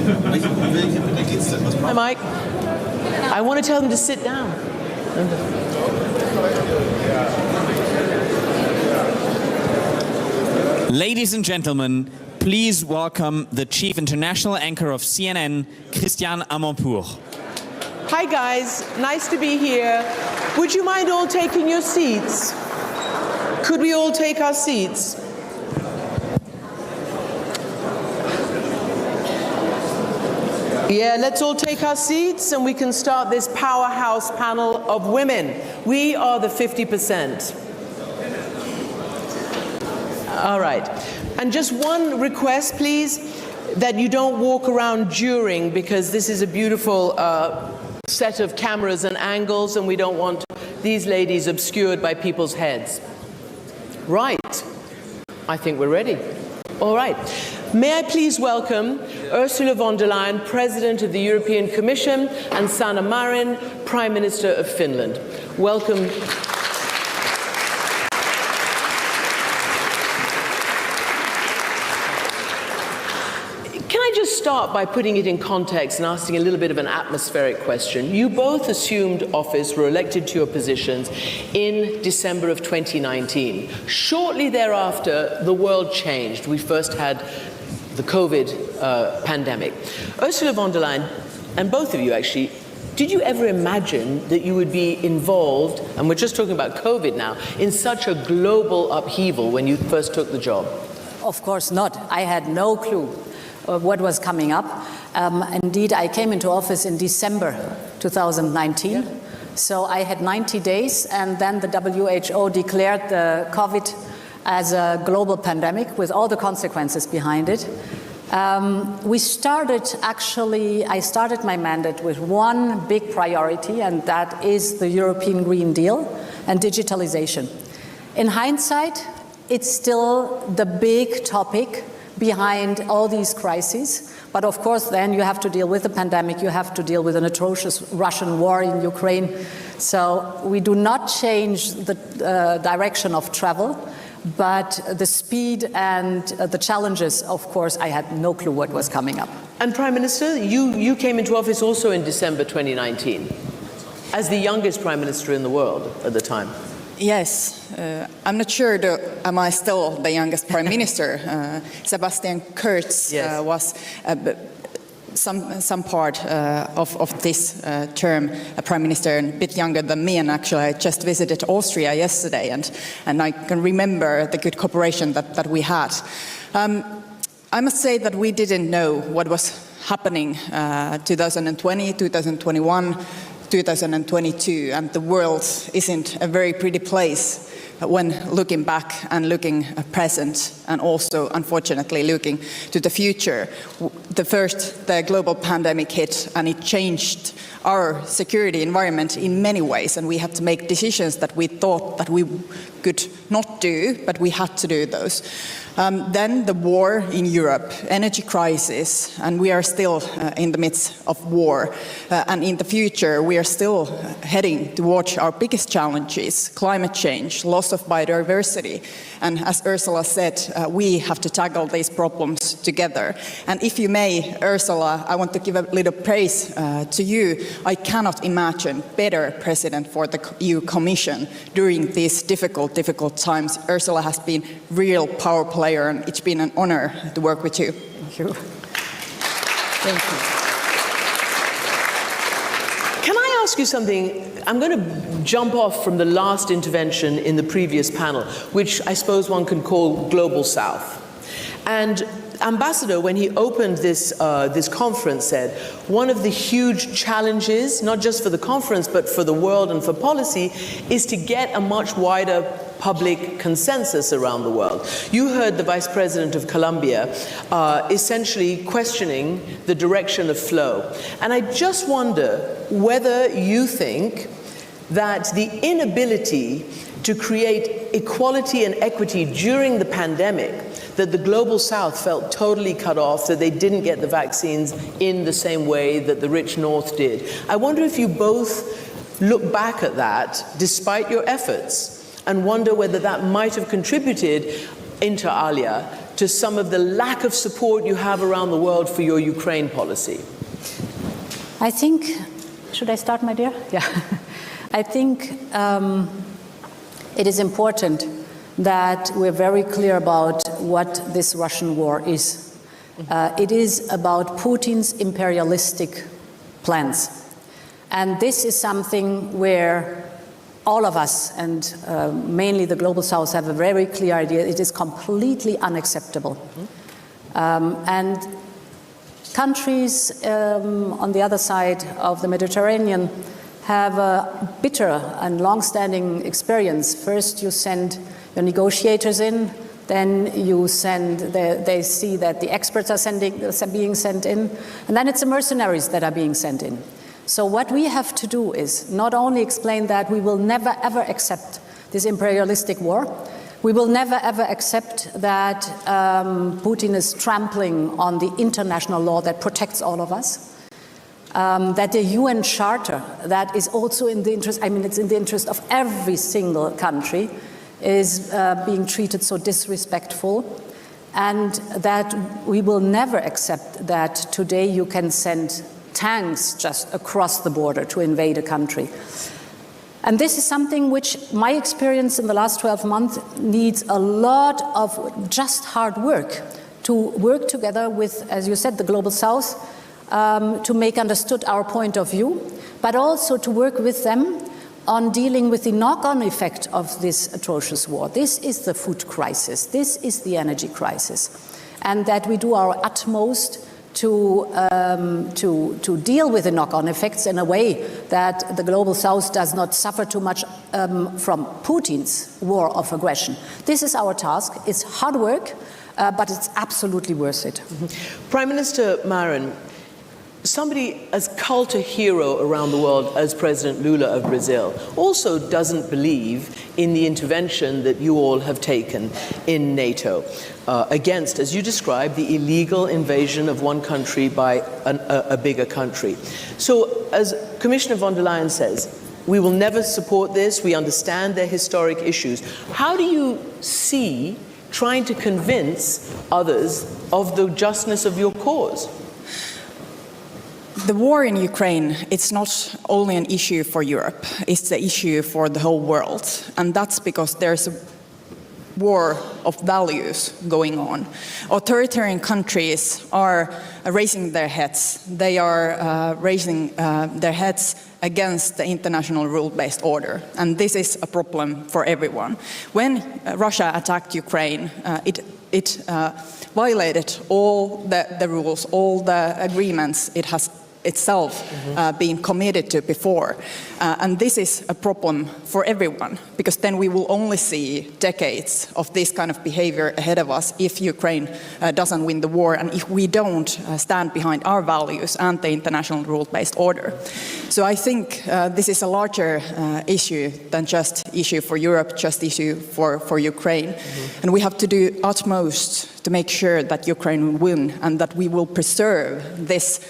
Hi, Mike. I want to tell them to sit down. Ladies and gentlemen, please welcome the Chief International Anchor of CNN, Christiane Amanpour. Hi, guys. Nice to be here. Would you mind all taking your seats? Could we all take our seats? Yeah, let's all take our seats and we can start this powerhouse panel of women. We are the 50%. All right. And just one request, please, that you don't walk around during, because this is a beautiful set of cameras and angles, and we don't want these ladies obscured by people's heads. Right. I think we're ready. All right. May I please welcome Ursula von der Leyen, President of the European Commission, and Sanna Marin, Prime Minister of Finland. Welcome. Can I just start by putting it in context and asking a little bit of an atmospheric question? You both assumed office, were elected to your positions in December of 2019. Shortly thereafter, the world changed. We first had the COVID pandemic. Ursula von der Leyen, and both of you actually, did you ever imagine that you would be involved, and we're just talking about COVID now, in such a global upheaval when you first took the job? Of course not. I had no clue what was coming up. Indeed, I came into office in December 2019. So I had 90 days, and then the WHO declared the COVID as a global pandemic with all the consequences behind it. I started my mandate with one big priority, and that is the European Green Deal and digitalization. In hindsight, it's still the big topic behind all these crises. But of course, then you have to deal with the pandemic, you have to deal with an atrocious Russian war in Ukraine. So we do not change the direction of travel, but the speed and the challenges, of course, I had no clue what was coming up. And Prime Minister, you came into office also in December 2019, as the youngest Prime Minister in the world at the time. Yes, I'm not sure, am I still the youngest Prime Minister? Sebastian Kurz was some part of this term a Prime Minister, and a bit younger than me, and actually I just visited Austria yesterday, and I can remember the good cooperation that we had. I must say that we didn't know what was happening 2020, 2021, 2022, and the world isn't a very pretty place when looking back and looking present, and also, unfortunately, looking to the future. The global pandemic hit, and it changed our security environment in many ways, and we had to make decisions that we thought that we could not do, but we had to do those. Then the war in Europe, energy crisis, and we are still in the midst of war. And in the future, we are still heading towards our biggest challenges: climate change, loss of biodiversity. And as Ursula said, we have to tackle these problems together. And if you may, Ursula, I want to give a little praise to you. I cannot imagine better president for the EU Commission during these difficult times. Ursula has been real power player, and it's been an honor to work with you. Thank you. Thank you. Can I ask you something? I'm going to jump off from the last intervention in the previous panel, which I suppose one can call Global South. And Ambassador, when he opened this conference, said one of the huge challenges, not just for the conference, but for the world and for policy, is to get a much wider public consensus around the world. You heard the Vice President of Colombia essentially questioning the direction of flow. And I just wonder whether you think that the inability to create equality and equity during the pandemic, that the Global South felt totally cut off, that they didn't get the vaccines in the same way that the rich North did. I wonder if you both look back at that, despite your efforts, and wonder whether that might have contributed, inter alia, to some of the lack of support you have around the world for your Ukraine policy? I think, should I start, my dear? Yeah. I think it is important that we're very clear about what this Russian war is. It is about Putin's imperialistic plans. And this is something where all of us, and mainly the Global South, have a very clear idea. It is completely unacceptable. And countries on the other side of the Mediterranean have a bitter and long-standing experience. First, you send your negotiators in, then you send, they see that the experts are being sent in, and then it's the mercenaries that are being sent in. So what we have to do is not only explain that we will never ever accept this imperialistic war, we will never ever accept that Putin is trampling on the international law that protects all of us, that the UN Charter, that is also in the interest, I mean, it's in the interest of every single country, is being treated so disrespectful, and that we will never accept that today you can send tanks just across the border to invade a country. And this is something which my experience in the last 12 months needs a lot of just hard work to work together with, as you said, the Global South, to make understood our point of view, but also to work with them on dealing with the knock-on effect of this atrocious war. This is the food crisis, this is the energy crisis, and that we do our utmost to deal with the knock-on effects in a way that the Global South does not suffer too much from Putin's war of aggression. This is our task. It's hard work, but it's absolutely worth it. Prime Minister Marin, somebody as cult a hero around the world as President Lula of Brazil also doesn't believe in the intervention that you all have taken in NATO against, as you described, the illegal invasion of one country by a bigger country. So, as Commissioner von der Leyen says, we will never support this. We understand their historic issues. How do you see trying to convince others of the justness of your cause? The war in Ukraine, it's not only an issue for Europe, it's the issue for the whole world. And that's because there's a war of values going on. Authoritarian countries are raising their heads. They are raising their heads against the international rule-based order. And this is a problem for everyone. When Russia attacked Ukraine, it violated all the rules, all the agreements it has itself been committed to before. And this is a problem for everyone, because then we will only see decades of this kind of behavior ahead of us if Ukraine doesn't win the war and if we don't stand behind our values and the international rule-based order. So I think this is a larger issue than just issue for Europe, just issue for Ukraine. And we have to do utmost to make sure that Ukraine will win and that we will preserve this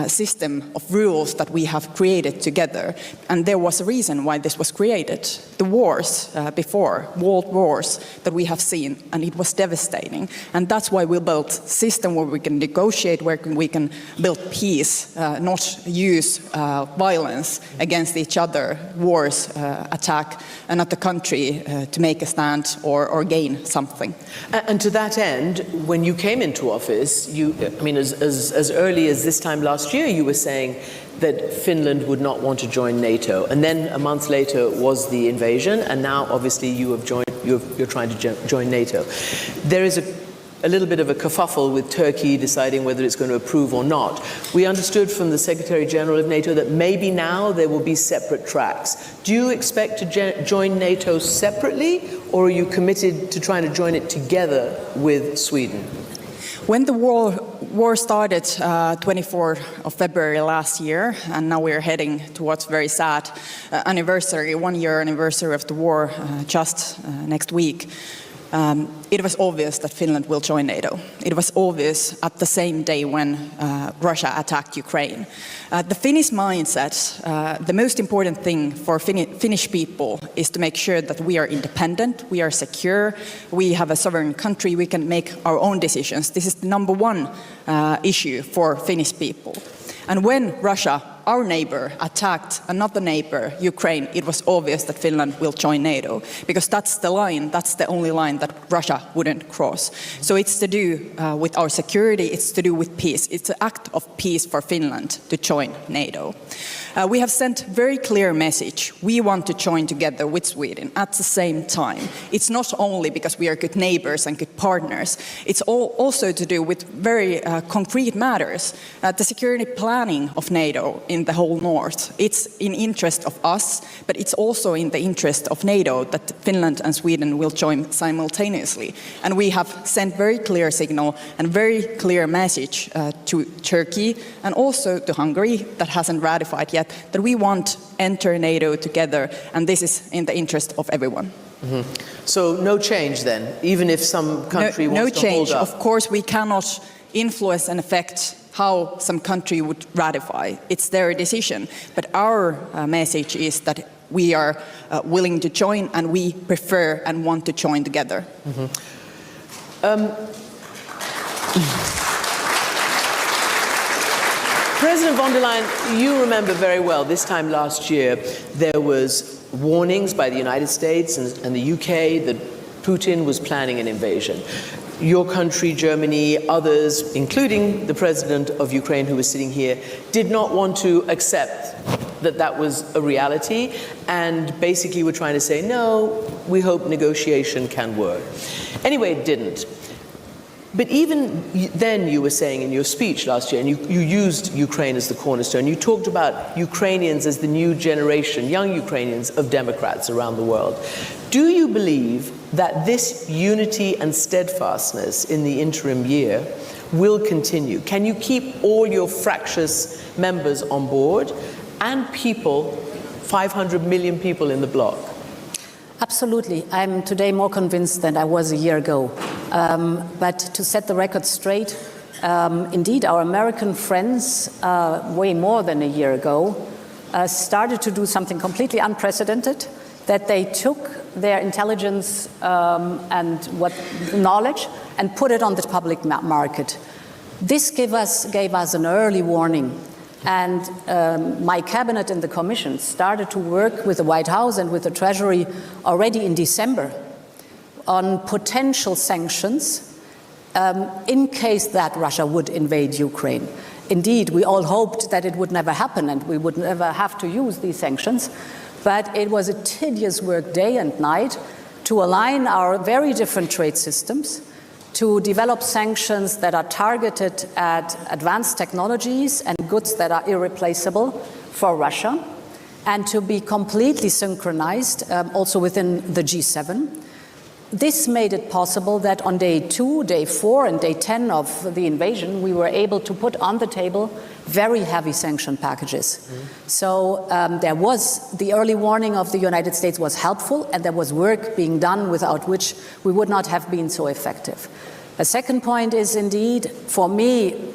system of rules that we have created together. And there was a reason why this was created. The wars before, world wars that we have seen, and it was devastating. And that's why we built a system where we can negotiate, where we can build peace, not use violence against each other, wars, attack another country to make a stand or gain something. And to that end, when you came into office, as early as this time last year, you were saying that Finland would not want to join NATO, and then a month later was the invasion, and now obviously you're trying to join NATO. There is a little bit of a kerfuffle with Turkey deciding whether it's going to approve or not. We understood from the Secretary General of NATO that maybe now there will be separate tracks. Do you expect to join NATO separately, or are you committed to trying to join it together with Sweden? When the war started 24th of February last year, and now we're heading towards very sad anniversary, 1-year anniversary of the war just next week, it was obvious that Finland will join NATO. It was obvious at the same day when Russia attacked Ukraine. The Finnish mindset, the most important thing for Finnish people is to make sure that we are independent, we are secure, we have a sovereign country, we can make our own decisions. This is the number one issue for Finnish people. And when Russia, our neighbor, attacked another neighbor, Ukraine, it was obvious that Finland will join NATO, because that's the line, that's the only line that Russia wouldn't cross. So it's to do with our security, it's to do with peace. It's an act of peace for Finland to join NATO. We have sent very clear message. We want to join together with Sweden at the same time. It's not only because we are good neighbors and good partners. It's also to do with very concrete matters. The security planning of NATO in the whole north. It's in interest of us, but it's also in the interest of NATO that Finland and Sweden will join simultaneously. And we have sent very clear signal and very clear message to Turkey and also to Hungary that hasn't ratified yet, that we want to enter NATO together, and this is in the interest of everyone. Mm-hmm. So no change then, even if some country wants to hold up? Of course, we cannot influence and affect how some country would ratify. It's their decision. But our message is that we are willing to join, and we prefer and want to join together. Mm-hmm. President von der Leyen, you remember very well, this time last year, there was warnings by the United States and the UK that Putin was planning an invasion. Your country, Germany, others, including the president of Ukraine who was sitting here, did not want to accept that that was a reality, and basically were trying to say, no, we hope negotiation can work. Anyway, it didn't. But even then, you were saying in your speech last year, and you used Ukraine as the cornerstone, you talked about Ukrainians as the new generation, young Ukrainians, of democrats around the world. Do you believe that this unity and steadfastness in the interim year will continue? Can you keep all your fractious members on board and people, 500 million people in the bloc? Absolutely. I'm today more convinced than I was a year ago. But to set the record straight, indeed, our American friends, way more than a year ago, started to do something completely unprecedented, that they took their intelligence and knowledge and put it on the public market. This gave us an early warning. And my cabinet and the Commission started to work with the White House and with the Treasury already in December on potential sanctions in case that Russia would invade Ukraine. Indeed, we all hoped that it would never happen and we would never have to use these sanctions. But it was a tedious work day and night to align our very different trade systems, to develop sanctions that are targeted at advanced technologies and goods that are irreplaceable for Russia, and to be completely synchronized also within the G7. This made it possible that on day 2, day 4, and day 10 of the invasion, we were able to put on the table very heavy sanction packages. Mm-hmm. So there was the early warning of the United States was helpful, and there was work being done without which we would not have been so effective. A second point is indeed, for me,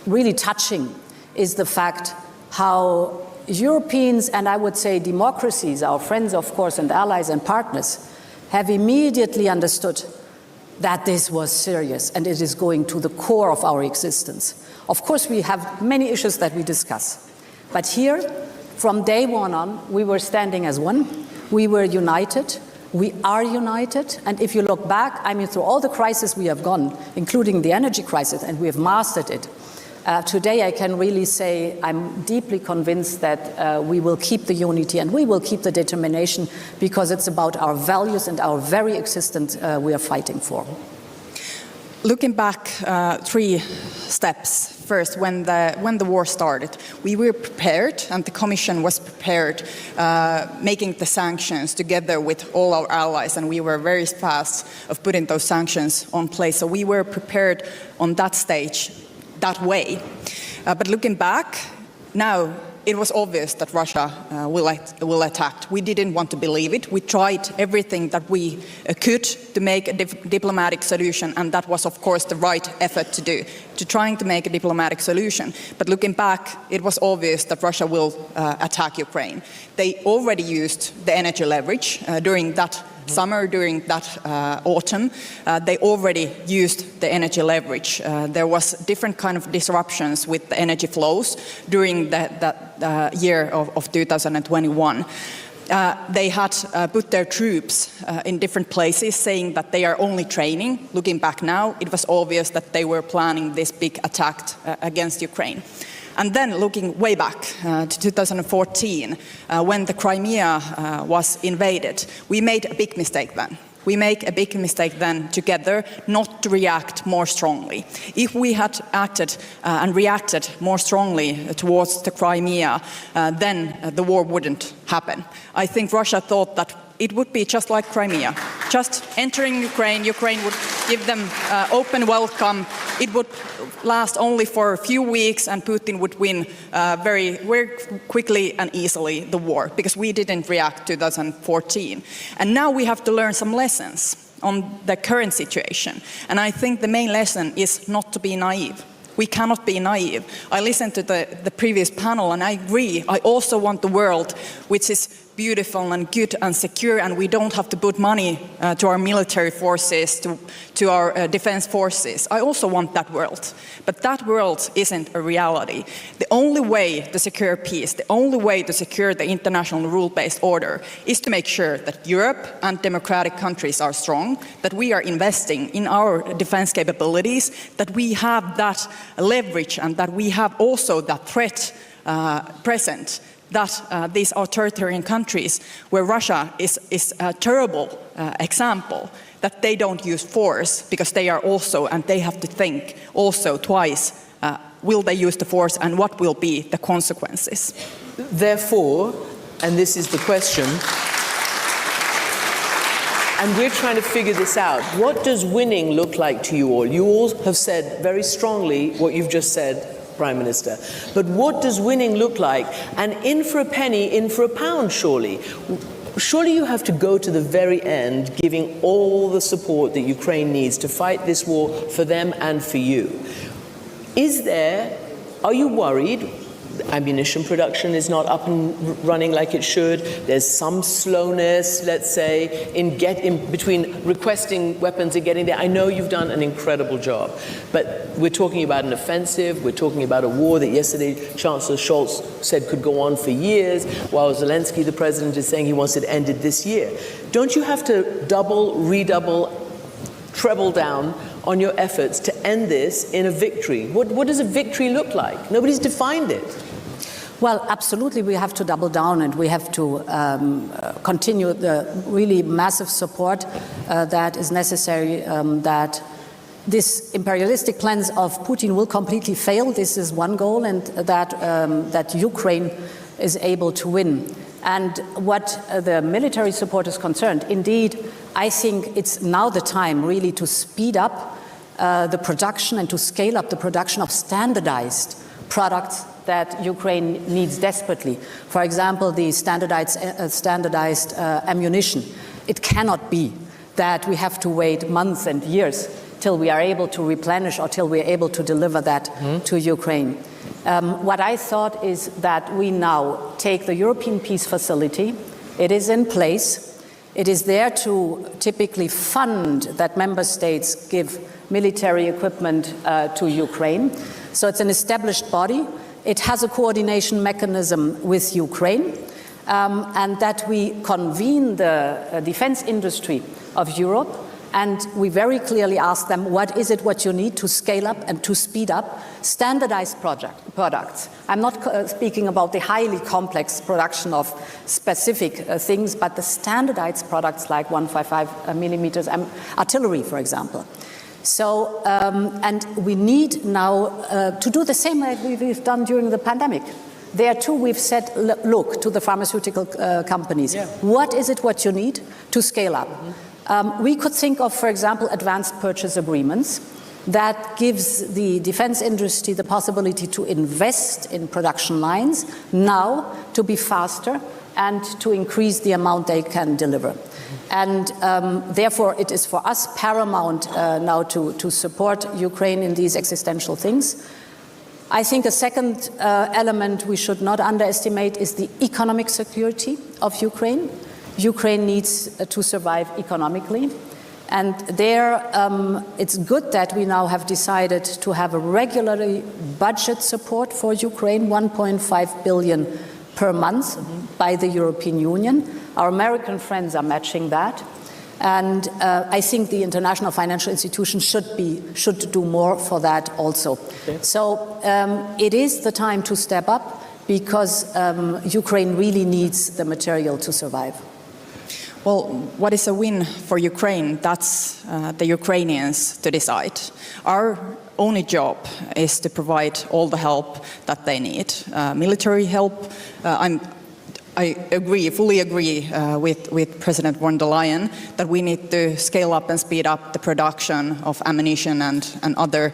really touching, is the fact how Europeans, and I would say democracies, our friends, of course, and allies and partners, have immediately understood that this was serious and it is going to the core of our existence. Of course, we have many issues that we discuss. But here, from day one on, we were standing as one. We were united. We are united. And if you look back, I mean, through all the crises we have gone, including the energy crisis, and we have mastered it, today I can really say I'm deeply convinced that we will keep the unity and we will keep the determination, because it's about our values and our very existence we are fighting for. Looking back 3 steps. First, when the war started, we were prepared, and the Commission was prepared, making the sanctions together with all our allies, and we were very fast of putting those sanctions on place. So we were prepared on that stage, that way. But looking back, now it was obvious that Russia will attack. We didn't want to believe it. We tried everything that we could to make a diplomatic solution, and that was, of course, the right effort to do, to trying to make a diplomatic solution. But looking back, it was obvious that Russia will attack Ukraine. They already used the energy leverage during that summer, during that autumn. They already used the energy leverage. There was different kind of disruptions with the energy flows during that year of 2021. They had put their troops in different places, saying that they are only training. Looking back now, it was obvious that they were planning this big attack against Ukraine. And then looking way back to 2014, when the Crimea was invaded, we made a big mistake then. We make a big mistake then together not to react more strongly. If we had acted and reacted more strongly towards the Crimea, then the war wouldn't happen. I think Russia thought that it would be just like Crimea. Just entering Ukraine, Ukraine would give them open welcome. It would last only for a few weeks, and Putin would win very quickly and easily the war, because we didn't react 2014. And now we have to learn some lessons on the current situation. And I think the main lesson is not to be naive. We cannot be naive. I listened to the previous panel, and I agree. I also want the world which is beautiful and good and secure, and we don't have to put money to our military forces, to our defense forces. I also want that world. But that world isn't a reality. The only way to secure peace, the only way to secure the international rule-based order is to make sure that Europe and democratic countries are strong, that we are investing in our defense capabilities, that we have that leverage, and that we have also that threat present, that these authoritarian countries, where Russia is a terrible example, that they don't use force, because they are also, and they have to think also twice, will they use the force and what will be the consequences? Therefore, and this is the question, and we're trying to figure this out, what does winning look like to you all? You all have said very strongly what you've just said, Prime Minister. But what does winning look like? And in for a penny, in for a pound, surely. Surely you have to go to the very end, giving all the support that Ukraine needs to fight this war for them and for you. Are you worried? Ammunition production is not up and running like it should. There's some slowness, let's say, in between requesting weapons and getting there. I know you've done an incredible job, but we're talking about an offensive. We're talking about a war that yesterday Chancellor Scholz said could go on for years, while Zelensky, the president, is saying he wants it ended this year. Don't you have to double, redouble, treble down on your efforts to end this in a victory? What does a victory look like? Nobody's defined it. Well, absolutely, we have to double down, and we have to continue the really massive support that is necessary, that this imperialistic plans of Putin will completely fail. This is one goal, and that Ukraine is able to win. And what the military support is concerned, indeed, I think it's now the time really to speed up the production and to scale up the production of standardized products that Ukraine needs desperately. For example, the standardized ammunition. It cannot be that we have to wait months and years till we are able to replenish or till we are able to deliver that to Ukraine. What I thought is that we now take the European Peace Facility. It is in place. It is there to typically fund that member states give military equipment to Ukraine. So it's an established body. It has a coordination mechanism with Ukraine, and that we convene the defense industry of Europe, and we very clearly ask them, what is it what you need to scale up and to speed up standardized products? I'm not speaking about the highly complex production of specific things, but the standardized products like 155 millimeters artillery, for example. So, and we need now to do the same like we've done during the pandemic. There too we've said, look to the pharmaceutical companies. Yeah. What is it what you need to scale up? We could think of, for example, advanced purchase agreements that gives the defense industry the possibility to invest in production lines now, to be faster, and to increase the amount they can deliver. And therefore, it is for us paramount now to support Ukraine in these existential things. I think a second element we should not underestimate is the economic security of Ukraine. Ukraine needs to survive economically. And there, it's good that we now have decided to have a regular budget support for Ukraine, 1.5 billion per month by the European Union. Our American friends are matching that. And I think the international financial institutions should do more for that also. Okay. So it is the time to step up because Ukraine really needs the material to survive. Well, what is a win for Ukraine? That's the Ukrainians to decide. Our only job is to provide all the help that they need. Military help, I fully agree with President von der Leyen that we need to scale up and speed up the production of ammunition and other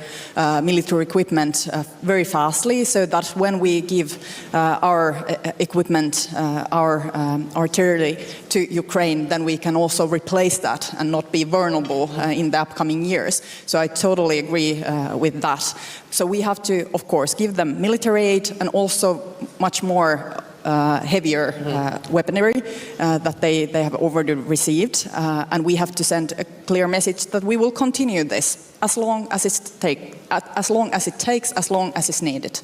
military equipment very fastly, so that when we give our equipment, our artillery to Ukraine, then we can also replace that and not be vulnerable in the upcoming years. So I totally agree with that. So we have to, of course, give them military aid and also much more heavier weaponry that they have already received, and we have to send a clear message that we will continue this as long as it takes, as long as it's needed.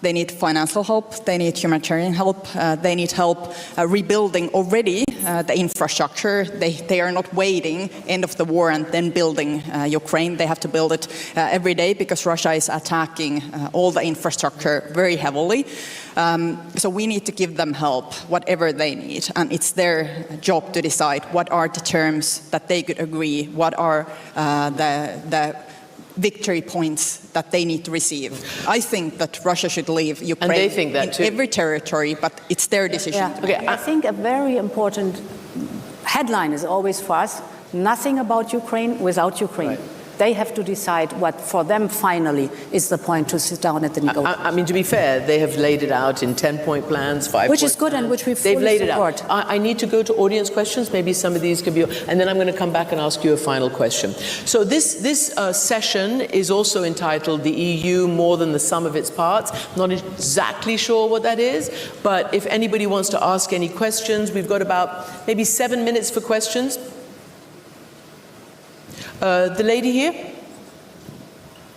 They need financial help, they need humanitarian help, they need help rebuilding already the infrastructure. They are not waiting end of the war and then building Ukraine. They have to build it every day because Russia is attacking all the infrastructure very heavily. So we need to give them help, whatever they need, and it's their job to decide what are the terms that they could agree, what are the victory points that they need to receive. I think that Russia should leave Ukraine, and they think that too, in every territory, but it's their decision. Yeah. Okay. I think a very important headline is always for us, nothing about Ukraine without Ukraine. Right. They have to decide what for them finally is the point to sit down at the negotiation. I mean, to be fair, they have laid it out in 10-point plans, 5-point which is good plans. And which we fully They've laid support. It out. I need to go to audience questions. Maybe some of these could be, and then I'm going to come back and ask you a final question. So this session is also entitled "The EU More Than the Sum of Its Parts." Not exactly sure what that is, but if anybody wants to ask any questions, we've got about maybe 7 minutes for questions. The lady here?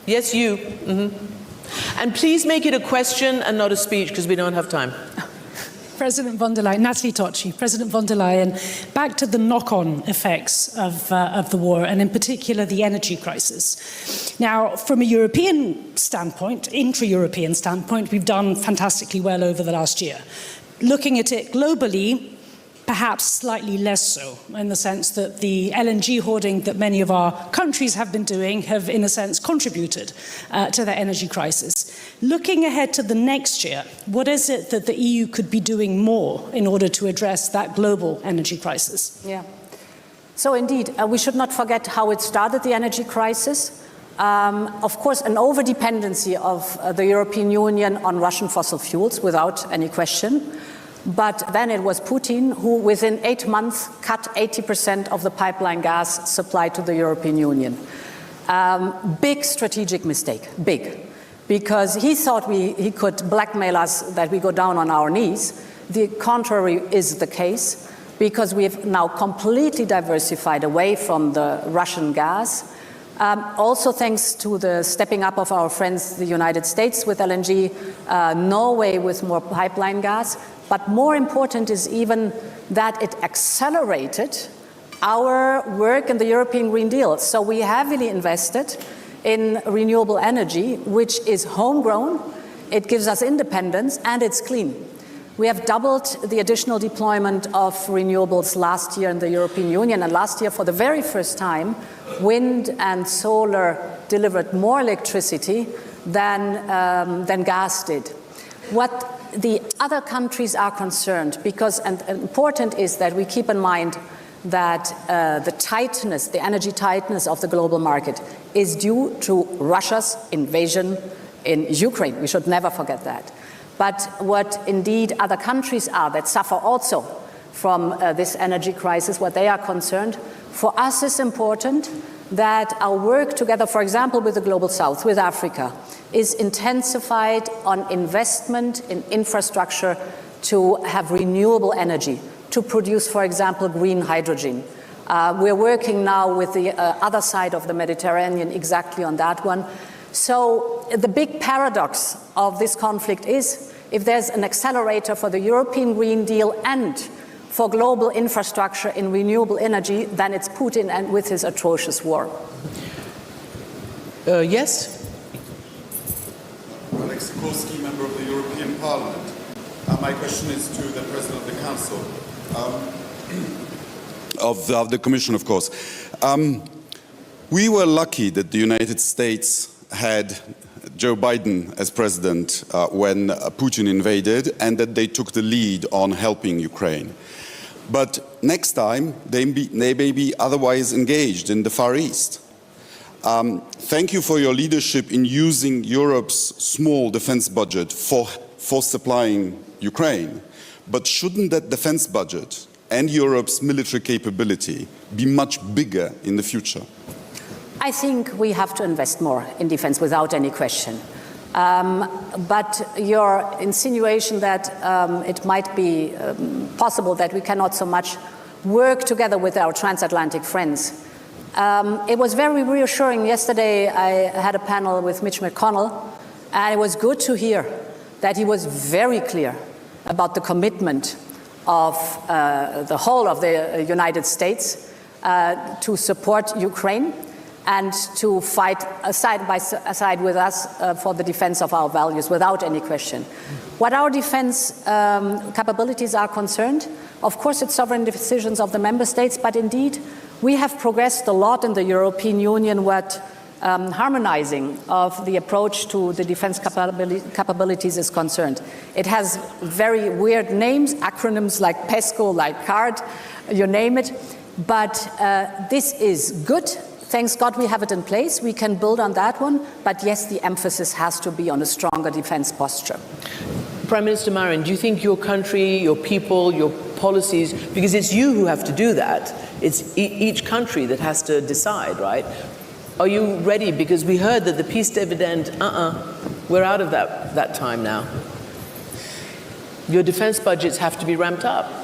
Yes, you. Mm-hmm. And please make it a question and not a speech because we don't have time. President von der Leyen, Natalie Tocci, President von der Leyen, back to the knock-on effects of the war, and in particular the energy crisis. Now, from a European standpoint, intra-European standpoint, we've done fantastically well over the last year. Looking at it globally, perhaps slightly less so, in the sense that the LNG hoarding that many of our countries have been doing have, in a sense, contributed to the energy crisis. Looking ahead to the next year, what is it that the EU could be doing more in order to address that global energy crisis? Yeah. So indeed, we should not forget how it started, the energy crisis. Of course, an over-dependency of the European Union on Russian fossil fuels, without any question. But then it was Putin who, within 8 months, cut 80% of the pipeline gas supplied to the European Union. Big strategic mistake, big, because he thought he could blackmail us that we go down on our knees. The contrary is the case, because we have now completely diversified away from the Russian gas. Also thanks to the stepping up of our friends, the United States with LNG, Norway with more pipeline gas. But more important is even that it accelerated our work in the European Green Deal. So we heavily invested in renewable energy, which is homegrown, it gives us independence, and it's clean. We have doubled the additional deployment of renewables last year in the European Union, and last year, for the very first time, wind and solar delivered more electricity than gas did. What the other countries are concerned, because and important is that we keep in mind that the tightness, the energy tightness of the global market is due to Russia's invasion in Ukraine. We should never forget that. But what indeed other countries are that suffer also from this energy crisis, what they are concerned, for us is important that our work together, for example, with the Global South, with Africa, is intensified on investment in infrastructure to have renewable energy, to produce, for example, green hydrogen. We're working now with the other side of the Mediterranean exactly on that one. So the big paradox of this conflict is if there's an accelerator for the European Green Deal and for global infrastructure in renewable energy, then it's Putin and with his atrocious war. Yes? Alex Sikorski, member of the European Parliament. My question is to the President of the Council, of the Commission, of course. We were lucky that the United States had Joe Biden as president when Putin invaded, and that they took the lead on helping Ukraine. But next time, they may be otherwise engaged in the Far East. Thank you for your leadership in using Europe's small defense budget for supplying Ukraine. But shouldn't that defense budget and Europe's military capability be much bigger in the future? I think we have to invest more in defense without any question. But your insinuation that it might be possible that we cannot so much work together with our transatlantic friends. It was very reassuring. Yesterday I had a panel with Mitch McConnell, and it was good to hear that he was very clear about the commitment of the whole of the United States to support Ukraine and to fight side by side with us for the defense of our values without any question. What our defense capabilities are concerned, of course it's sovereign decisions of the member states, but indeed we have progressed a lot in the European Union what harmonizing of the approach to the defense capabilities is concerned. It has very weird names, acronyms like PESCO, like CARD, you name it, but this is good. Thanks God we have it in place. We can build on that one, but yes, the emphasis has to be on a stronger defense posture. Prime Minister Marin, do you think your country, your people, your policies, because it's you who have to do that, it's each country that has to decide, right? Are you ready? Because we heard that the peace dividend, we're out of that time now. Your defense budgets have to be ramped up.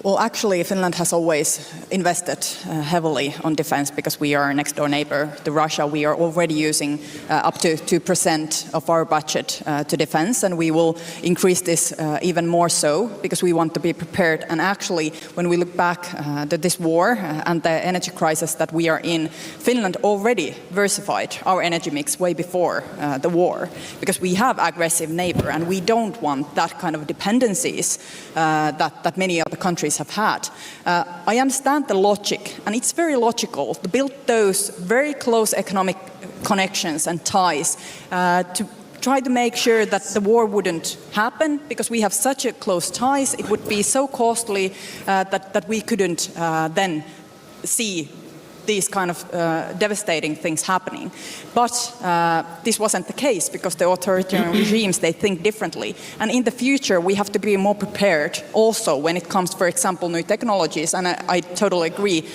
Well, actually, Finland has always invested heavily on defense because we are a next-door neighbor to Russia. We are already using up to 2% of our budget to defense, and we will increase this even more so because we want to be prepared. And actually, when we look back to this war and the energy crisis that we are in, Finland already diversified our energy mix way before the war because we have aggressive neighbor, and we don't want that kind of dependencies that many other countries have had. I understand the logic, and it's very logical to build those very close economic connections and ties to try to make sure that the war wouldn't happen because we have such a close ties. It would be so costly that we couldn't then see these kind of devastating things happening. But this wasn't the case because the authoritarian regimes, they think differently. And in the future, we have to be more prepared also when it comes, for example, new technologies. And I totally agree.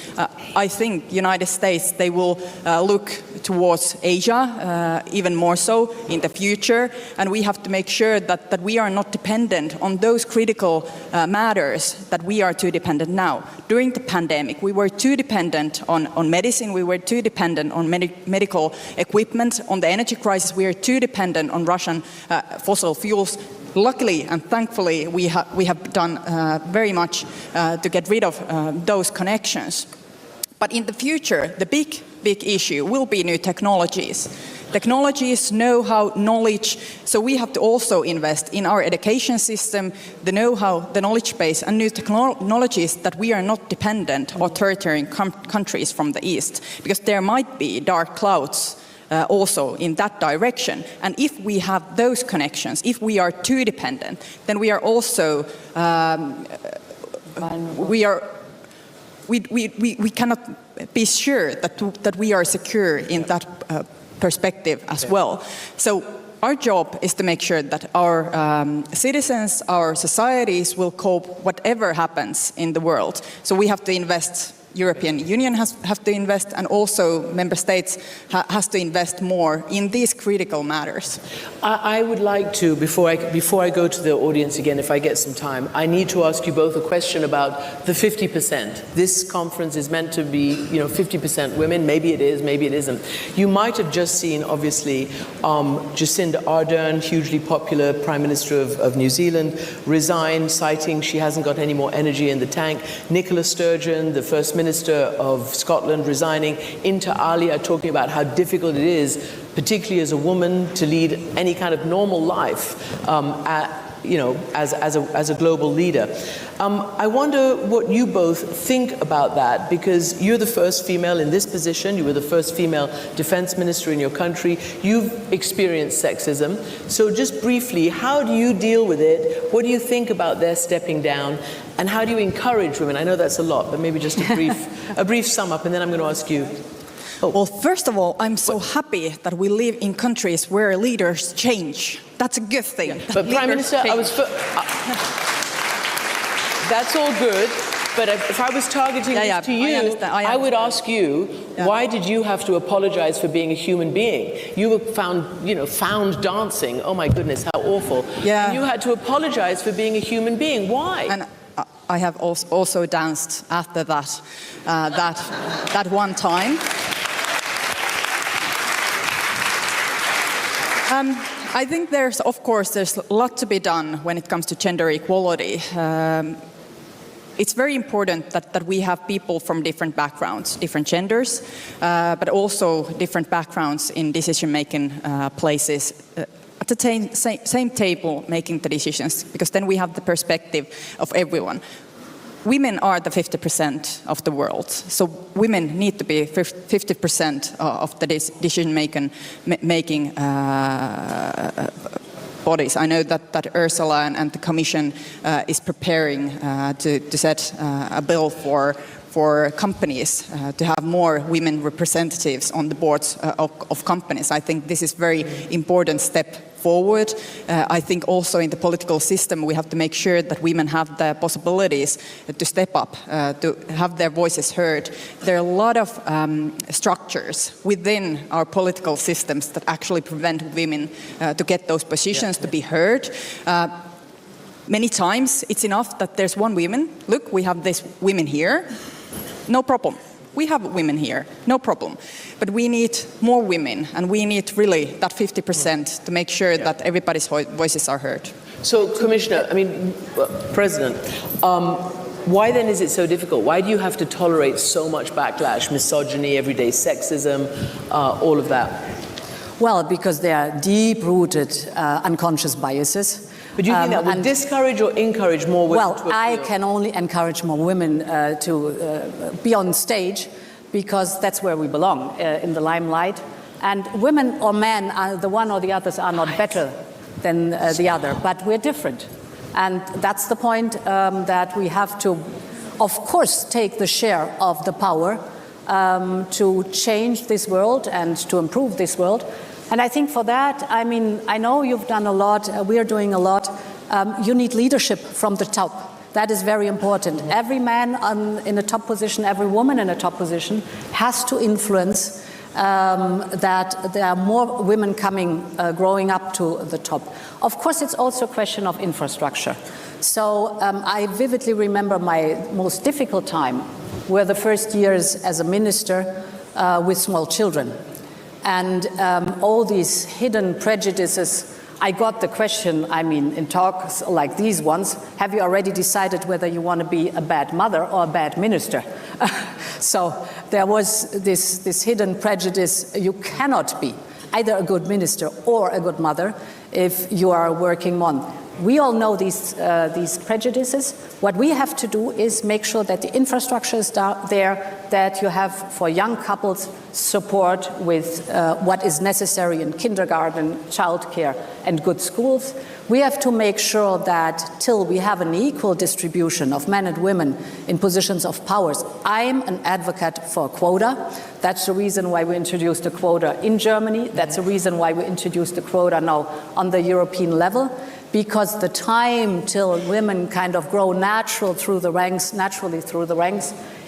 I think the United States, they will look towards Asia even more so in the future. And we have to make sure that we are not dependent on those critical matters that we are too dependent now. During the pandemic, we were too dependent on medicine, we were too dependent on medical equipment. On the energy crisis, we are too dependent on Russian fossil fuels. Luckily and thankfully, we have done very much to get rid of those connections. But in the future, the big issue will be new technologies. Technologies, know-how, knowledge. So we have to also invest in our education system, the know-how, the knowledge base, and new technologies that we are not dependent on authoritarian countries from the East, because there might be dark clouds also in that direction. And if we have those connections, if we are too dependent, then we are also we cannot be sure that we are secure in that perspective as well. So our job is to make sure that our citizens, our societies will cope whatever happens in the world. So we have to invest. European Union have to invest, and also member states has to invest more in these critical matters. I would like to, before I go to the audience again, if I get some time, I need to ask you both a question about the 50%. This conference is meant to be, 50% women. Maybe it is, maybe it isn't. You might have just seen, obviously, Jacinda Ardern, hugely popular Prime Minister of New Zealand, resign, citing she hasn't got any more energy in the tank. Nicola Sturgeon, the First Minister of Scotland, resigning. Inter alia, talking about how difficult it is, particularly as a woman, to lead any kind of normal life as a global leader. I wonder what you both think about that, because you're the first female in this position. You were the first female defense minister in your country. You've experienced sexism. So just briefly, how do you deal with it? What do you think about their stepping down? And how do you encourage women? I know that's a lot, but maybe just a brief sum up, and then I'm going to ask you. Well, first of all, I'm so happy that we live in countries where leaders change. That's a good thing. Yeah. But Prime Minister, that's all good. But if I was targeting this to you, I would ask you, why did you have to apologize for being a human being? You were found dancing. Oh my goodness, how awful. Yeah. And you had to apologize for being a human being. Why? And I have also danced after that, that one time. I think there's a lot to be done when it comes to gender equality. It's very important that we have people from different backgrounds, different genders, but also different backgrounds in decision-making places at the same table making the decisions, because then we have the perspective of everyone. Women are the 50% of the world, so women need to be 50% of the decision-making bodies. I know that Ursula and the Commission is preparing to set a bill for companies to have more women representatives on the boards of companies. I think this is a very important step forward. I think also in the political system we have to make sure that women have the possibilities to step up, to have their voices heard. There are a lot of structures within our political systems that actually prevent women to get those positions, to be heard. Many times it's enough that there's one woman. Look, we have this women here. No problem. We have women here, no problem. But we need more women, and we need really that 50% to make sure that everybody's voices are heard. So, Commissioner, President, why then is it so difficult? Why do you have to tolerate so much backlash, misogyny, everyday sexism, all of that? Well, because there are deep-rooted unconscious biases. But do you think that would discourage or encourage more women to appeal? Well, I can only encourage more women to be on stage, because that's where we belong, in the limelight. And women or men, the one or the others, are not better than the other, but we're different. And that's the point, that we have to, of course, take the share of the power to change this world and to improve this world. And I think for that, I know you've done a lot, we're doing a lot. You need leadership from the top. That is very important. Every man in a top position, every woman in a top position has to influence that there are more women growing up to the top. Of course, it's also a question of infrastructure. So I vividly remember my most difficult time were the first years as a minister with small children. And all these hidden prejudices. I got the question, in talks like these ones, have you already decided whether you want to be a bad mother or a bad minister? So there was this hidden prejudice. You cannot be either a good minister or a good mother if you are a working mom. We all know these prejudices. What we have to do is make sure that the infrastructure is there, that you have for young couples support with what is necessary in kindergarten, childcare, and good schools. We have to make sure that till we have an equal distribution of men and women in positions of powers. I'm an advocate for a quota. That's the reason why we introduced a quota in Germany. That's the reason why we introduced a quota now on the European level, because the time till women kind of grow naturally through the ranks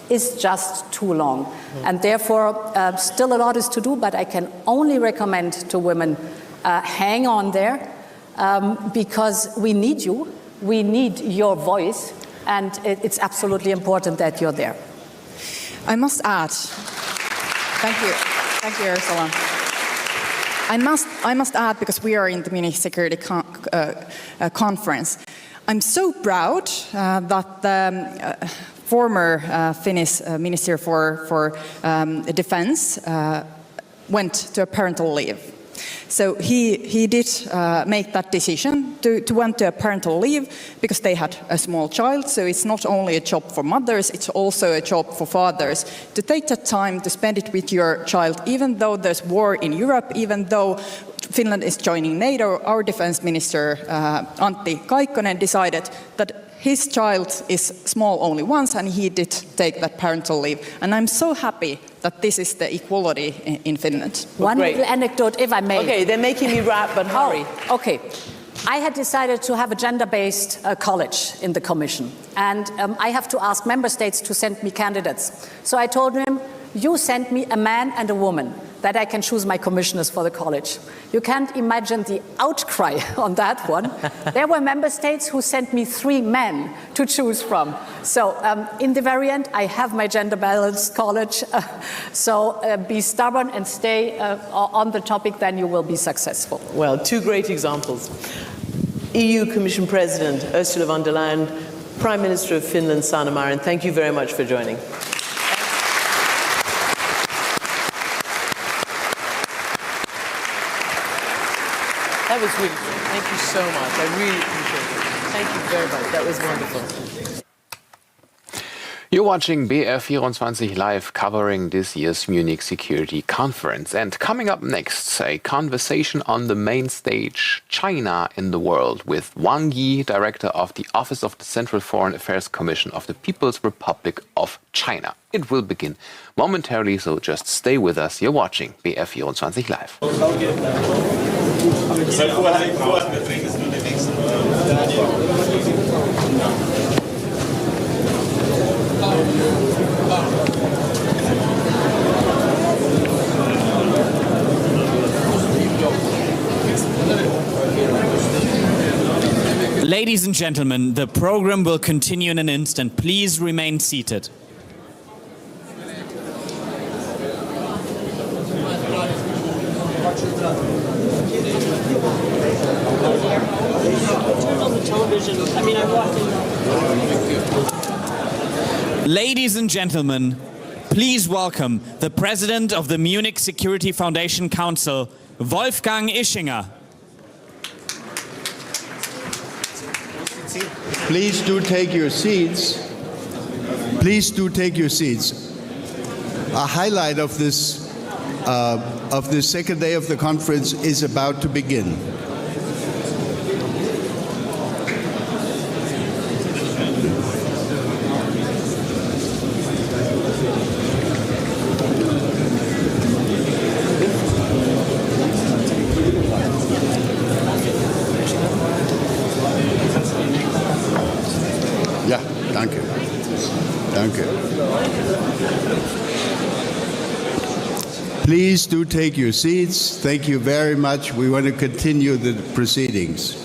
is just too long. And therefore, still a lot is to do, but I can only recommend to women, hang on there, because we need you, we need your voice, and it's absolutely important that you're there. I must add, thank you, Ursula. I must add, because we are in the Munich Security Conference, I'm so proud that the former Finnish Minister for Defense went to a parental leave. So he did make that decision to went to a parental leave because they had a small child. So it's not only a job for mothers, it's also a job for fathers to take that time to spend it with your child, even though there's war in Europe, even though Finland is joining NATO. Our defense minister, Antti Kaikkonen, decided that his child is small only once, and he did take that parental leave. And I'm so happy that this is the equality in Finland. One little anecdote, if I may. Okay, they're making me rap, but hurry. Oh, okay. I had decided to have a gender-based college in the Commission, and I have to ask member states to send me candidates. So I told them, you send me a man and a woman, that I can choose my commissioners for the college. You can't imagine the outcry on that one. There were member states who sent me 3 men to choose from. So in the very end, I have my gender-balanced college. So be stubborn and stay on the topic, then you will be successful. Well, 2 great examples. EU Commission President Ursula von der Leyen, Prime Minister of Finland, Sanna Marin, thank you very much for joining. That was really good. Thank you so much. I really appreciate it. Thank you very much. That was wonderful. You're watching BR24 Live, covering this year's Munich Security Conference. And coming up next, a conversation on the main stage, China in the world, with Œģi, Director of the Office of the Central Foreign Affairs Commission of the People's Republic of China. It will begin momentarily, so just stay with us. You're watching BR24 Live. Ladies and gentlemen, the program will continue in an instant. Please remain seated. Ladies and gentlemen, please welcome the President of the Munich Security Foundation Council, Wolfgang Ischinger. Please do take your seats. Please do take your seats. A highlight of this second day of the conference is about to begin. Ja, danke. Danke. Please do take your seats. Thank you very much. We want to continue the proceedings.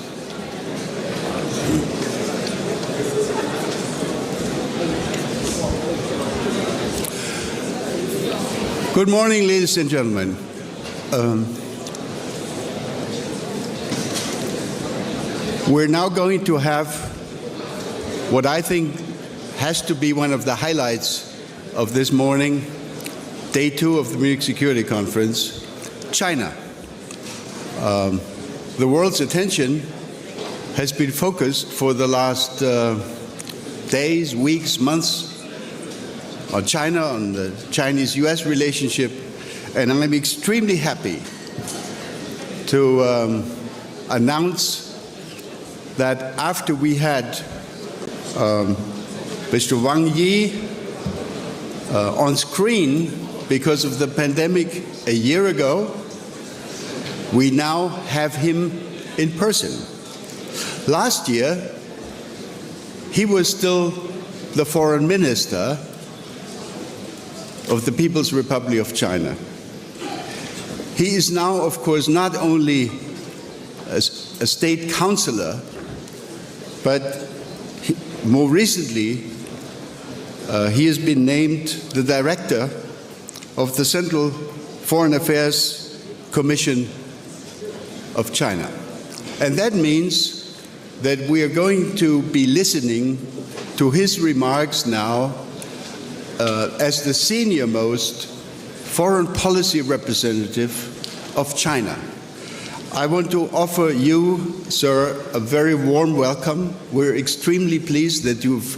Good morning, ladies and gentlemen. We're now going to have what I think has to be one of the highlights of this morning, day 2 of the Munich Security Conference, China. The world's attention has been focused for the last days, weeks, months on China, on the Chinese-US relationship, and I'm extremely happy to announce that after we had Mr. Wang Yi on screen because of the pandemic a year ago, we now have him in person. Last year, he was still the foreign minister of the People's Republic of China. He is now, of course, not only a state counselor, but more recently, he has been named the director of the Central Foreign Affairs Commission of China. And that means that we are going to be listening to his remarks now as the senior-most foreign policy representative of China. I want to offer you, sir, a very warm welcome. We're extremely pleased that you've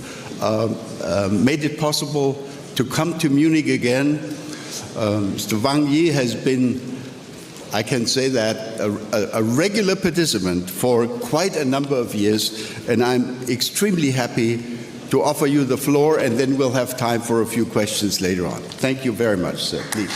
made it possible to come to Munich again. Mr. Wang Yi has been, I can say that, a regular participant for quite a number of years, and I'm extremely happy to offer you the floor, and then we'll have time for a few questions later on. Thank you very much, sir. Please.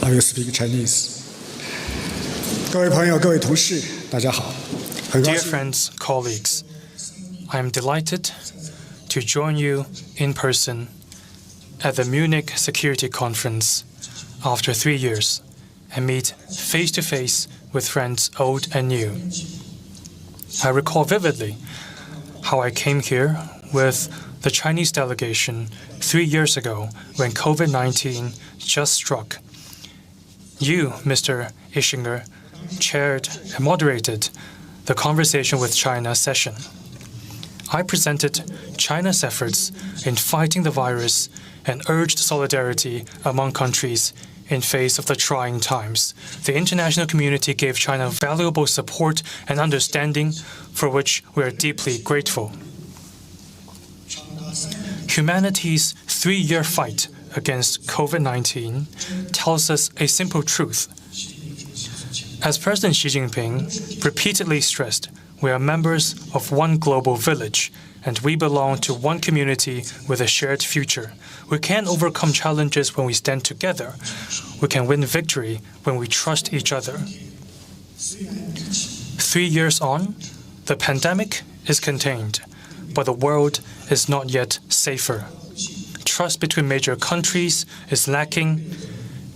I will speak Chinese. 各位朋友、各位同事，大家好。Dear friends, colleagues, I am delighted to join you in person at the Munich Security Conference after 3 years and meet face-to-face with friends old and new. I recall vividly how I came here with the Chinese delegation 3 years ago when COVID-19 just struck. You, Mr. Ischinger, chaired and moderated the Conversation with China session. I presented China's efforts in fighting the virus and urged solidarity among countries in face of the trying times. The international community gave China valuable support and understanding, for which we are deeply grateful. Humanity's 3-year fight against COVID-19 tells us a simple truth. As President Xi Jinping repeatedly stressed, we are members of one global village, and we belong to one community with a shared future. We can overcome challenges when we stand together. We can win victory when we trust each other. 3 years on, the pandemic is contained, but the world is not yet safer. Trust between major countries is lacking.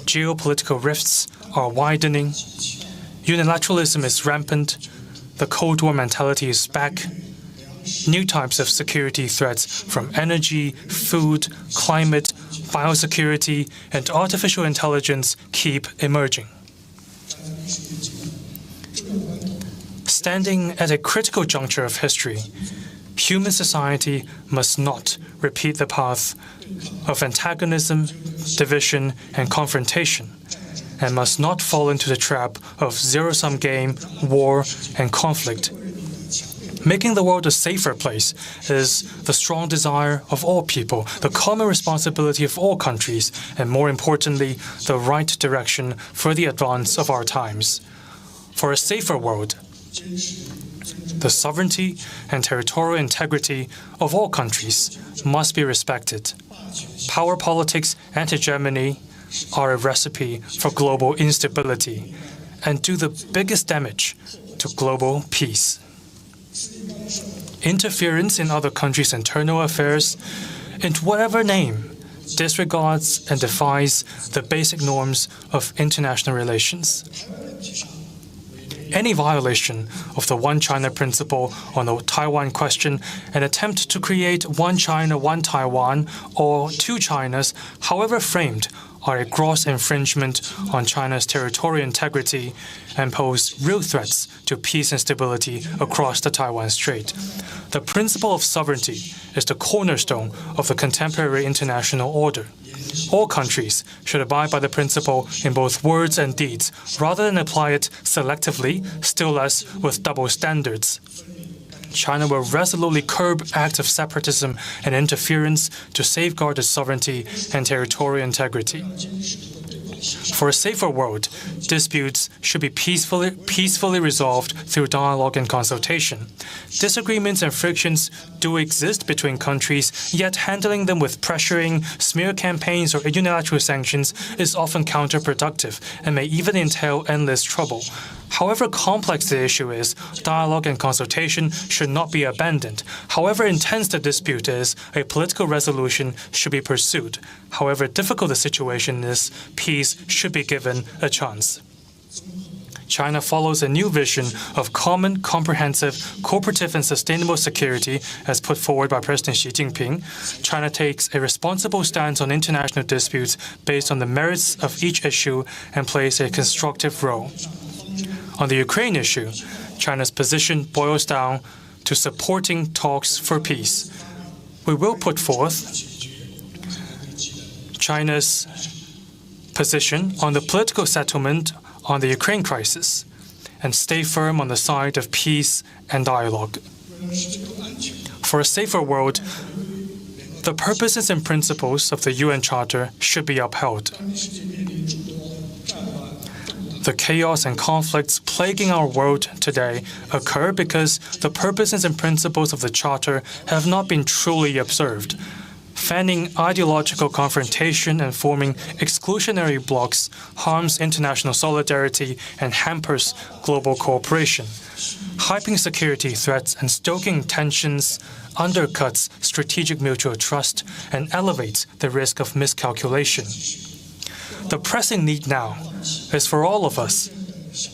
Geopolitical rifts are widening. Unilateralism is rampant. The Cold War mentality is back. New types of security threats from energy, food, climate, biosecurity, and artificial intelligence keep emerging. Standing at a critical juncture of history, human society must not repeat the path of antagonism, division, and confrontation, and must not fall into the trap of zero-sum game, war, and conflict. Making the world a safer place is the strong desire of all people, the common responsibility of all countries, and more importantly, the right direction for the advance of our times. For a safer world, the sovereignty and territorial integrity of all countries must be respected. Power politics and hegemony are a recipe for global instability and do the biggest damage to global peace. Interference in other countries' internal affairs, in whatever name, disregards and defies the basic norms of international relations. Any violation of the One China principle on the Taiwan question, an attempt to create one China, one Taiwan, or two Chinas, however framed, are a gross infringement on China's territorial integrity and pose real threats to peace and stability across the Taiwan Strait. The principle of sovereignty is the cornerstone of the contemporary international order. All countries should abide by the principle in both words and deeds, rather than apply it selectively, still less with double standards. China will resolutely curb acts of separatism and interference to safeguard its sovereignty and territorial integrity. For a safer world, disputes should be peacefully resolved through dialogue and consultation. Disagreements and frictions do exist between countries, yet handling them with pressuring, smear campaigns, or unilateral sanctions is often counterproductive and may even entail endless trouble. However complex the issue is, dialogue and consultation should not be abandoned. However intense the dispute is, a political resolution should be pursued. However difficult the situation is, peace should be given a chance. China follows a new vision of common, comprehensive, cooperative and sustainable security as put forward by President Xi Jinping. China takes a responsible stance on international disputes based on the merits of each issue and plays a constructive role. On the Ukraine issue, China's position boils down to supporting talks for peace. We will put forth China's position on the political settlement on the Ukraine crisis and stay firm on the side of peace and dialogue. For a safer world, the purposes and principles of the UN Charter should be upheld. The chaos and conflicts plaguing our world today occur because the purposes and principles of the Charter have not been truly observed. Fanning ideological confrontation and forming exclusionary blocs harms international solidarity and hampers global cooperation. Hyping security threats and stoking tensions undercuts strategic mutual trust and elevates the risk of miscalculation. The pressing need now is for all of us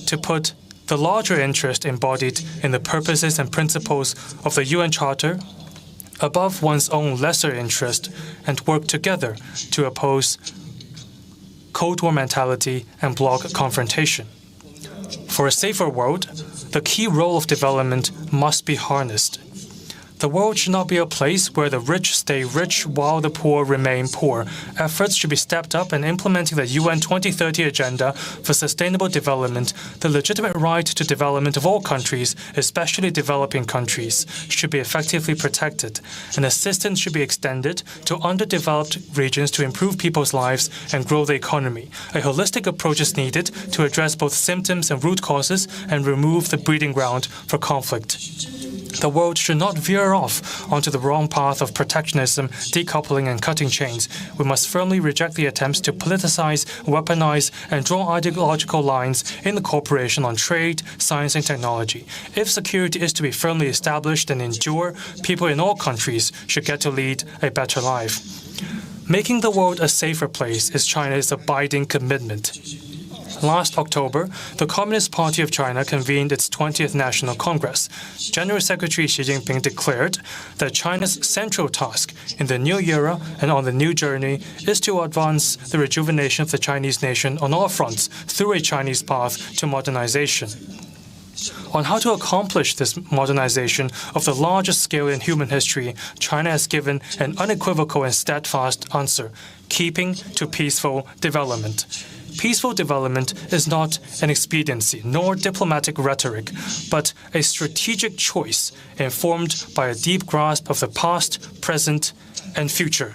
to put the larger interest embodied in the purposes and principles of the UN Charter above one's own lesser interest and work together to oppose Cold War mentality and bloc confrontation. For a safer world, the key role of development must be harnessed. The world should not be a place where the rich stay rich while the poor remain poor. Efforts should be stepped up in implementing the UN 2030 Agenda for Sustainable Development. The legitimate right to development of all countries, especially developing countries, should be effectively protected, and assistance should be extended to underdeveloped regions to improve people's lives and grow the economy. A holistic approach is needed to address both symptoms and root causes and remove the breeding ground for conflict. The world should not veer off onto the wrong path of protectionism, decoupling and cutting chains. We must firmly reject the attempts to politicize, weaponize and draw ideological lines in the cooperation on trade, science and technology. If security is to be firmly established and endure, people in all countries should get to lead a better life. Making the world a safer place is China's abiding commitment. Last October, the Communist Party of China convened its 20th National Congress. General Secretary Xi Jinping declared that China's central task in the new era and on the new journey is to advance the rejuvenation of the Chinese nation on all fronts through a Chinese path to modernization. On how to accomplish this modernization of the largest scale in human history, China has given an unequivocal and steadfast answer: keeping to peaceful development. Peaceful development is not an expediency nor diplomatic rhetoric, but a strategic choice informed by a deep grasp of the past, present, and future.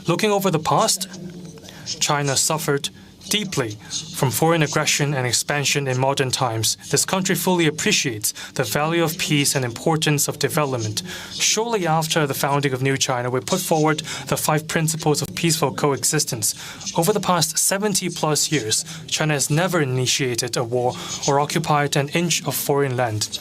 Looking over the past, China suffered deeply from foreign aggression and expansion in modern times. This country fully appreciates the value of peace and importance of development. Shortly after the founding of New China, we put forward the 5 principles of peaceful coexistence. Over the past 70-plus years, China has never initiated a war or occupied an inch of foreign land.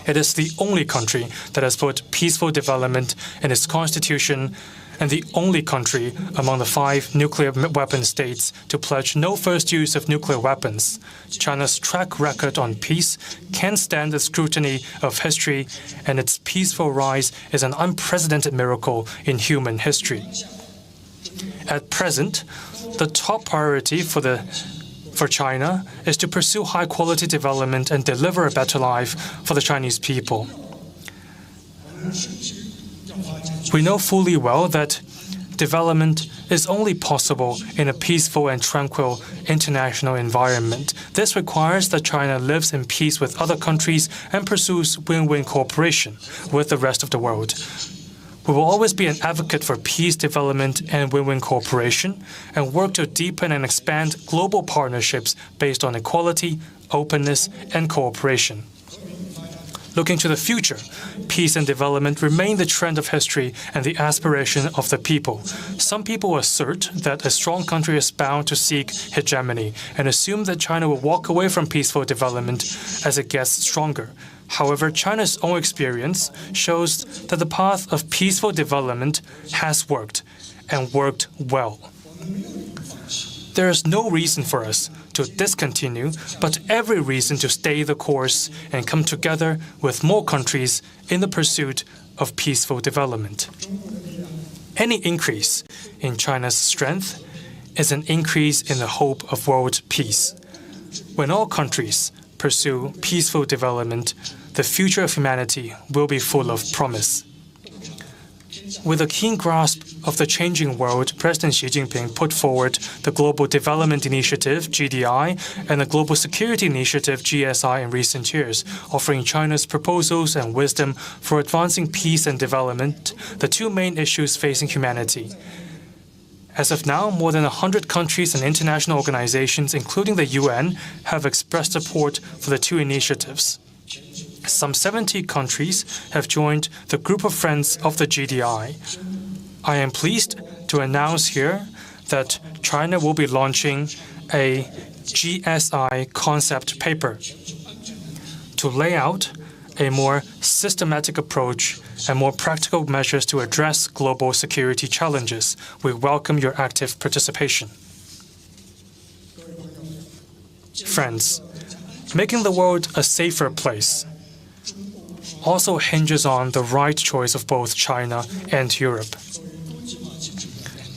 It is the only country that has put peaceful development in its constitution and the only country among the 5 nuclear weapon states to pledge no first use of nuclear weapons. China's track record on peace can stand the scrutiny of history, and its peaceful rise is an unprecedented miracle in human history. At present, the top priority for China is to pursue high-quality development and deliver a better life for the Chinese people. We know fully well that development is only possible in a peaceful and tranquil international environment. This requires that China lives in peace with other countries and pursues win-win cooperation with the rest of the world. We will always be an advocate for peace, development, and win-win cooperation, and work to deepen and expand global partnerships based on equality, openness, and cooperation. Looking to the future, peace and development remain the trend of history and the aspiration of the people. Some people assert that a strong country is bound to seek hegemony and assume that China will walk away from peaceful development as it gets stronger. However, China's own experience shows that the path of peaceful development has worked, and worked well. There is no reason for us to discontinue, but every reason to stay the course and come together with more countries in the pursuit of peaceful development. Any increase in China's strength is an increase in the hope of world peace. When all countries pursue peaceful development, the future of humanity will be full of promise. With a keen grasp of the changing world, President Xi Jinping put forward the Global Development Initiative, GDI, and the Global Security Initiative, GSI, in recent years, offering China's proposals and wisdom for advancing peace and development, the two main issues facing humanity. As of now, more than 100 countries and international organizations, including the UN, have expressed support for the two initiatives. Some 70 countries have joined the group of friends of the GDI. I am pleased to announce here that China will be launching a GSI concept paper to lay out a more systematic approach and more practical measures to address global security challenges. We welcome your active participation. Friends, making the world a safer place also hinges on the right choice of both China and Europe.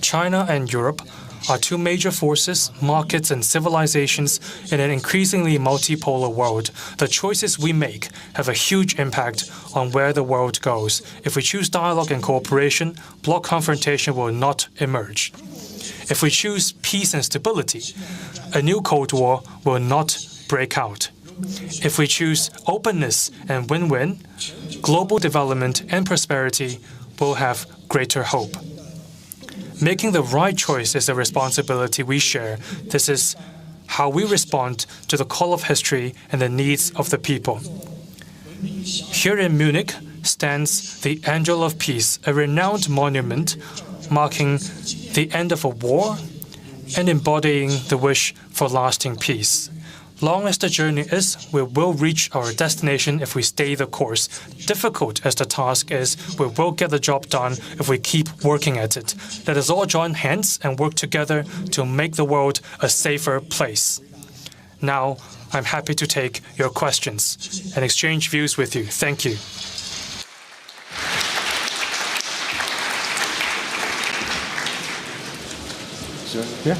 China and Europe are two major forces, markets, and civilizations in an increasingly multipolar world. The choices we make have a huge impact on where the world goes. If we choose dialogue and cooperation, bloc confrontation will not emerge. If we choose peace and stability, a new Cold War will not break out. If we choose openness and win-win, global development and prosperity will have greater hope. Making the right choice is a responsibility we share. This is how we respond to the call of history and the needs of the people. Here in Munich stands the Angel of Peace, a renowned monument marking the end of a war and embodying the wish for lasting peace. Long as the journey is, we will reach our destination if we stay the course. Difficult as the task is, we will get the job done if we keep working at it. Let us all join hands and work together to make the world a safer place. Now, I'm happy to take your questions and exchange views with you. Thank you. Sir? Yeah.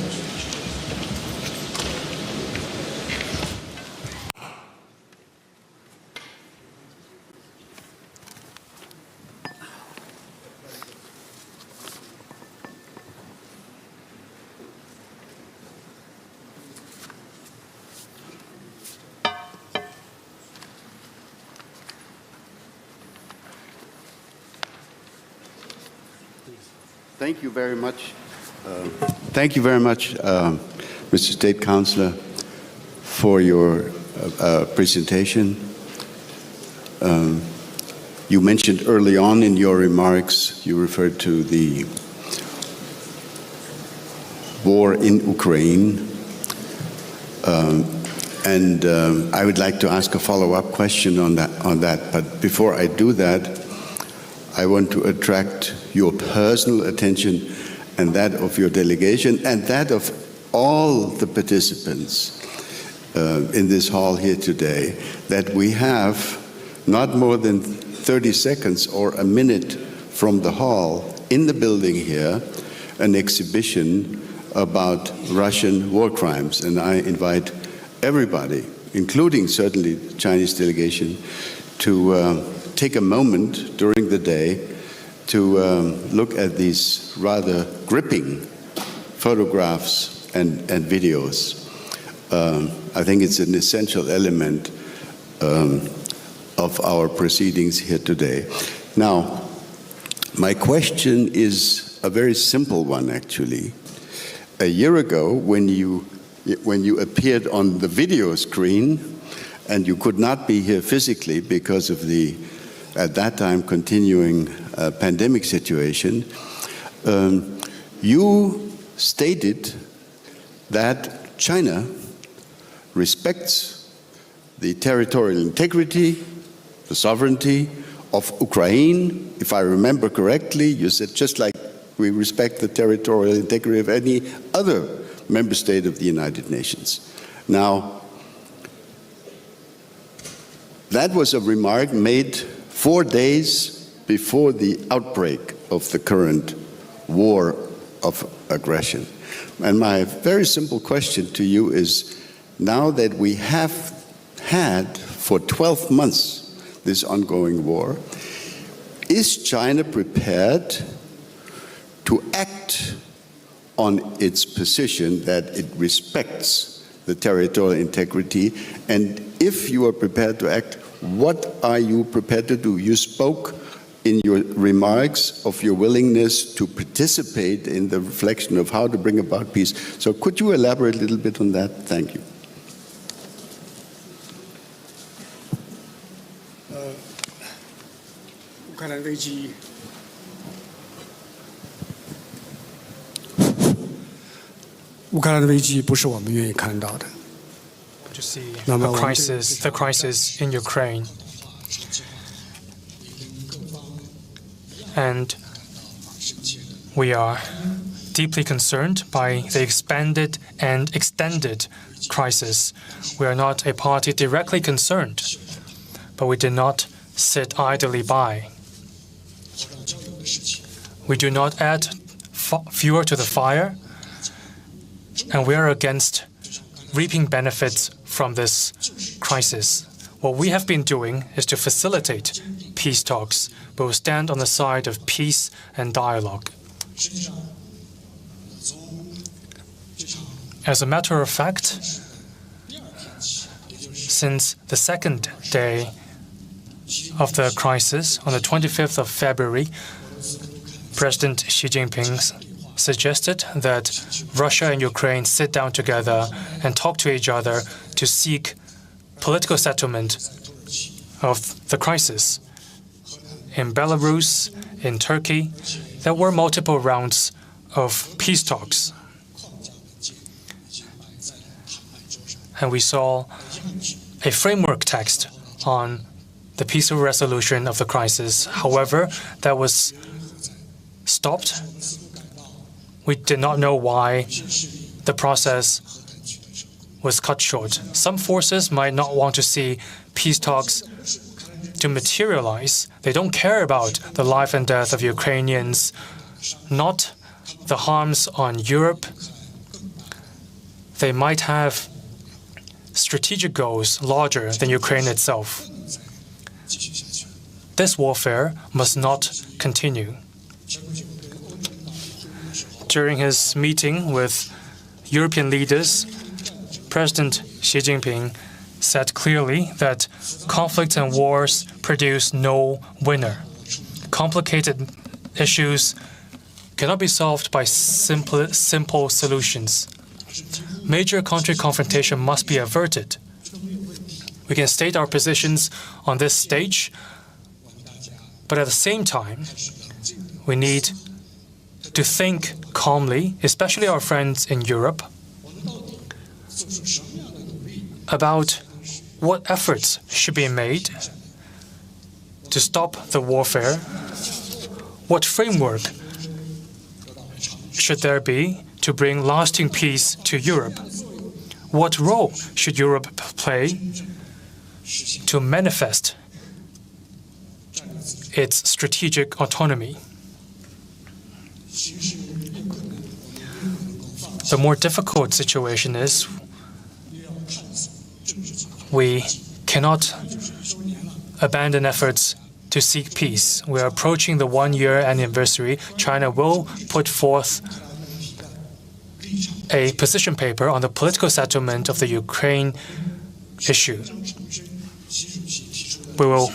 Thank you very much. Mr. State Councillor, for your presentation. You mentioned early on in your remarks, you referred to the war in Ukraine. And I would like to ask a follow-up question on that. But before I do that, I want to attract your personal attention and that of your delegation and that of all the participants in this hall here today, that we have not more than 30 seconds or a minute from the hall in the building here, an exhibition about Russian war crimes. And I invite everybody, including certainly the Chinese delegation, to take a moment during the day to look at these rather gripping photographs and videos. I think it's an essential element of our proceedings here today. Now, my question is a very simple one, actually. A year ago, when you appeared on the video screen, and you could not be here physically because of the, at that time, continuing pandemic situation, you stated that China respects the territorial integrity, the sovereignty of Ukraine. If I remember correctly, you said just like we respect the territorial integrity of any other member state of the United Nations. Now, that was a remark made 4 days before the outbreak of the current war of aggression. And my very simple question to you is, now that we have had for 12 months this ongoing war, is China prepared to act on its position that it respects the territorial integrity? And if you are prepared to act, what are you prepared to do? You spoke in your remarks of your willingness to participate in the reflection of how to bring about peace. So could you elaborate a little bit on that? Thank you. 乌克兰危机，乌克兰的危机不是我们愿意看到的。 To see the crisis in Ukraine. And we are deeply concerned by the expanded and extended crisis. We are not a party directly concerned, but we did not sit idly by. We do not add fuel to the fire, and we are against reaping benefits from this crisis. What we have been doing is to facilitate peace talks, but we stand on the side of peace and dialogue. As a matter of fact, since the second day of the crisis, on the 25th of February, President Xi Jinping suggested that Russia and Ukraine sit down together and talk to each other to seek political settlement of the crisis. In Belarus, in Turkey, there were multiple rounds of peace talks. And we saw a framework text on the peaceful resolution of the crisis. However, that was stopped. We did not know why the process was cut short. Some forces might not want to see peace talks to materialize. They don't care about the life and death of Ukrainians, not the harms on Europe. They might have strategic goals larger than Ukraine itself. This warfare must not continue. During his meeting with European leaders, President Xi Jinping said clearly that conflicts and wars produce no winner. Complicated issues cannot be solved by simple solutions. Major country confrontation must be averted. We can state our positions on this stage, but at the same time, we need to think calmly, especially our friends in Europe, about what efforts should be made to stop the warfare, what framework should there be to bring lasting peace to Europe, what role should Europe play to manifest its strategic autonomy. The more difficult situation is we cannot abandon efforts to to seek peace. We are approaching the 1-year anniversary. China will put forth a position paper on the political settlement of the Ukraine issue. We will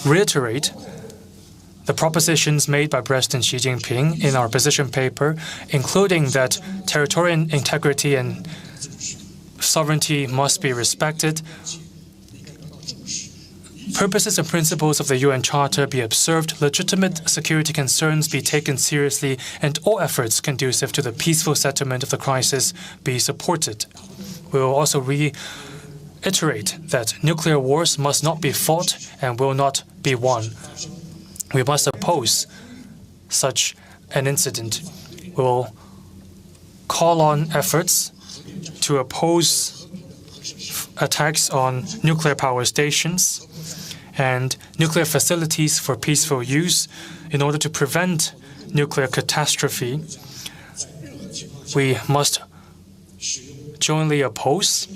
reiterate the propositions made by President Xi Jinping in our position paper, including that territorial integrity and sovereignty must be respected, purposes and principles of the UN Charter be observed, legitimate security concerns be taken seriously, and all efforts conducive to the peaceful settlement of the crisis be supported. We will also reiterate that nuclear wars must not be fought and will not be won. We must oppose such an incident. We will call on efforts to oppose attacks on nuclear power stations and nuclear facilities for peaceful use in order to prevent nuclear catastrophe. We must jointly oppose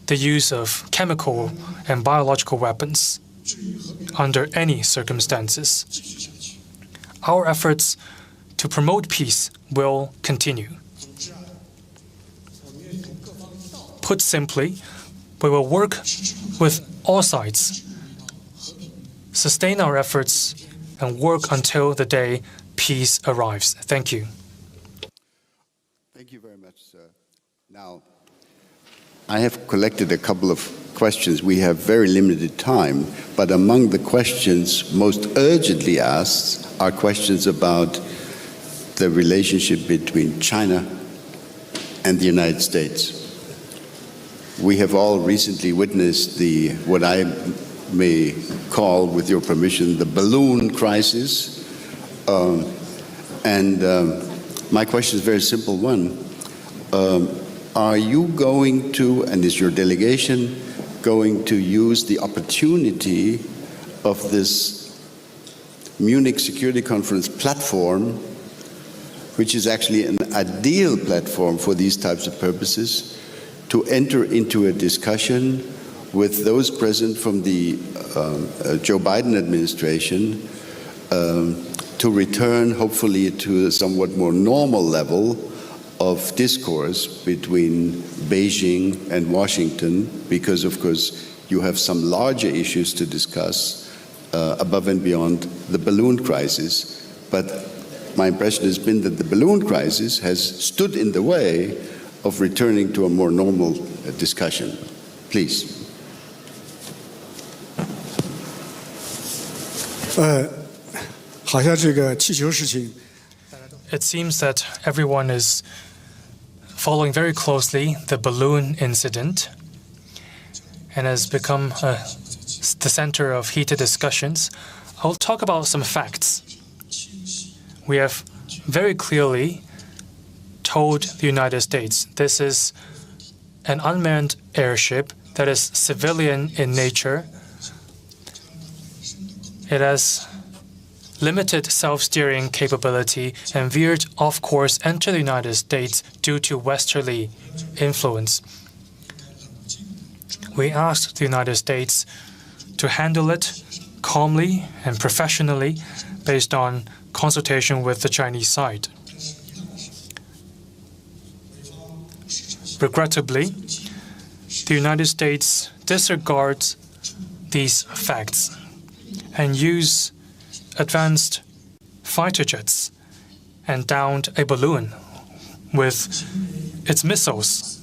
the use of chemical and biological weapons under any circumstances. Our efforts to promote peace will continue. Put simply, we will work with all sides, sustain our efforts, and work until the day peace arrives. Thank you. Thank you very much, sir. Now, I have collected a couple of questions. We have very limited time, but among the questions most urgently asked are questions about the relationship between China and the United States. We have all recently witnessed what I may call, with your permission, the balloon crisis. My question is a very simple one. Are you going to, and is your delegation going to use the opportunity of this Munich Security Conference platform, which is actually an ideal platform for these types of purposes, to enter into a discussion with those present from the Joe Biden administration to return, hopefully, to a somewhat more normal level of discourse between Beijing and Washington, because, of course, you have some larger issues to discuss above and beyond the balloon crisis. But my impression has been that the balloon crisis has stood in the way of returning to a more normal discussion. Please. It seems that everyone is following very closely the balloon incident and has become the center of heated discussions. I'll talk about some facts. We have very clearly told the United States this is an unmanned airship that is civilian in nature. It has limited self-steering capability and veered off course into the United States due to westerly influence. We asked the United States to handle it calmly and professionally based on consultation with the Chinese side. Regrettably, the United States disregards these facts and use advanced fighter jets and downed a balloon with its missiles.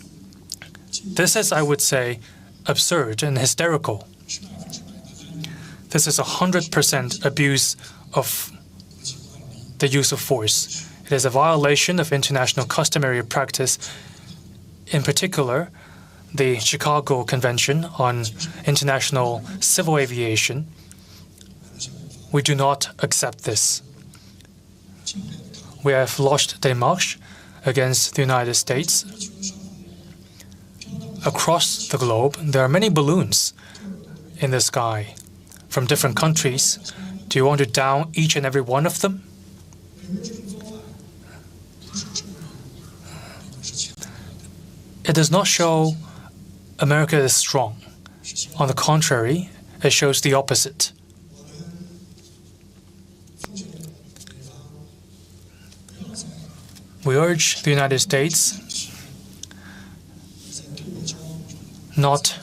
This is, I would say, absurd and hysterical. This is 100% abuse of the use of force. It is a violation of international customary practice, in particular, the Chicago Convention on International Civil Aviation. We do not accept this. We have launched démarches against the United States. Across the globe, there are many balloons in the sky from different countries. Do you want to down each and every one of them? It does not show America is strong. On the contrary, it shows the opposite. We urge the United States not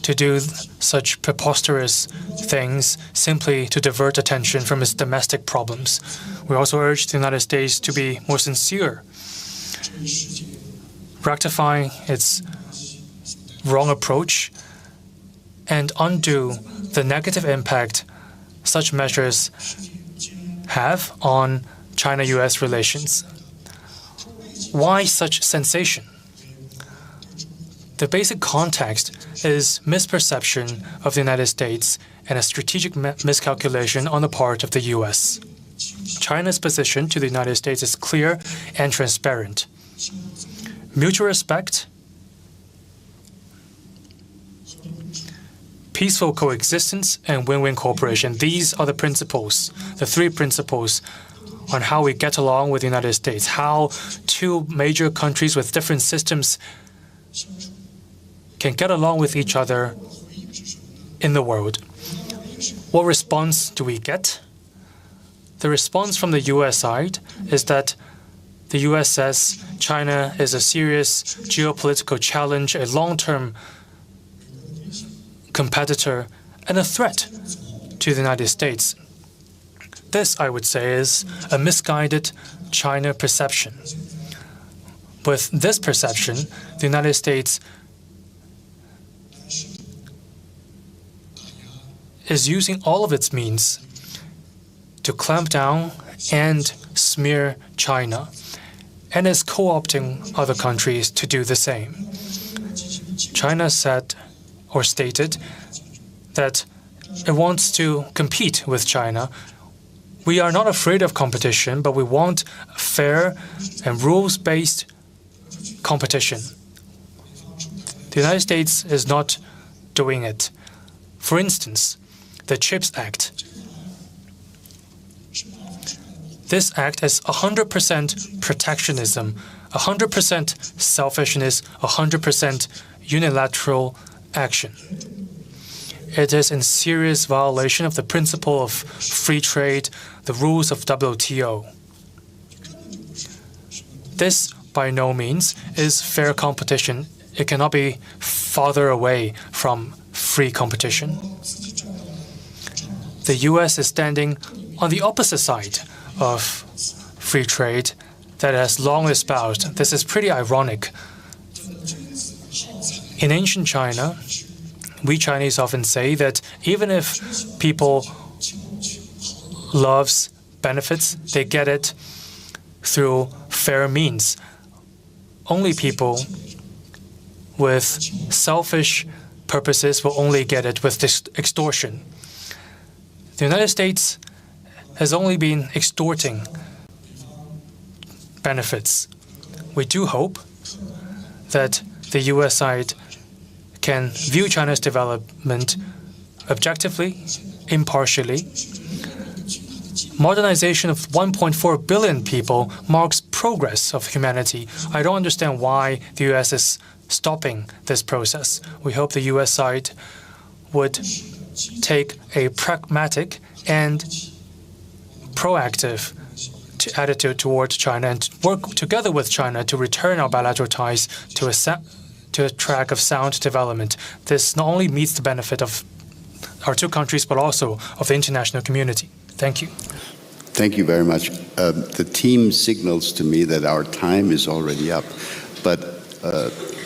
to do such preposterous things simply to divert attention from its domestic problems. We also urge the United States to be more sincere, rectifying its wrong approach and undo the negative impact such measures have on China-US relations. Why such sensation? The basic context is misperception of the United States and a strategic miscalculation on the part of the US. China's position to the United States is clear and transparent. Mutual respect, peaceful coexistence, and win-win cooperation. These are the principles, the three principles on how we get along with the United States, how two major countries with different systems can get along with each other in the world. What response do we get? The response from the US side is that the US says China is a serious geopolitical challenge, a long-term competitor, and a threat to the United States. This, I would say, is a misguided China perception. With this perception, the United States is using all of its means to clamp down and smear China, and is co-opting other countries to do the same. China said or stated that it wants to compete with China. We are not afraid of competition, but we want fair and rules-based competition. The United States is not doing it. For instance, the CHIPS Act. This act is 100% protectionism, 100% selfishness, 100% unilateral action. It is in serious violation of the principle of free trade, the rules of WTO. This, by no means, is fair competition. It cannot be farther away from free competition. The US is standing on the opposite side of free trade that has long espoused. This is pretty ironic. In ancient China, we Chinese often say that even if people loves benefits, they get it through fair means. Only people with selfish purposes will only get it with this extortion. The United States has only been extorting benefits. We do hope that the US side can view China's development objectively, impartially. Modernization of 1.4 billion people marks progress of humanity. I don't understand why the US is stopping this process. We hope the US side would take a pragmatic and proactive attitude towards China and work together with China to return our bilateral ties to a track of sound development. This not only meets the benefit of our two countries, but also of the international community. Thank you. Thank you very much. The team signals to me that our time is already up, but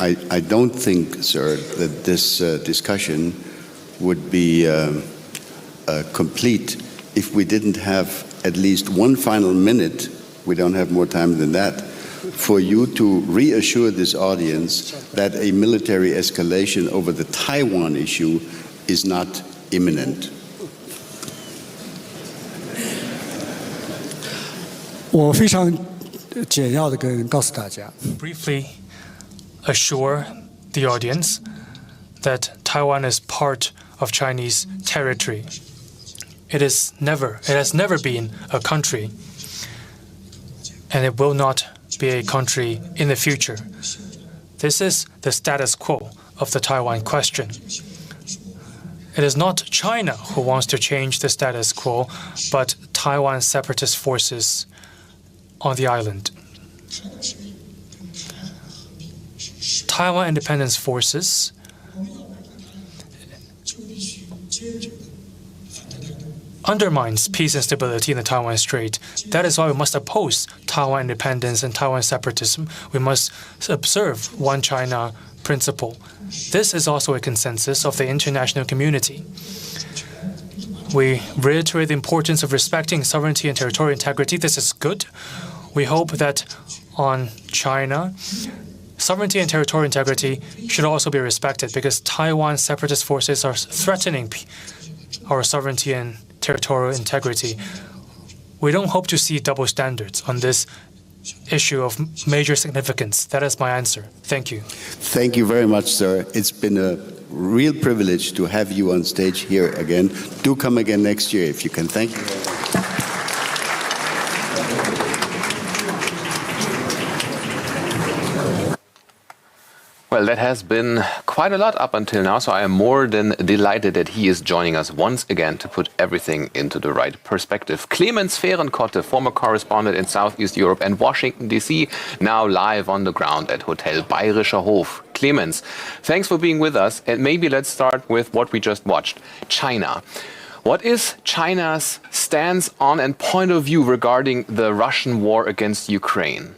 I don't think, sir, that this discussion would be complete if we didn't have at least one final minute, we don't have more time than that, for you to reassure this audience that a military escalation over the Taiwan issue is not imminent. Briefly assure the audience that Taiwan is part of Chinese territory. It has never been a country, and it will not be a country in the future. This is the status quo of the Taiwan question. It is not China who wants to change the status quo, but Taiwan separatist forces on the island. Taiwan independence forces undermines peace and stability in the Taiwan Strait. That is why we must oppose Taiwan independence and Taiwan separatism. We must observe one China principle. This is also a consensus of the international community. We reiterate the importance of respecting sovereignty and territorial integrity. This is good. We hope that on China, sovereignty and territorial integrity should also be respected because Taiwan separatist forces are threatening our sovereignty and territorial integrity. We don't hope to see double standards on this issue of major significance. That is my answer. Thank you. Thank you very much, sir. It's been a real privilege to have you on stage here again. Do come again next year if you can. Thank you. Well, that has been quite a lot up until now, so I am more than delighted that he is joining us once again to put everything into the right perspective. Clemens Fehrenkotte, former correspondent in Southeast Europe and Washington, D.C., now live on the ground at Hotel Bayerischer Hof. Clemens, thanks for being with us, and maybe let's start with what we just watched, China. What is China's stance on and point of view regarding the Russian war against Ukraine?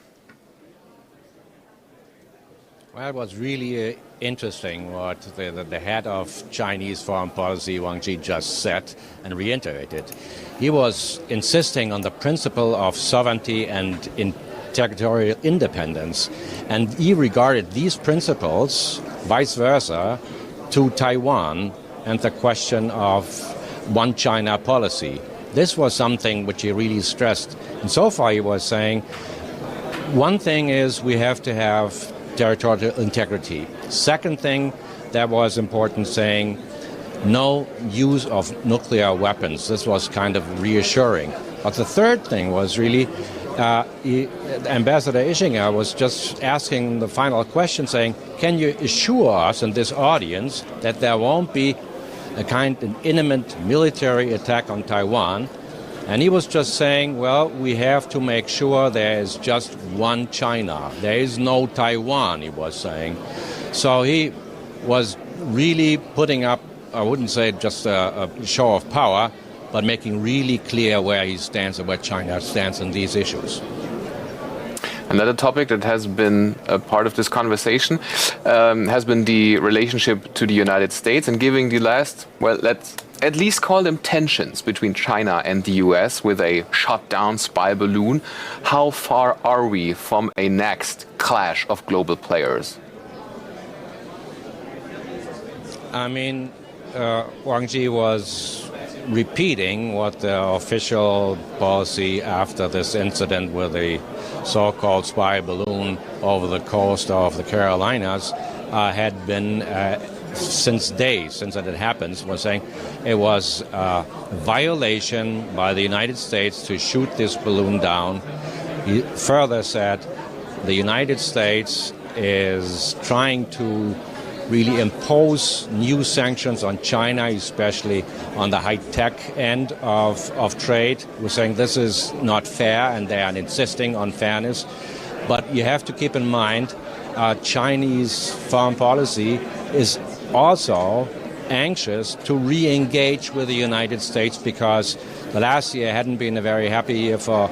Well, it was really interesting what the head of Chinese foreign policy, Wang Yi, just said and reiterated. He was insisting on the principle of sovereignty and territorial independence, and he regarded these principles, vice versa, to Taiwan and the question of one China policy. This was something which he really stressed. And so far he was saying, one thing is we have to have territorial integrity. Second thing that was important, saying no use of nuclear weapons. This was kind of reassuring. But the third thing was really Ambassador Ischinger was just asking the final question, saying, can you assure us in this audience that there won't be an imminent military attack on Taiwan? And he was just saying, well, we have to make sure there is just one China. There is no Taiwan, he was saying. So he was really putting up, I wouldn't say just a show of power, but making really clear where he stands and where China stands on these issues. Another topic that has been a part of this conversation has been the relationship to the United States, and giving the last, well, let's at least call them tensions between China and the US with a shot-down spy balloon. How far are we from a next clash of global players? I mean, Wang Yi was repeating what the official policy after this incident with the so-called spy balloon over the coast of the Carolinas had been since it had happened, was saying it was a violation by the United States to shoot this balloon down. He further said the United States is trying to really impose new sanctions on China, especially on the high-tech end of trade. We're saying this is not fair, and they are insisting on fairness. But you have to keep in mind Chinese foreign policy is also anxious to re-engage with the United States because the last year hadn't been a very happy year for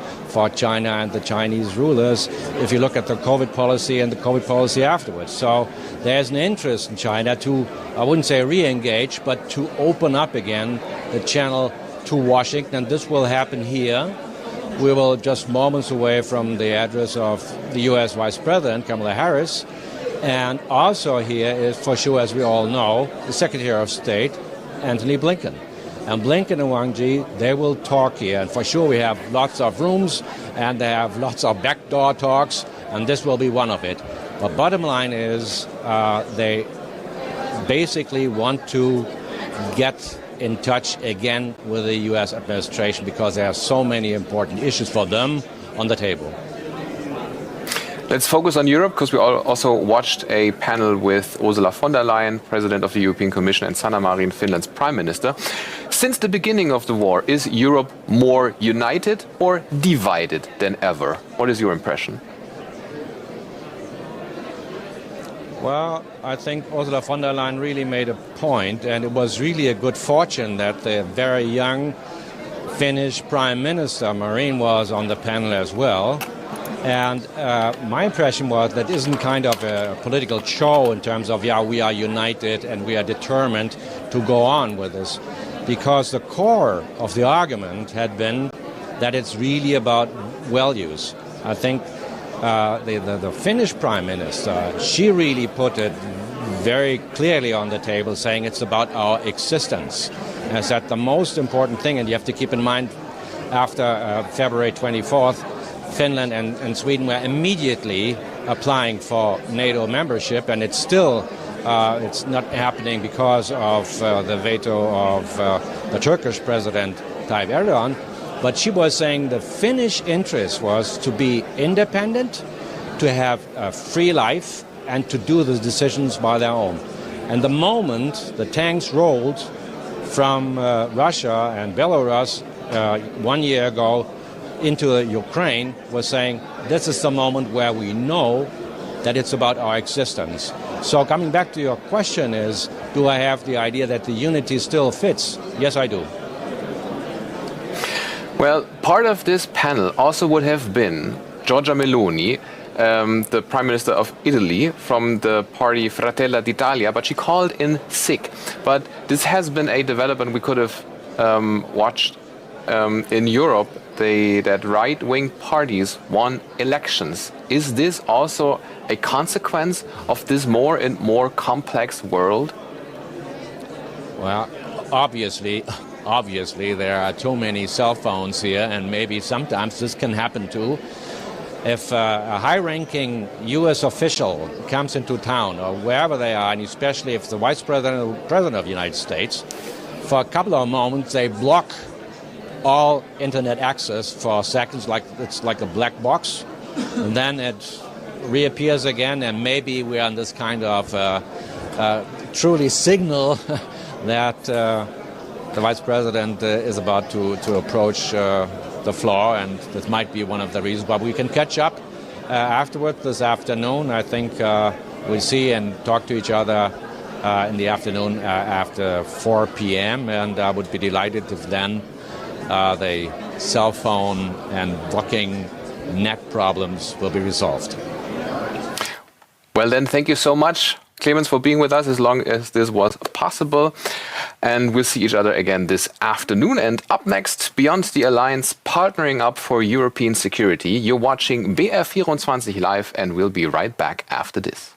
China and the Chinese rulers if you look at the COVID policy and the COVID policy afterwards. So there's an interest in China to, I wouldn't say re-engage, but to open up again the channel to Washington. This will happen here. We will just moments away from the address of the U.S. Vice President, Kamala Harris. And also here is, for sure, as we all know, the Secretary of State, Antony Blinken. And Blinken and Wang Yi, they will talk here. And for sure we have lots of rooms and they have lots of backdoor talks, and this will be one of it. But bottom line is they basically want to get in touch again with the U.S. administration because there are so many important issues for them on the table. Let's focus on Europe, because we also watched a panel with Ursula von der Leyen, President of the European Commission, and Sanna Marin, Finland's Prime Minister. Since the beginning of the war, is Europe more united or divided than ever? What is your impression? Well, I think Ursula von der Leyen really made a point, and it was really a good fortune that the very young Finnish Prime Minister Marin was on the panel as well. And my impression was that isn't kind of a political show in terms of, yeah, we are united and we are determined to go on with this. Because the core of the argument had been that it's really about values. I think the Finnish Prime Minister, she really put it very clearly on the table, saying it's about our existence. And that the most important thing, and you have to keep in mind, after February 24th, Finland and Sweden were immediately applying for NATO membership, and it's still it's not happening because of the veto of the Turkish President Tayyip Erdogan. But she was saying the Finnish interest was to be independent, to have a free life, and to do the decisions by their own. And the moment the tanks rolled from Russia and Belarus 1 year ago into Ukraine, was saying this is the moment where we know that it's about our existence. So coming back to your question is, do I have the idea that the unity still fits? Yes, I do. Well, part of this panel also would have been Giorgia Meloni, the Prime Minister of Italy from the party Fratelli d'Italia, but she called in sick. But this has been a development we could have watched in Europe, that right-wing parties won elections. Is this also a consequence of this more and more complex world? Well, obviously there are too many cell phones here, and maybe sometimes this can happen too. If a high-ranking U.S. official comes into town, or wherever they are, and especially if the Vice President or President of the United States, for a couple of moments they block all internet access for seconds, like it's like a black box, and then it reappears again, and maybe we are in this kind of truly signal that the Vice President is about to approach the floor, and that might be one of the reasons. But we can catch up afterward this afternoon. I think we'll see and talk to each other in the afternoon after 4 p.m. and I would be delighted if then the cell phone and blocking net problems will be resolved. Well then, thank you so much, Clemens, for being with us as long as this was possible. And we'll see each other again this afternoon. And up next, Beyond the Alliance, partnering up for European security. You're watching BR24 Live, and we'll be right back after this.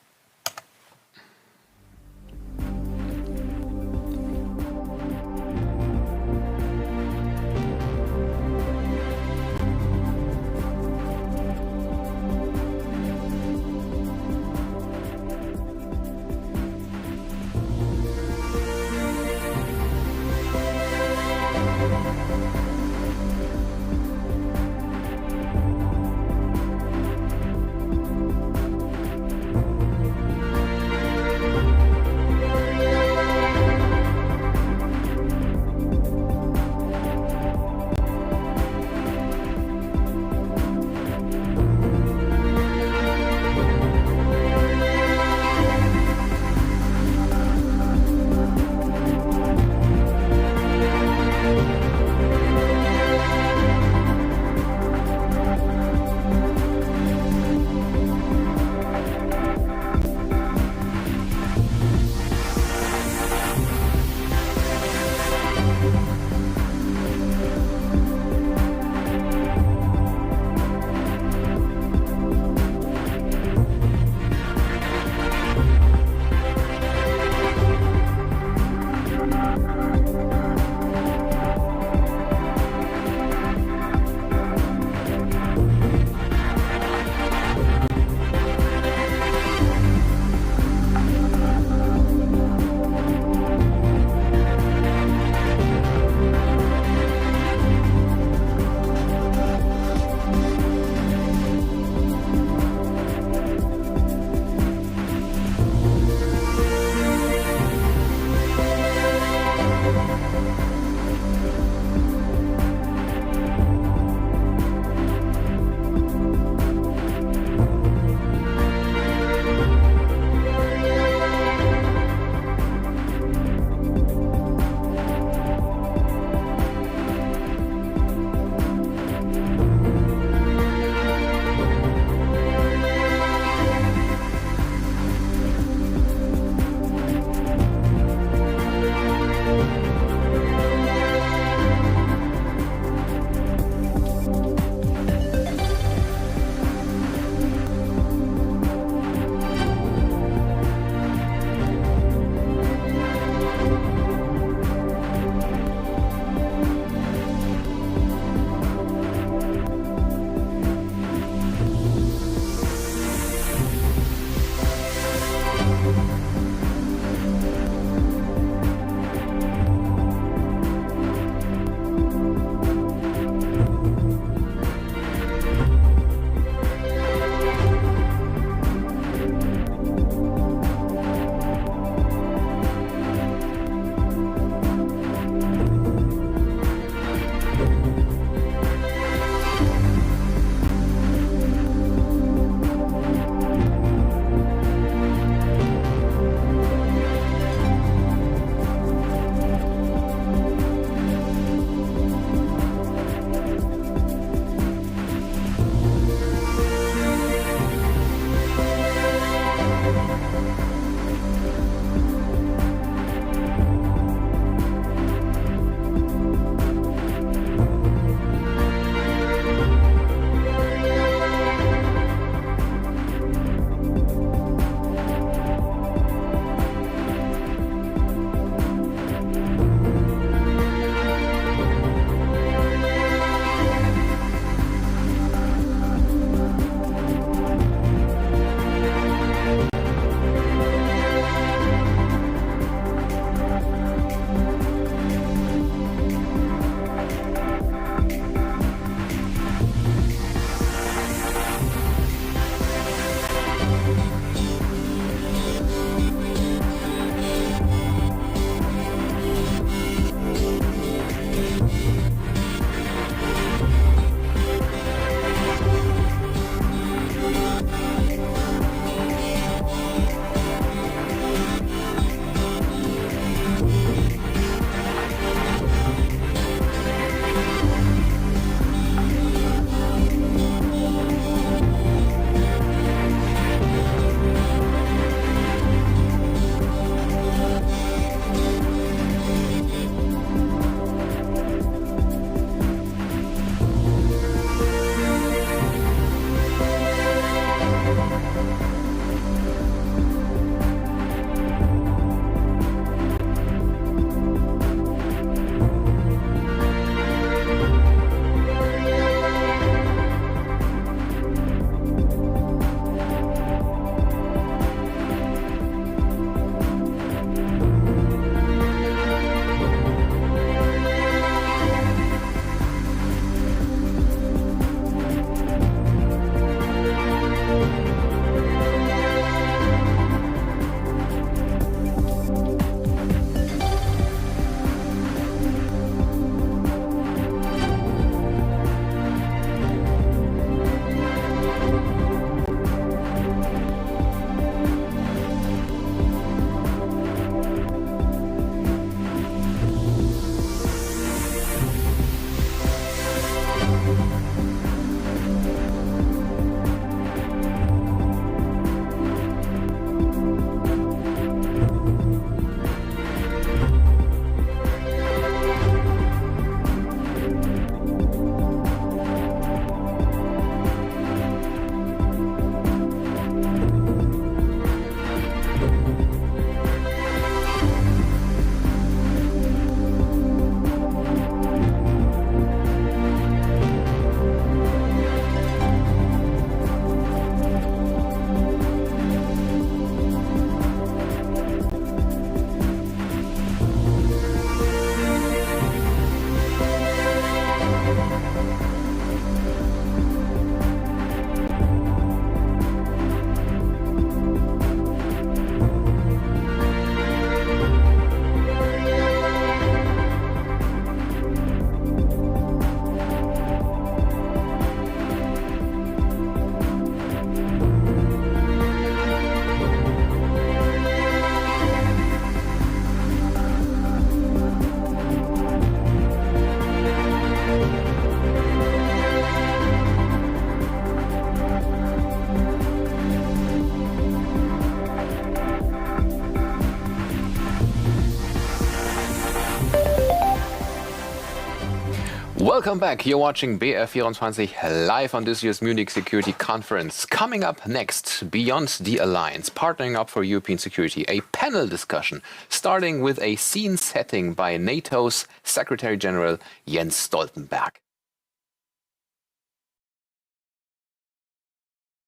Welcome back. You're watching BR24 live on this year's Munich Security Conference. Coming up next, Beyond the Alliance, Partnering Up for European Security, a panel discussion starting with a scene setting by NATO's Secretary General Jens Stoltenberg.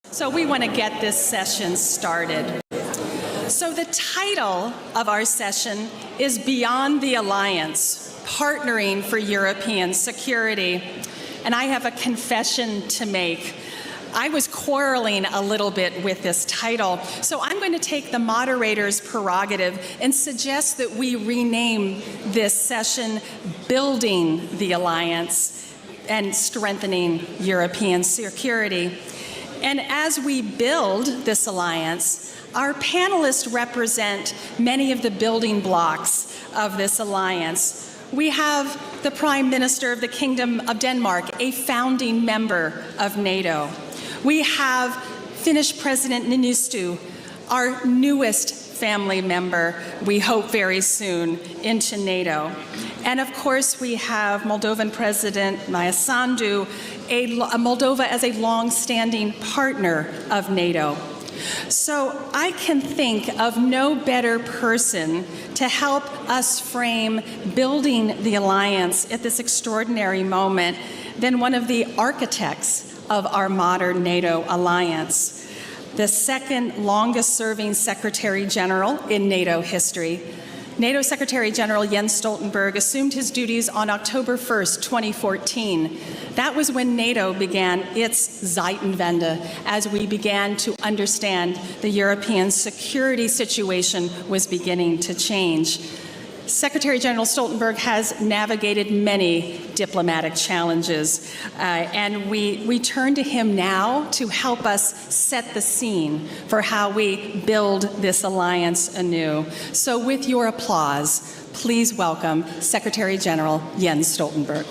So we want to get this session started. So the title of our session is Beyond the Alliance, Partnering for European Security. And I have a confession to make. I was quarreling a little bit with this title, so I'm going to take the moderator's prerogative and suggest that we rename this session Building the Alliance and Strengthening European Security. And as we build this alliance, our panelists represent many of the building blocks of this alliance. We have the Prime Minister of the Kingdom of Denmark, a founding member of NATO. We have Finnish President Niinistö, our newest family member, we hope very soon, into NATO. And of course, we have Moldovan President Maia Sandu, Moldova as a long-standing partner of NATO. So I can think of no better person to help us frame building the alliance at this extraordinary moment than one of the architects of our modern NATO alliance, the second longest-serving Secretary General in NATO history. NATO Secretary General Jens Stoltenberg assumed his duties on October 1st, 2014. That was when NATO began its Zeitenwende, as we began to understand the European security situation was beginning to change. Secretary General Stoltenberg has navigated many diplomatic challenges, and we turn to him now to help us set the scene for how we build this alliance anew. So with your applause, please welcome Secretary General Jens Stoltenberg.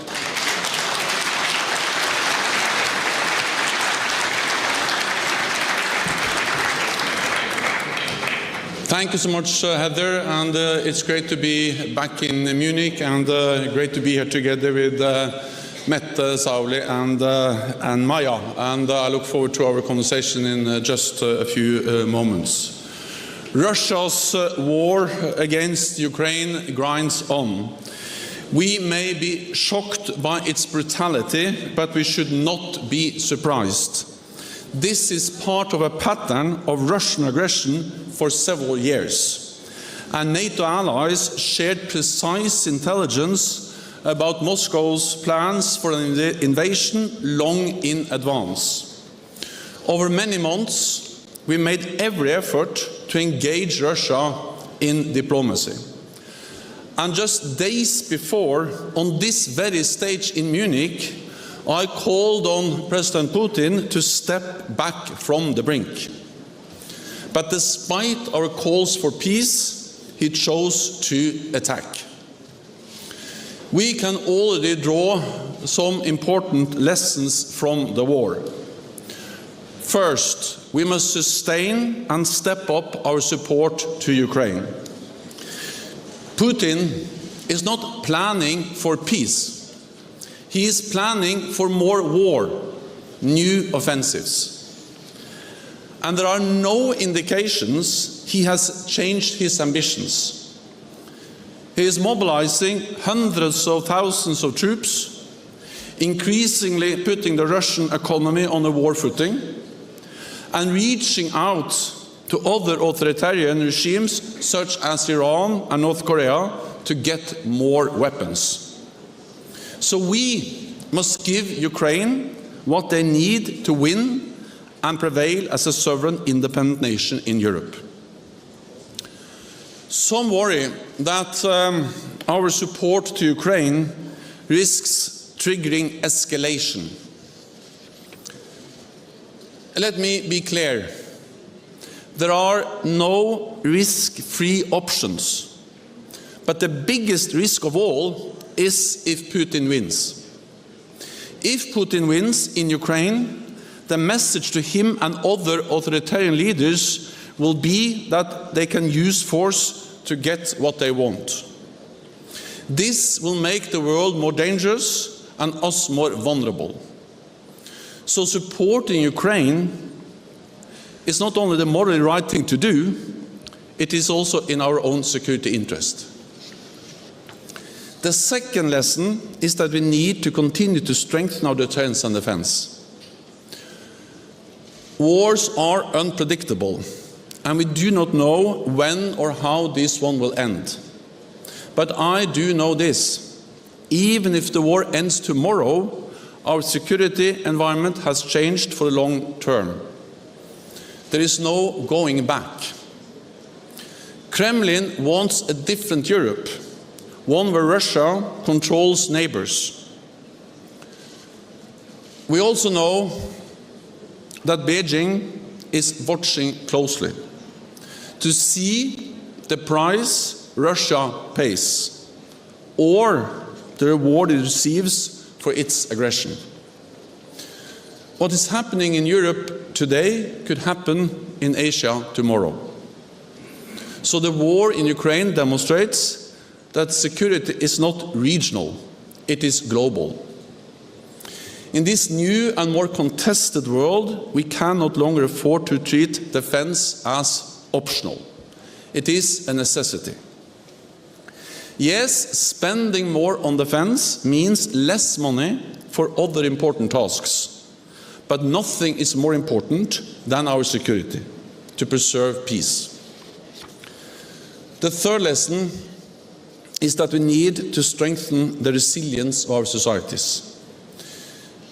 Thank you so much, Heather, and it's great to be back in Munich and great to be here together with Mette, Sauli, and Maya. And I look forward to our conversation in just a few moments. Russia's war against Ukraine grinds on. We may be shocked by its brutality, but we should not be surprised. This is part of a pattern of Russian aggression for several years. And NATO allies shared precise intelligence about Moscow's plans for an invasion long in advance. Over many months, we made every effort to engage Russia in diplomacy. And just days before, on this very stage in Munich, I called on President Putin to step back from the brink. But despite our calls for peace, he chose to attack. We can already draw some important lessons from the war. First, we must sustain and step up our support to Ukraine. Putin is not planning for peace. He is planning for more war, new offensives. And there are no indications he has changed his ambitions. He is mobilizing hundreds of thousands of troops, increasingly putting the Russian economy on a war footing, and reaching out to other authoritarian regimes such as Iran and North Korea to get more weapons. So we must give Ukraine what they need to win and prevail as a sovereign, independent nation in Europe. Some worry that our support to Ukraine risks triggering escalation. Let me be clear. There are no risk-free options. But the biggest risk of all is if Putin wins. If Putin wins in Ukraine, the message to him and other authoritarian leaders will be that they can use force to get what they want. This will make the world more dangerous and us more vulnerable. So supporting Ukraine is not only the morally right thing to do, it is also in our own security interest. The second lesson is that we need to continue to strengthen our deterrence and defense. Wars are unpredictable, and we do not know when or how this one will end. But I do know this: even if the war ends tomorrow, our security environment has changed for the long term. There is no going back. Kremlin wants a different Europe, one where Russia controls neighbors. We also know that Beijing is watching closely to see the price Russia pays or the reward it receives for its aggression. What is happening in Europe today could happen in Asia tomorrow. So the war in Ukraine demonstrates that security is not regional, it is global. In this new and more contested world, we can no longer afford to treat defense as optional. It is a necessity. Yes, spending more on defense means less money for other important tasks. But nothing is more important than our security, to preserve peace. The third lesson is that we need to strengthen the resilience of our societies.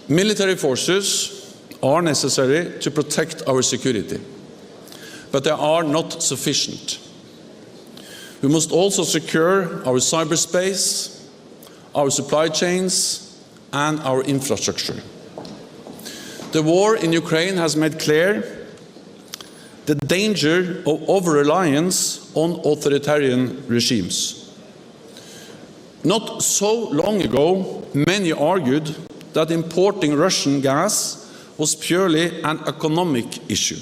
Military forces are necessary to protect our security, but they are not sufficient. We must also secure our cyberspace, our supply chains, and our infrastructure. The war in Ukraine has made clear the danger of over-reliance on authoritarian regimes. Not so long ago, many argued that importing Russian gas was purely an economic issue.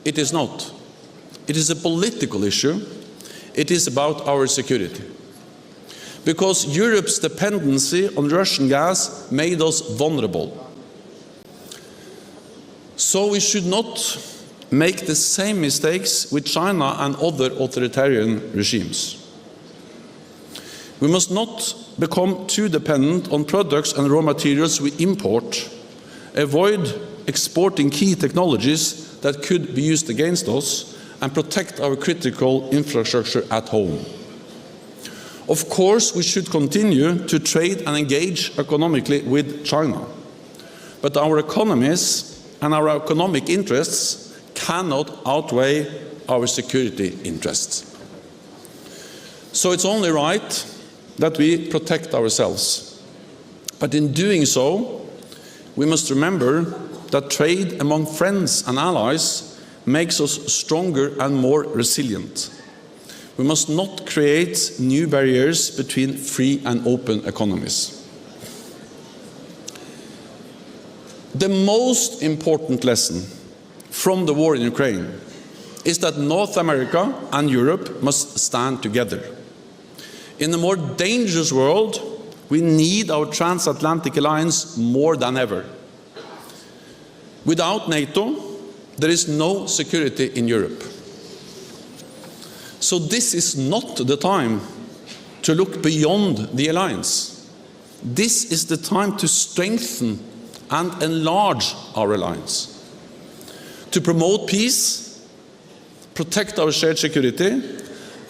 It is not. It is a political issue. It is about our security. Because Europe's dependency on Russian gas made us vulnerable. So we should not make the same mistakes with China and other authoritarian regimes. We must not become too dependent on products and raw materials we import, avoid exporting key technologies that could be used against us, and protect our critical infrastructure at home. Of course, we should continue to trade and engage economically with China, but our economies and our economic interests cannot outweigh our security interests. So it's only right that we protect ourselves. But in doing so, we must remember that trade among friends and allies makes us stronger and more resilient. We must not create new barriers between free and open economies. The most important lesson from the war in Ukraine is that North America and Europe must stand together. In a more dangerous world, we need our transatlantic alliance more than ever. Without NATO, there is no security in Europe. So this is not the time to look beyond the alliance. This is the time to strengthen and enlarge our alliance, to promote peace, protect our shared security,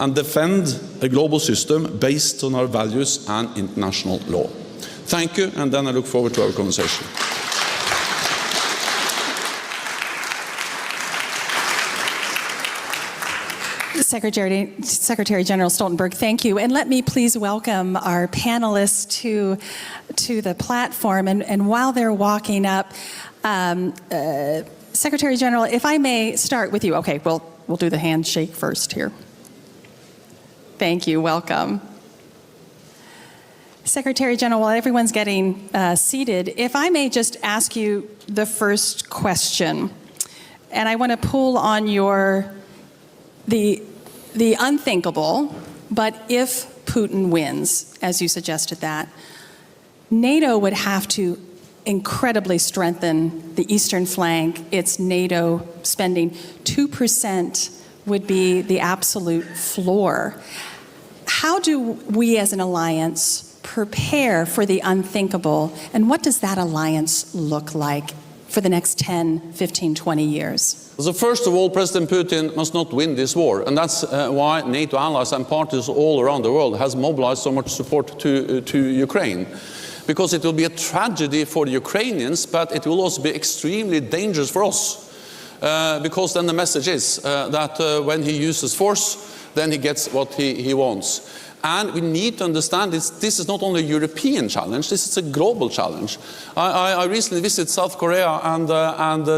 and defend a global system based on our values and international law. Thank you, and then I look forward to our conversation. Secretary General Stoltenberg, thank you. And let me please welcome our panelists to the platform. And while they're walking up, Secretary General, if I may start with you. Okay, we'll do the handshake first here. Thank you. Welcome. Secretary General, while everyone's getting seated, if I may just ask you the first question. And I want to pull on the unthinkable, but if Putin wins, as you suggested that, NATO would have to incredibly strengthen the eastern flank, its NATO spending. 2% would be the absolute floor. How do we as an alliance prepare for the unthinkable, and what does that alliance look like for the next 10, 15, 20 years? So first of all, President Putin must not win this war, and that's why NATO allies and partners all around the world has mobilized so much support to Ukraine. Because it will be a tragedy for the Ukrainians, but it will also be extremely dangerous for us. Because then the message is that when he uses force, then he gets what he wants. And we need to understand this is not only a European challenge, this is a global challenge. I recently visited South Korea and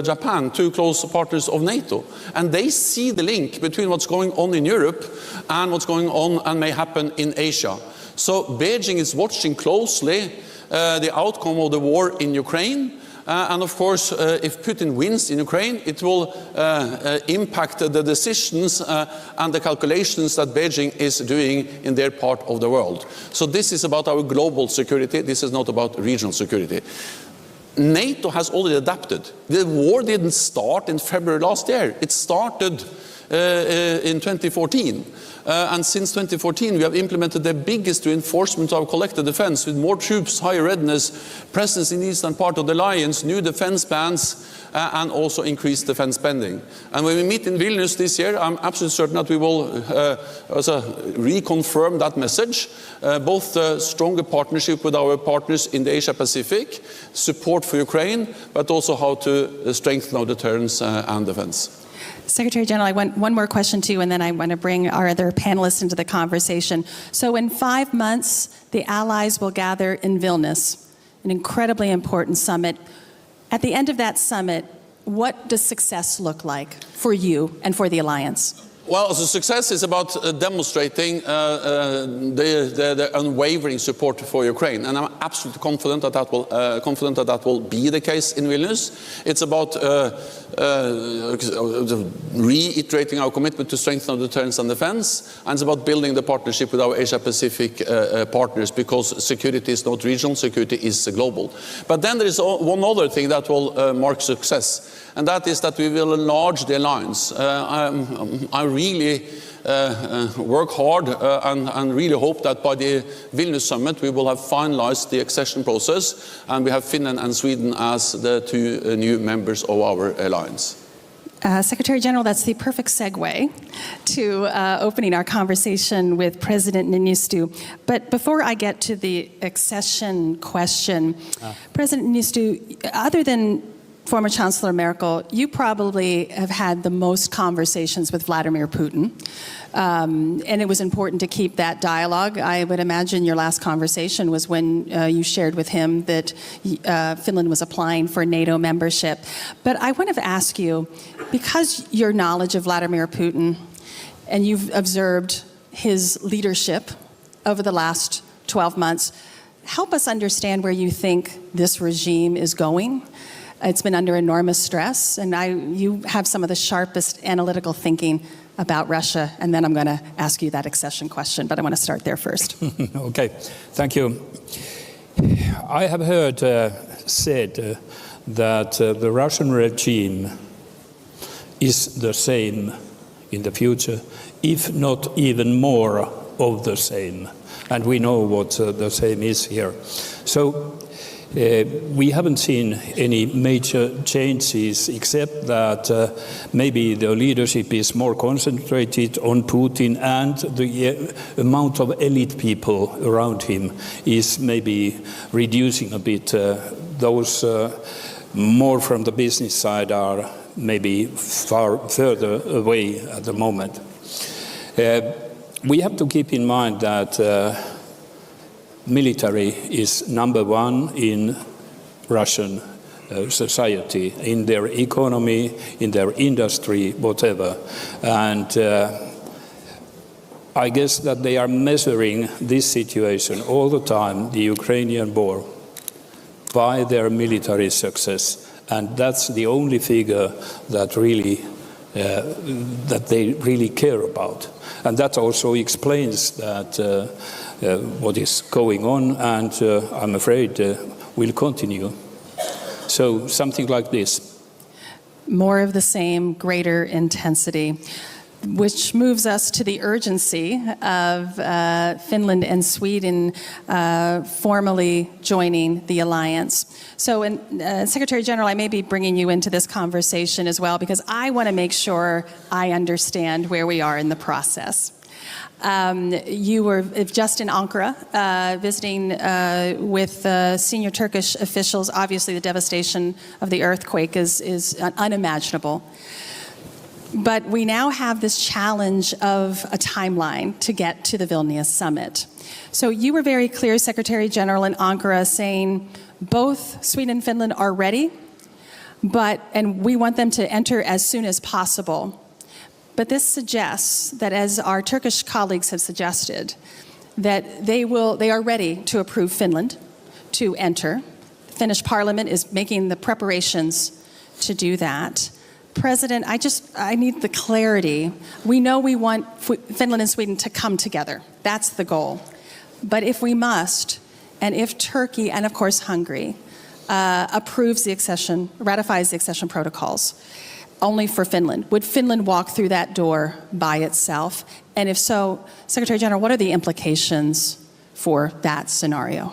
Japan, two close partners of NATO, and they see the link between what's going on in Europe and what's going on and may happen in Asia. So Beijing is watching closely the outcome of the war in Ukraine. And of course, if Putin wins in Ukraine, it will impact the decisions and the calculations that Beijing is doing in their part of the world. So this is about our global security. This is not about regional security. NATO has already adapted. The war didn't start in February last year. It started in 2014. And since 2014, we have implemented the biggest reinforcement of our collective defense with more troops, higher readiness, presence in the eastern part of the alliance, new defense plans, and also increased defense spending. And when we meet in Vilnius this year, I'm absolutely certain that we will reconfirm that message, both the stronger partnership with our partners in the Asia-Pacific, support for Ukraine, but also how to strengthen our deterrence and defense. Secretary General, I want one more question to you, and then I want to bring our other panelists into the conversation. So in 5 months, the allies will gather in Vilnius, an incredibly important summit. At the end of that summit, what does success look like for you and for the alliance? Well, the success is about demonstrating the unwavering support for Ukraine, and I'm absolutely confident that that will be the case in Vilnius. It's about reiterating our commitment to strengthen our deterrence and defense, and it's about building the partnership with our Asia-Pacific partners, because security is not regional, security is global. But then there is one other thing that will mark success, and that is that we will enlarge the alliance. I really work hard and really hope that by the Vilnius summit we will have finalized the accession process, and we have Finland and Sweden as the two new members of our alliance. Secretary General, that's the perfect segue to opening our conversation with President Niinistö. But before I get to the accession question, President Niinistö, other than former Chancellor Merkel, you probably have had the most conversations with Vladimir Putin, and it was important to keep that dialogue. I would imagine your last conversation was when you shared with him that Finland was applying for NATO membership. But I want to ask you, because your knowledge of Vladimir Putin and you've observed his leadership over the last 12 months, help us understand where you think this regime is going. It's been under enormous stress, and you have some of the sharpest analytical thinking about Russia, and then I'm going to ask you that accession question, but I want to start there first. Okay, thank you. I have heard said that the Russian regime is the same in the future, if not even more of the same, and we know what the same is here. So we haven't seen any major changes, except that maybe the leadership is more concentrated on Putin, and the amount of elite people around him is maybe reducing a bit. Those more from the business side are maybe far further away at the moment. We have to keep in mind that military is number one in Russian society, in their economy, in their industry, whatever. And I guess that they are measuring this situation all the time, the Ukrainian war, by their military success. And that's the only figure that really that they really care about. And that also explains that what is going on, and I'm afraid will continue. So something like this. More of the same, greater intensity, which moves us to the urgency of Finland and Sweden formally joining the alliance. So, Secretary General, I may be bringing you into this conversation as well, because I want to make sure I understand where we are in the process. You were just in Ankara visiting with senior Turkish officials. Obviously, the devastation of the earthquake is unimaginable. But we now have this challenge of a timeline to get to the Vilnius summit. So you were very clear, Secretary General, in Ankara, saying both Sweden and Finland are ready, and we want them to enter as soon as possible. But this suggests that, as our Turkish colleagues have suggested, that they are ready to approve Finland to enter. The Finnish Parliament is making the preparations to do that. President, I need the clarity. We know we want Finland and Sweden to come together. That's the goal. But if we must, and if Turkey, and of course Hungary, ratifies the accession protocols, only for Finland, would Finland walk through that door by itself? And if so, Secretary General, what are the implications for that scenario?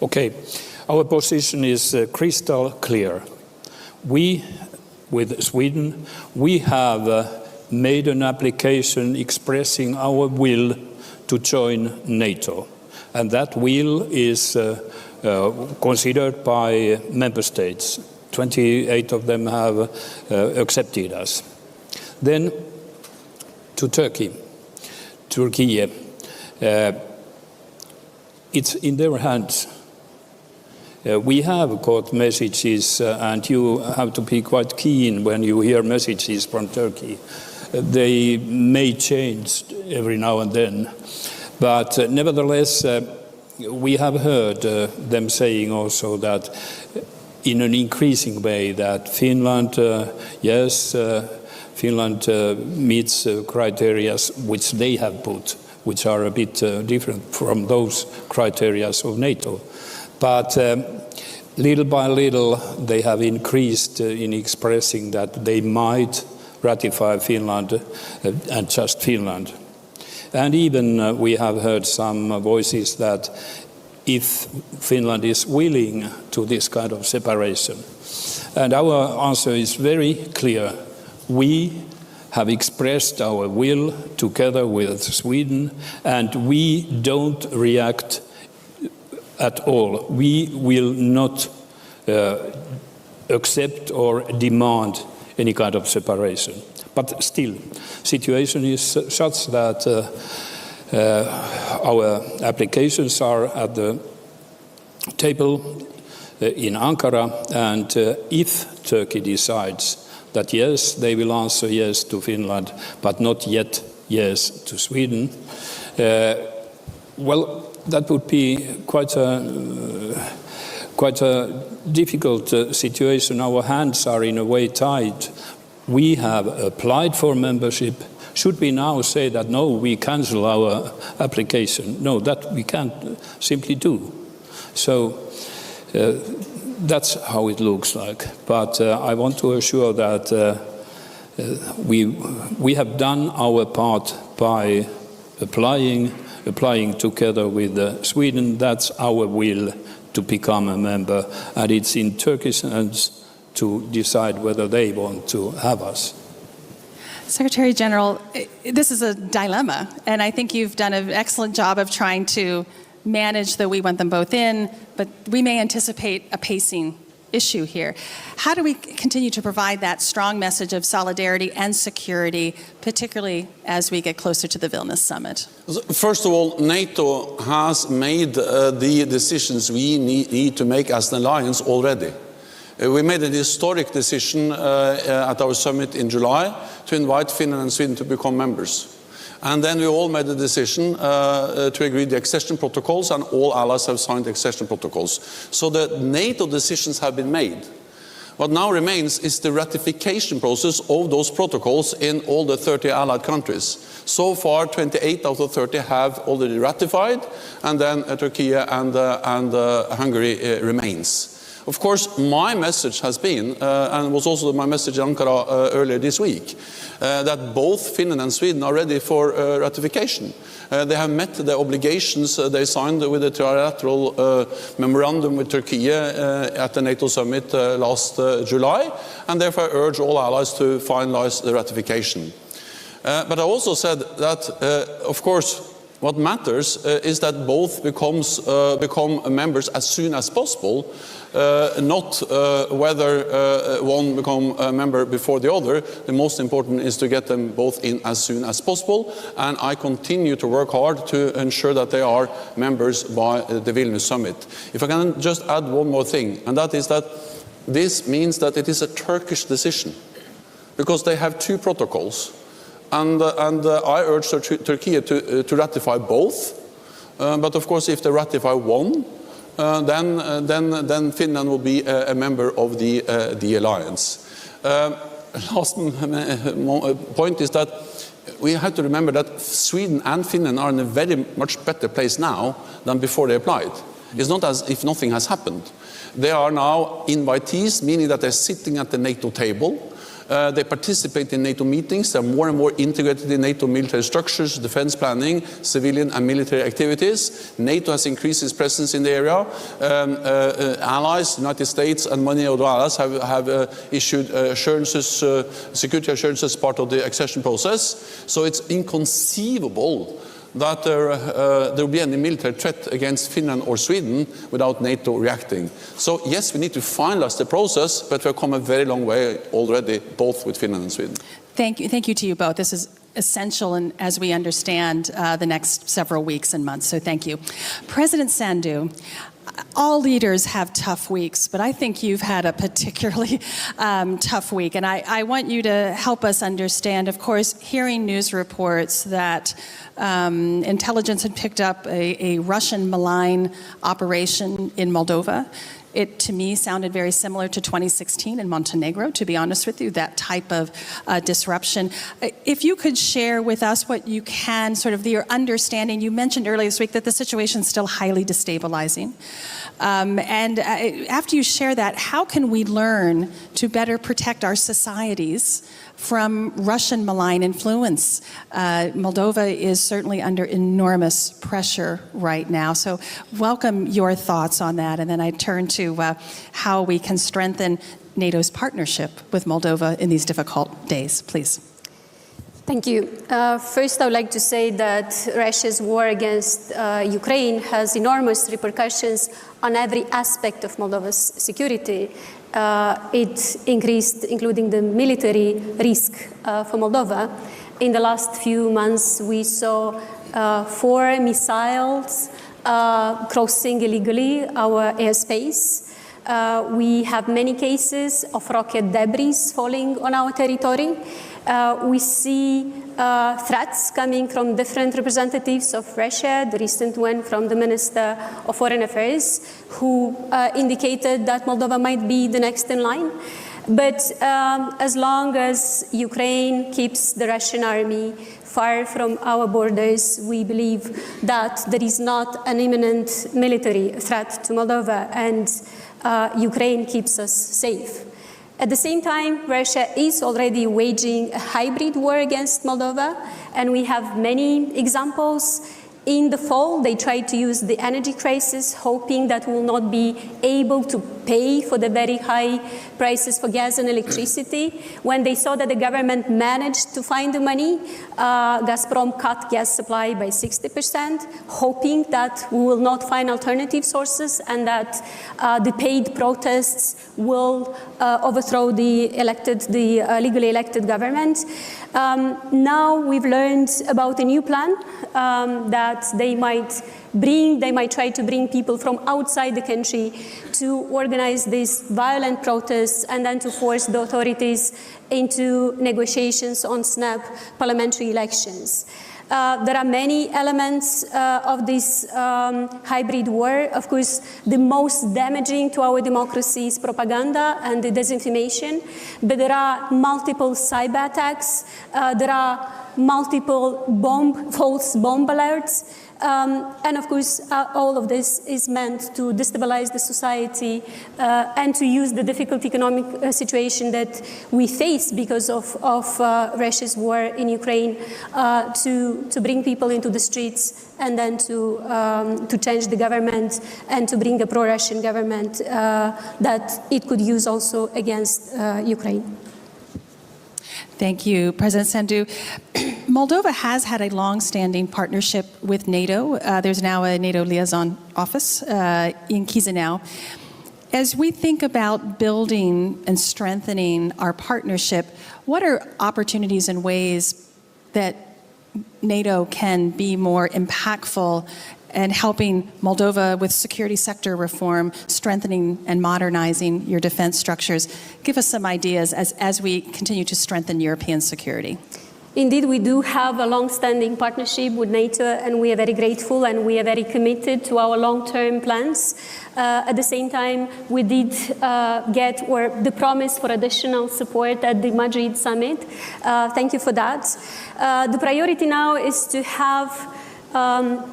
Okay, our position is crystal clear. We, with Sweden, we have made an application expressing our will to join NATO. And that will is considered by member states. 28 of them have accepted us. Then to Turkey. It's in their hands. We have got messages, and you have to be quite keen when you hear messages from Turkey. They may change every now and then. But nevertheless, we have heard them saying also that in an increasing way that Finland, Finland meets criteria which they have put, which are a bit different from those criteria of NATO. But little by little, they have increased in expressing that they might ratify Finland and just Finland. And even we have heard some voices that if Finland is willing to this kind of separation. And our answer is very clear. We have expressed our will together with Sweden, and we don't react at all. We will not accept or demand any kind of separation. But still, situation is such that our applications are at the table in Ankara, and if Turkey decides that yes, they will answer yes to Finland, but not yet yes to Sweden, well, that would be quite a difficult situation. Our hands are in a way tied. We have applied for membership. Should we now say that, no, we cancel our application? No, that we can't simply do. So that's how it looks like. But I want to assure that we have done our part by applying together with Sweden. That's our will to become a member. And it's in Turkish hands to decide whether they want to have us. Secretary General, this is a dilemma, and I think you've done an excellent job of trying to manage that we want them both in, but we may anticipate a pacing issue here. How do we continue to provide that strong message of solidarity and security, particularly as we get closer to the Vilnius summit? First of all, NATO has made the decisions we need to make as an alliance already. We made a historic decision at our summit in July to invite Finland and Sweden to become members. And then we all made a decision to agree the accession protocols, and all allies have signed the accession protocols. So the NATO decisions have been made. What now remains is the ratification process of those protocols in all the 30 allied countries. So far, 28 out of 30 have already ratified, and then Turkey and Hungary remains. Of course, my message has been, and was also my message in Ankara earlier this week, that both Finland and Sweden are ready for ratification. They have met the obligations they signed with the trilateral memorandum with Turkey at the NATO summit last July, and therefore I urge all allies to finalize the ratification. But I also said that, of course, what matters is that both become members as soon as possible, not whether one become a member before the other. The most important is to get them both in as soon as possible, and I continue to work hard to ensure that they are members by the Vilnius summit. If I can just add one more thing, and that is that this means that it is a Turkish decision, because they have two protocols. And I urge Turkey to ratify both. But of course, if they ratify one, then Finland will be a member of the alliance. Last point is that we have to remember that Sweden and Finland are in a very much better place now than before they applied. It's not as if nothing has happened. They are now invitees, meaning that they're sitting at the NATO table. They participate in NATO meetings. They're more and more integrated in NATO military structures, defense planning, civilian and military activities. NATO has increased its presence in the area. Allies, United States and many other allies have issued assurances, security assurances as part of the accession process. So it's inconceivable that there will be any military threat against Finland or Sweden without NATO reacting. So yes, we need to finalize the process, but we've come a very long way already, both with Finland and Sweden. Thank you to you both. This is essential and as we understand the next several weeks and months, so thank you. President Sandu, all leaders have tough weeks, but I think you've had a particularly tough week. And I want you to help us understand, of course, hearing news reports that intelligence had picked up a Russian malign operation in Moldova. It, to me, sounded very similar to 2016 in Montenegro, to be honest with you, that type of disruption. If you could share with us what you can, sort of your understanding. You mentioned earlier this week that the situation is still highly destabilizing. And after you share that, how can we learn to better protect our societies from Russian malign influence? Moldova is certainly under enormous pressure right now. So welcome your thoughts on that. And then I turn to how we can strengthen NATO's partnership with Moldova in these difficult days. Please. Thank you. First, I would like to say that Russia's war against Ukraine has enormous repercussions on every aspect of Moldova's security. It increased, including the military risk for Moldova. In the last few months, we saw 4 missiles crossing illegally our airspace. We have many cases of rocket debris falling on our territory. We see threats coming from different representatives of Russia, the recent one from the Minister of Foreign Affairs, who indicated that Moldova might be the next in line. But as long as Ukraine keeps the Russian army far from our borders, we believe that there is not an imminent military threat to Moldova, and Ukraine keeps us safe. At the same time, Russia is already waging a hybrid war against Moldova, and we have many examples. In the fall, they tried to use the energy crisis, hoping that we will not be able to pay for the very high prices for gas and electricity. When they saw that the government managed to find the money, Gazprom cut gas supply by 60%, hoping that we will not find alternative sources and that the paid protests will overthrow the legally elected government. Now we've learned about a new plan that they might try to bring people from outside the country to organize these violent protests and then to force the authorities into negotiations on snap parliamentary elections. There are many elements of this hybrid war. Of course, the most damaging to our democracy is propaganda and the disinformation, but there are multiple cyber attacks, there are multiple false bomb alerts, and of course all of this is meant to destabilize the society and to use the difficult economic situation that we face because of Russia's war in Ukraine to bring people into the streets and then to change the government and to bring a pro-Russian government that it could use also against Ukraine. Thank you, President Sandu. Moldova has had a long-standing partnership with NATO. There's now a NATO liaison office in Chisinau. As we think about building and strengthening our partnership, what are opportunities and ways that NATO can be more impactful and helping Moldova with security sector reform, strengthening and modernizing your defense structures? Give us some ideas as we continue to strengthen European security. Indeed, we do have a long-standing partnership with NATO, and we are very grateful and we are very committed to our long-term plans. At the same time, we did get the promise for additional support at the Madrid summit. Thank you for that. The priority now is to have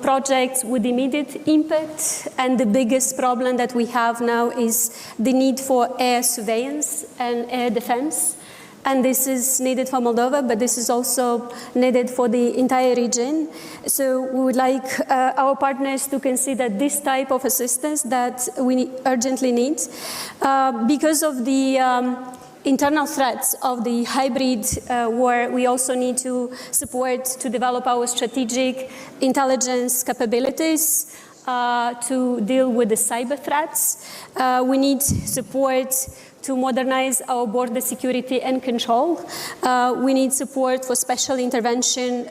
projects with immediate impact, and the biggest problem that we have now is the need for air surveillance and air defense. And this is needed for Moldova, but this is also needed for the entire region. So we would like our partners to consider this type of assistance that we urgently need. Because of the internal threats of the hybrid war, we also need to support to develop our strategic intelligence capabilities to deal with the cyber threats. We need support to modernize our border security and control. We need support for special intervention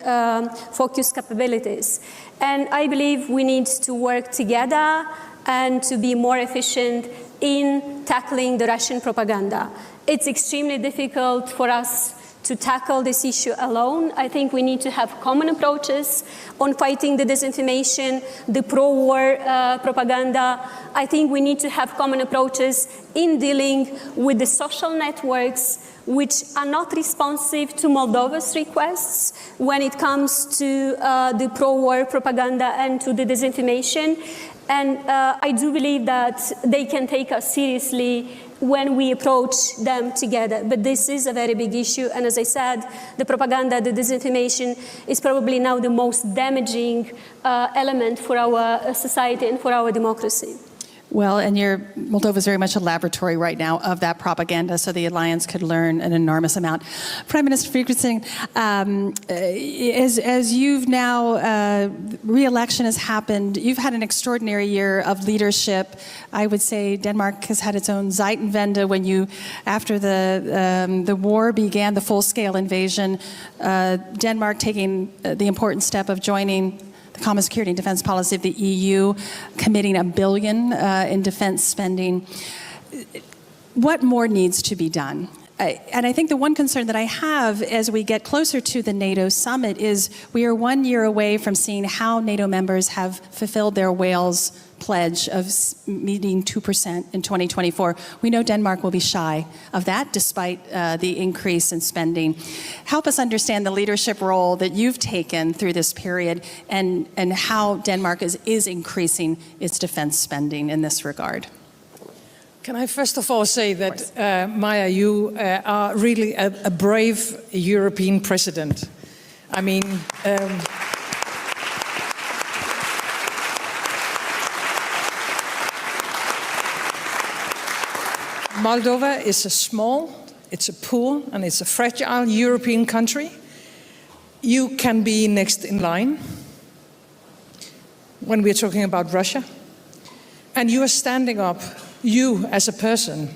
focused capabilities. And I believe we need to work together and to be more efficient in tackling the Russian propaganda. It's extremely difficult for us to tackle this issue alone. I think we need to have common approaches on fighting the disinformation, the pro-war propaganda. I think we need to have common approaches in dealing with the social networks which are not responsive to Moldova's requests when it comes to the pro-war propaganda and to the disinformation. And I do believe that they can take us seriously when we approach them together. But this is a very big issue, and as I said, the propaganda, the disinformation is probably now the most damaging element for our society and for our democracy. Well, and Moldova is very much a laboratory right now of that propaganda, so the alliance could learn an enormous amount. Prime Minister Friedrichsen, as you've now, re-election has happened, you've had an extraordinary year of leadership. I would say Denmark has had its own Zeitenwende when after the war began, the full-scale invasion, Denmark taking the important step of joining common security and defense policy of the EU, committing $1 billion in defense spending. What more needs to be done? And I think the one concern that I have as we get closer to the NATO summit is we are 1 year away from seeing how NATO members have fulfilled their Wales pledge of meeting 2% in 2024. We know Denmark will be shy of that despite the increase in spending. Help us understand the leadership role that you've taken through this period and how Denmark is increasing its defense spending in this regard. Can I first of all say that, Maya, you are really a brave European president. I mean, Moldova is it's a poor, and it's a fragile European country. You can be next in line when we're talking about Russia. And you are standing up, you as a person,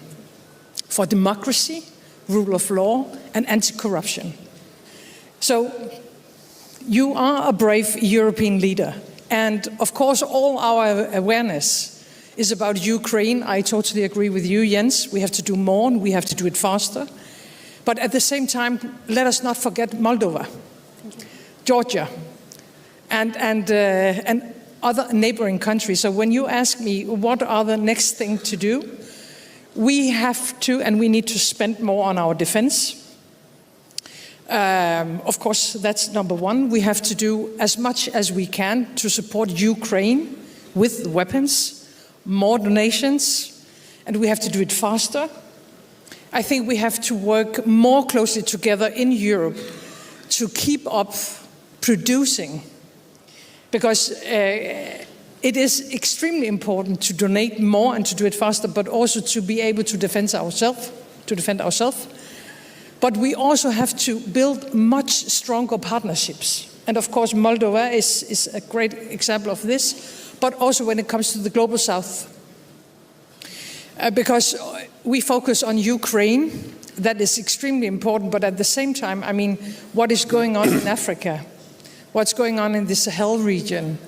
for democracy, rule of law, and anti-corruption. So you are a brave European leader. And of course, all our awareness is about Ukraine. I totally agree with you, Jens. We have to do more, and we have to do it faster. But at the same time, let us not forget Moldova, Georgia, and other neighboring countries. So when you ask me what are the next thing to do, we have to and we need to spend more on our defense. Of course, that's number one. We have to do as much as we can to support Ukraine with weapons, more donations, and we have to do it faster. I think we have to work more closely together in Europe to keep up producing, because it is extremely important to donate more and to do it faster, but also to be able to defend ourselves. But we also have to build much stronger partnerships. And of course, Moldova is a great example of this, but also when it comes to the Global South. Because we focus on Ukraine, that is extremely important, but at the same time, I mean, what is going on in Africa? What's going on in the Sahel region?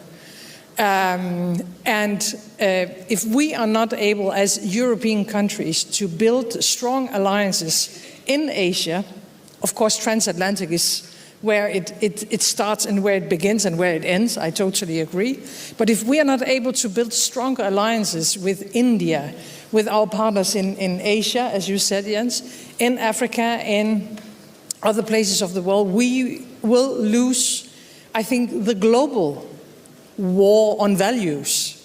If we are not able as European countries to build strong alliances in Asia, of course transatlantic is where it starts and where it begins and where it ends, I totally agree. But if we are not able to build stronger alliances with India, with our partners in Asia, as you said, Jens, in Africa, in other places of the world, we will lose, I think, the global war on values.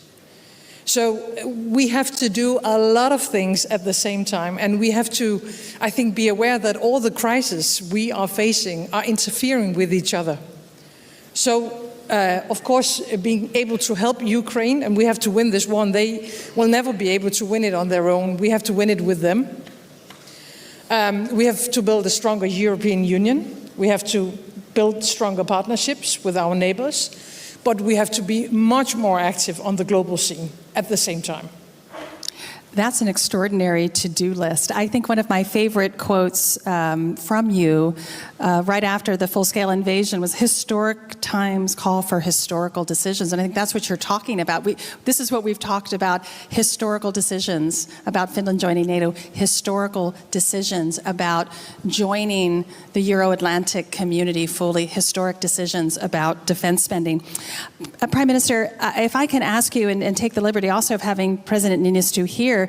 So we have to do a lot of things at the same time, and we have to, I think, be aware that all the crises we are facing are interfering with each other. So, of course, being able to help Ukraine, and we have to win this war, and they will never be able to win it on their own. We have to win it with them. We have to build a stronger European Union. We have to build stronger partnerships with our neighbors. But we have to be much more active on the global scene at the same time. That's an extraordinary to-do list. I think one of my favorite quotes from you right after the full-scale invasion was historic times call for historical decisions. And I think that's what you're talking about. This is what we've talked about, historical decisions about Finland joining NATO, historical decisions about joining the Euro-Atlantic community fully, historic decisions about defense spending. Prime Minister, if I can ask you and take the liberty also of having President Niinistö here,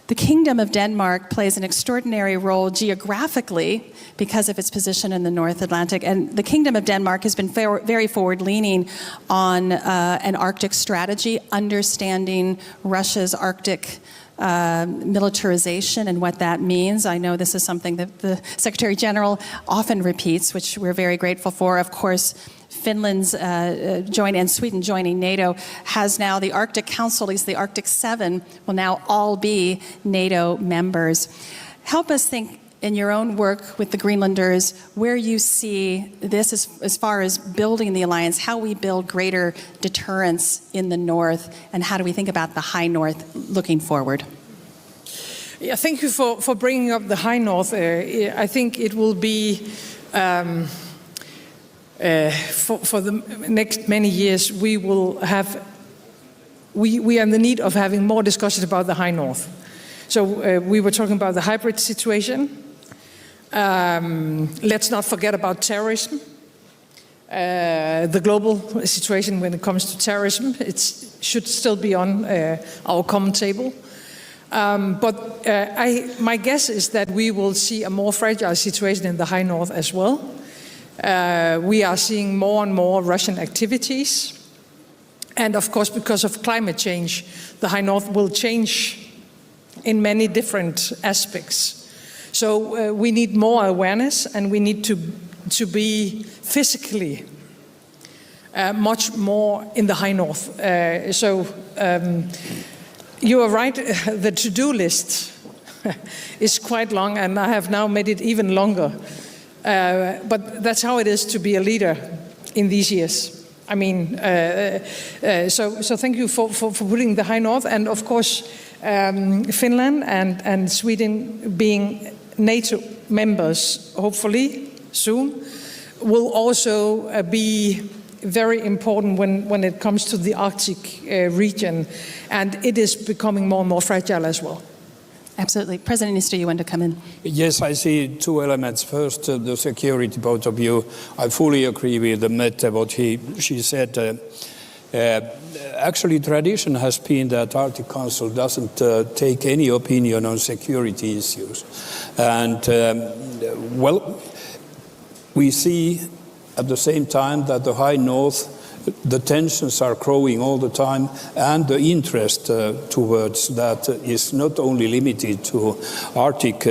the Kingdom of Denmark plays an extraordinary role geographically because of its position in the North Atlantic. And the Kingdom of Denmark has been very forward-leaning on an Arctic strategy, understanding Russia's Arctic militarization and what that means. I know this is something that the Secretary General often repeats, which we're very grateful for. Of course, Finland's and Sweden joining NATO has now the Arctic Council, at least the Arctic 7, will now all be NATO members. Help us think in your own work with the Greenlanders where you see this as far as building the alliance, how we build greater deterrence in the North, and how do we think about the High North looking forward? Yeah, thank you for bringing up the High North. I think it will be for the next many years, we are in the need of having more discussions about the High North. So we were talking about the hybrid situation. Let's not forget about terrorism. The global situation when it comes to terrorism, it should still be on our common table. But my guess is that we will see a more fragile situation in the High North as well. We are seeing more and more Russian activities. And of course, because of climate change, the High North will change in many different aspects. So we need more awareness, and we need to be physically much more in the High North. You are right, the to-do list is quite long, and I have now made it even longer. But that's how it is to be a leader in these years. I mean, so thank you for putting the High North, and of course, Finland and Sweden being NATO members, hopefully soon, will also be very important when it comes to the Arctic region, and it is becoming more and more fragile as well. Absolutely. President Nister, you want to come in? Yes, I see two elements. First, the security point of view. I fully agree with Mette, what she said. Actually, tradition has been that Arctic Council doesn't take any opinion on security issues. And, well, we see at the same time that the High North, the tensions are growing all the time, and the interest towards that is not only limited to Arctic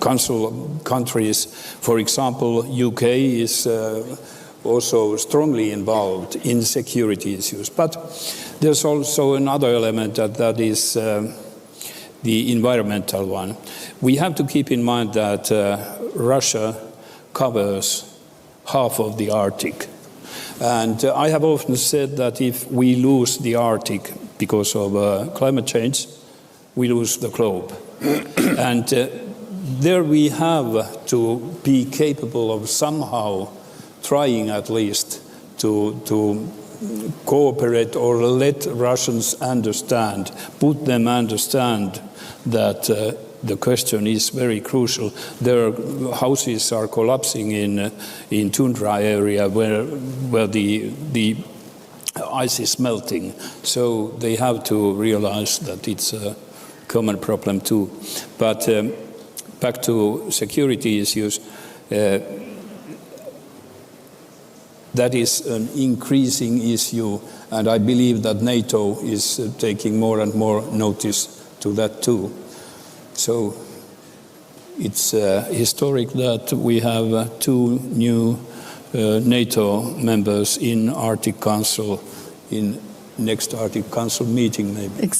Council countries. For example, UK is also strongly involved in security issues. But there's also another element that is the environmental one. We have to keep in mind that Russia covers half of the Arctic. And I have often said that if we lose the Arctic because of climate change, we lose the globe. And there we have to be capable of somehow trying at least to cooperate or let Russians understand, put them understand that the question is very crucial. Their houses are collapsing in tundra area where the ice is melting. So they have to realize that it's a common problem too. But back to security issues, that is an increasing issue, and I believe that NATO is taking more and more notice to that too. So it's historic that we have two new NATO members in Arctic Council, in next Arctic Council meeting maybe.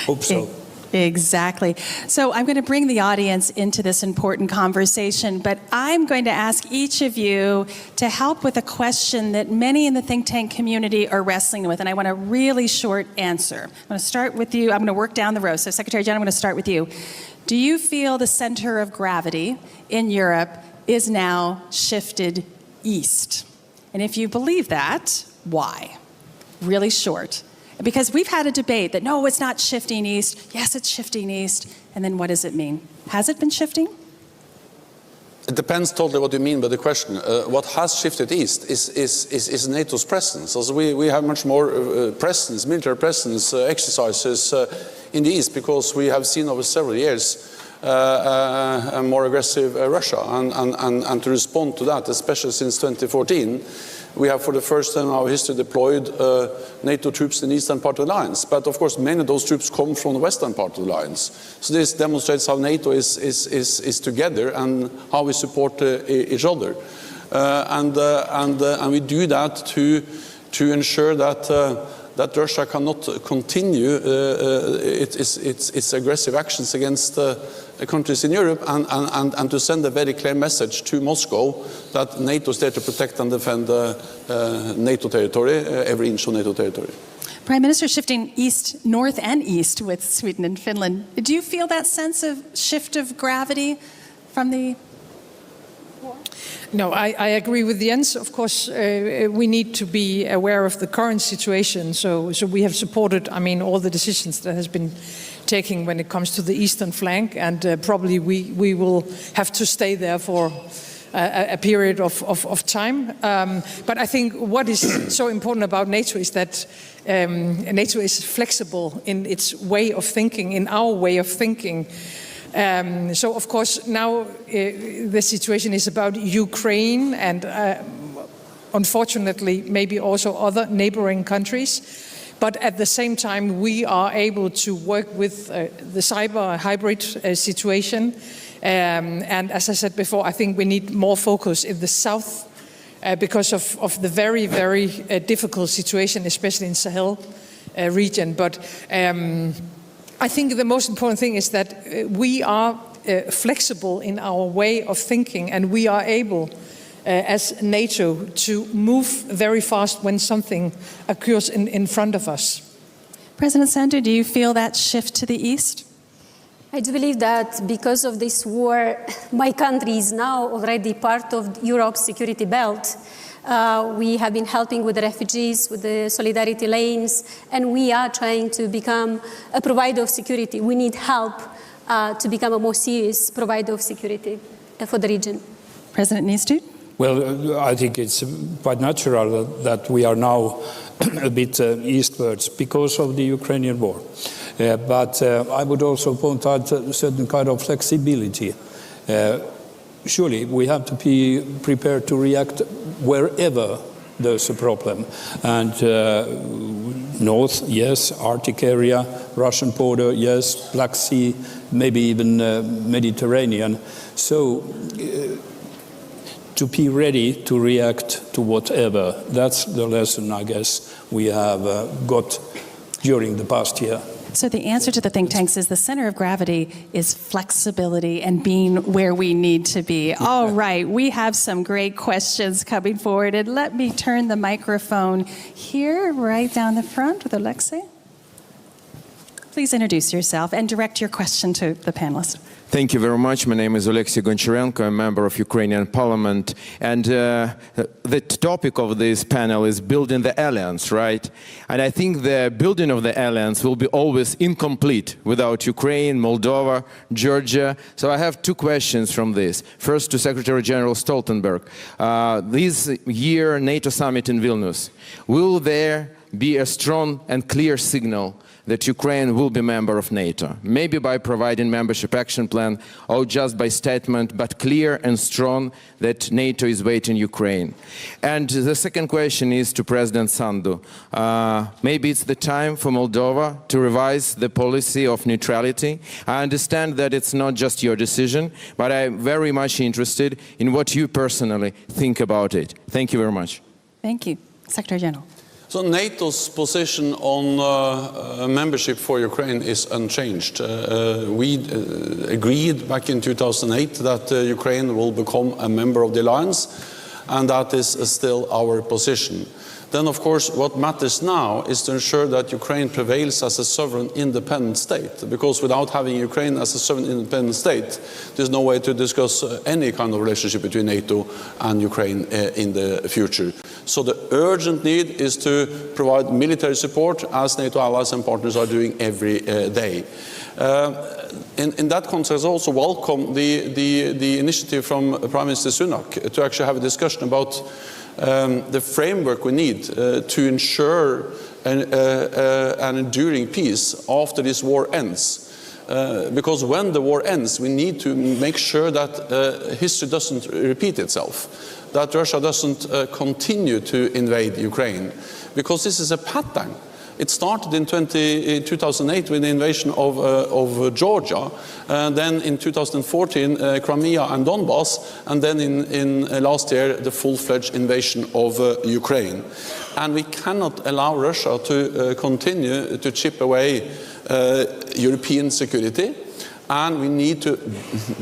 Hope so. Exactly. So I'm going to bring the audience into this important conversation, but I'm going to ask each of you to help with a question that many in the think tank community are wrestling with, and I want a really short answer. I'm going to start with you. I'm going to work down the row. So Secretary General, I'm going to start with you. Do you feel the center of gravity in Europe is now shifted east? And if you believe that, why? Really short. Because we've had a debate that, no, it's not shifting east. Yes, it's shifting east. And then what does it mean? Has it been shifting? It depends totally what you mean by the question. What has shifted east is NATO's presence. Also, we have much more presence, military presence, exercises in the east, because we have seen over several years a more aggressive Russia. And to respond to that, especially since 2014, we have for the first time in our history deployed NATO troops in the eastern part of the alliance. But of course, many of those troops come from the western part of the alliance. So this demonstrates how NATO is together and how we support each other. And we do that to ensure that Russia cannot continue its aggressive actions against countries in Europe, and to send a very clear message to Moscow that NATO is there to protect and defend NATO territory, every inch of NATO territory. Prime Minister, shifting east, north and east with Sweden and Finland, do you feel that sense of shift of gravity from the war? No, I agree with Jens. Of course, we need to be aware of the current situation. So we have supported, all the decisions that has been taken when it comes to the eastern flank, and probably we will have to stay there for a period of time. But I think what is so important about NATO is that NATO is flexible in its way of thinking, in our way of thinking. So, of course, now the situation is about Ukraine and, unfortunately, maybe also other neighboring countries. But at the same time, we are able to work with the cyber hybrid situation. And as I said before, I think we need more focus in the south because of the very, very difficult situation, especially in Sahel region. But I think the most important thing is that we are flexible in our way of thinking, and we are able, as NATO, to move very fast when something occurs in front of us. President Sandu, do you feel that shift to the east? I do believe that because of this war, my country is now already part of Europe's security belt. We have been helping with the refugees, with the solidarity lanes, and we are trying to become a provider of security. We need help to become a more serious provider of security for the region. President Nistud? Well, I think it's quite natural that we are now a bit eastwards because of the Ukrainian war. But I would also point out a certain kind of flexibility. Surely we have to be prepared to react wherever there's a problem. And north, yes, Arctic area, Russian border, yes, Black Sea, maybe even Mediterranean. So to be ready to react to whatever, that's the lesson, I guess, we have got during the past year. So the answer to the think tanks is the center of gravity is flexibility and being where we need to be. All right, we have some great questions coming forward. And let me turn the microphone here, right down the front with Alexei. Please introduce yourself and direct your question to the panelists. Thank you very much. My name is Alexei Goncharenko, a member of Ukrainian Parliament. And the topic of this panel is building the alliance, right? And I think the building of the alliance will be always incomplete without Ukraine, Moldova, Georgia. So I have two questions from this. First to Secretary General Stoltenberg. This year NATO summit in Vilnius, will there be a strong and clear signal that Ukraine will be a member of NATO, maybe by providing membership action plan or just by statement, but clear and strong that NATO is waiting Ukraine? And the second question is to President Sandu. Maybe it's the time for Moldova to revise the policy of neutrality. I understand that it's not just your decision, but I'm very much interested in what you personally think about it. Thank you very much. Thank you. Secretary General. So NATO's position on membership for Ukraine is unchanged. We agreed back in 2008 that Ukraine will become a member of the alliance, and that is still our position. Then, of course, what matters now is to ensure that Ukraine prevails as a sovereign independent state, because without having Ukraine as a sovereign independent state, there's no way to discuss any kind of relationship between NATO and Ukraine in the future. So the urgent need is to provide military support, as NATO allies and partners are doing every day. In that context, I also welcome the initiative from Prime Minister Sunak to actually have a discussion about the framework we need to ensure an enduring peace after this war ends. Because when the war ends, we need to make sure that history doesn't repeat itself, that Russia doesn't continue to invade Ukraine, because this is a pattern. It started in 2008 with the invasion of Georgia, then in 2014 Crimea and Donbass, and then in last year the full-fledged invasion of Ukraine. And we cannot allow Russia to continue to chip away European security, and we need to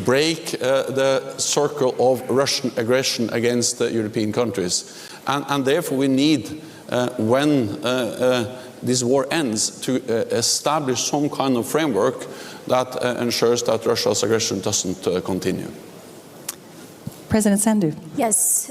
break the circle of Russian aggression against the European countries. And therefore we need, when this war ends, to establish some kind of framework that ensures that Russia's aggression doesn't continue. President Sandu. Yes.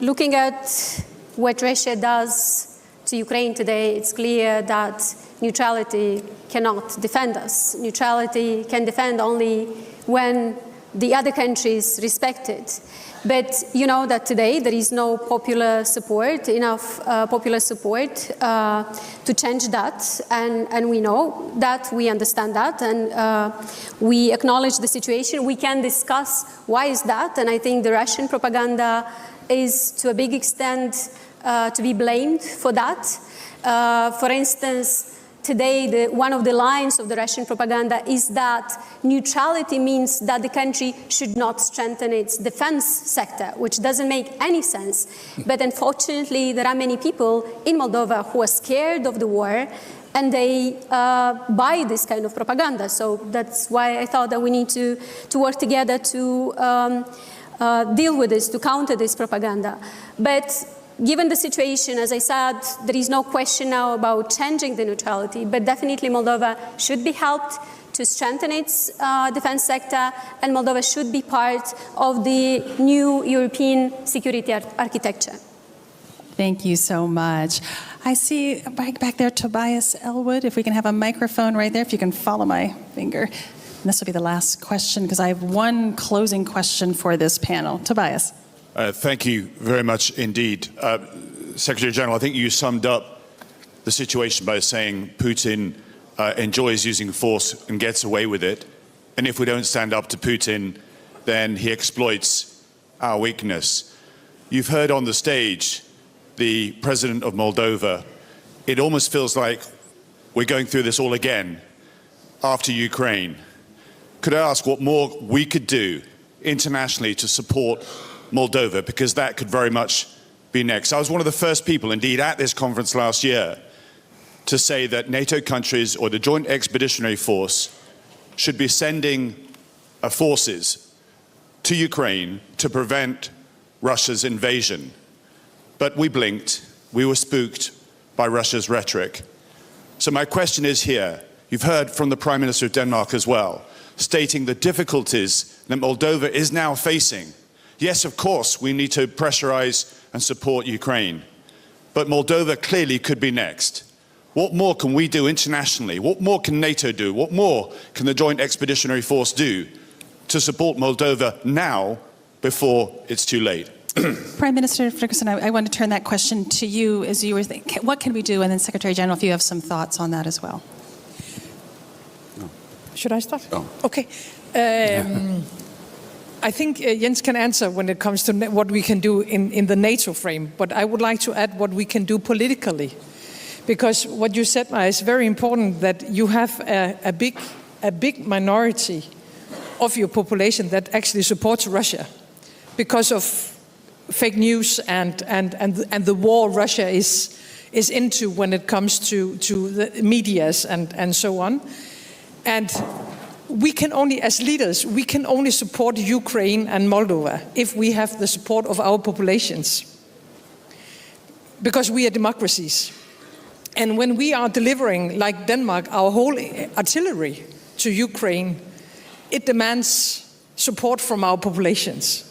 Looking at what Russia does to Ukraine today, it's clear that neutrality cannot defend us. Neutrality can defend only when the other countries respect it. But you know that today there is no popular support, enough popular support to change that, and we know that, we understand that, and we acknowledge the situation. We can discuss why is that, and I think the Russian propaganda is to a big extent to be blamed for that. For instance, today, one of the lines of the Russian propaganda is that neutrality means that the country should not strengthen its defense sector, which doesn't make any sense. But unfortunately, there are many people in Moldova who are scared of the war, and they buy this kind of propaganda. So that's why I thought that we need to work together to deal with this, to counter this propaganda. But given the situation, as I said, there is no question now about changing the neutrality, but definitely Moldova should be helped to strengthen its defense sector, and Moldova should be part of the new European security architecture. Thank you so much. I see back there Tobias Elwood. If we can have a microphone right there, if you can follow my finger. And this will be the last question because I have one closing question for this panel. Tobias. Thank you very much indeed. Secretary General, I think you summed up the situation by saying Putin enjoys using force and gets away with it. And if we don't stand up to Putin, then he exploits our weakness. You've heard on the stage the president of Moldova. It almost feels like we're going through this all again after Ukraine. Could I ask what more we could do internationally to support Moldova, because that could very much be next. I was one of the first people, indeed, at this conference last year to say that NATO countries or the Joint Expeditionary Force should be sending forces to Ukraine to prevent Russia's invasion. But we blinked, we were spooked by Russia's rhetoric. So my question is here, you've heard from the Prime Minister of Denmark as well, stating the difficulties that Moldova is now facing. Yes, of course, we need to pressurize and support Ukraine, but Moldova clearly could be next. What more can we do internationally? What more can NATO do? What more can the Joint Expeditionary Force do to support Moldova now before it's too late? Prime Minister Ferguson, I want to turn that question to you as you were thinking. What can we do? And then Secretary General, if you have some thoughts on that as well. Should I start? Oh. Okay. I think Jens can answer when it comes to what we can do in the NATO frame, but I would like to add what we can do politically. Because what you said, Maja, is very important, that you have a big minority of your population that actually supports Russia because of fake news and the war Russia is into when it comes to the medias and so on. And we can only, as leaders, we can only support Ukraine and Moldova if we have the support of our populations, because we are democracies. And when we are delivering, like Denmark, our whole artillery to Ukraine, it demands support from our populations.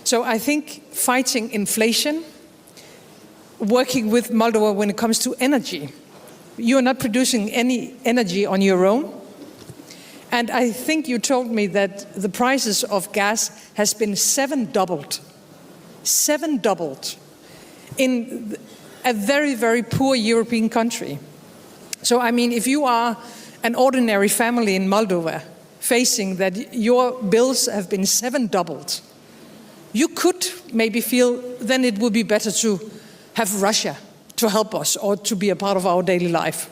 So I think fighting inflation, working with Moldova when it comes to energy. You are not producing any energy on your own. And I think you told me that the prices of gas has been seven doubled in a very, very poor European country. So, I mean, if you are an ordinary family in Moldova facing that your bills have been seven doubled, you could maybe feel then it would be better to have Russia to help us or to be a part of our daily life.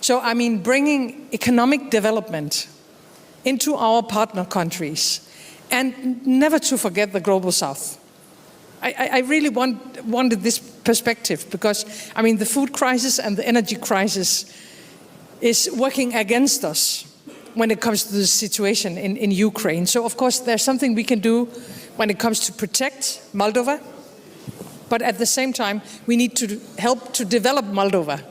So, I mean, bringing economic development into our partner countries, and never to forget the global south. I really wanted this perspective because, I mean, the food crisis and the energy crisis is working against us when it comes to the situation in Ukraine. So, of course, there's something we can do when it comes to protect Moldova, but at the same time, we need to help to develop Moldova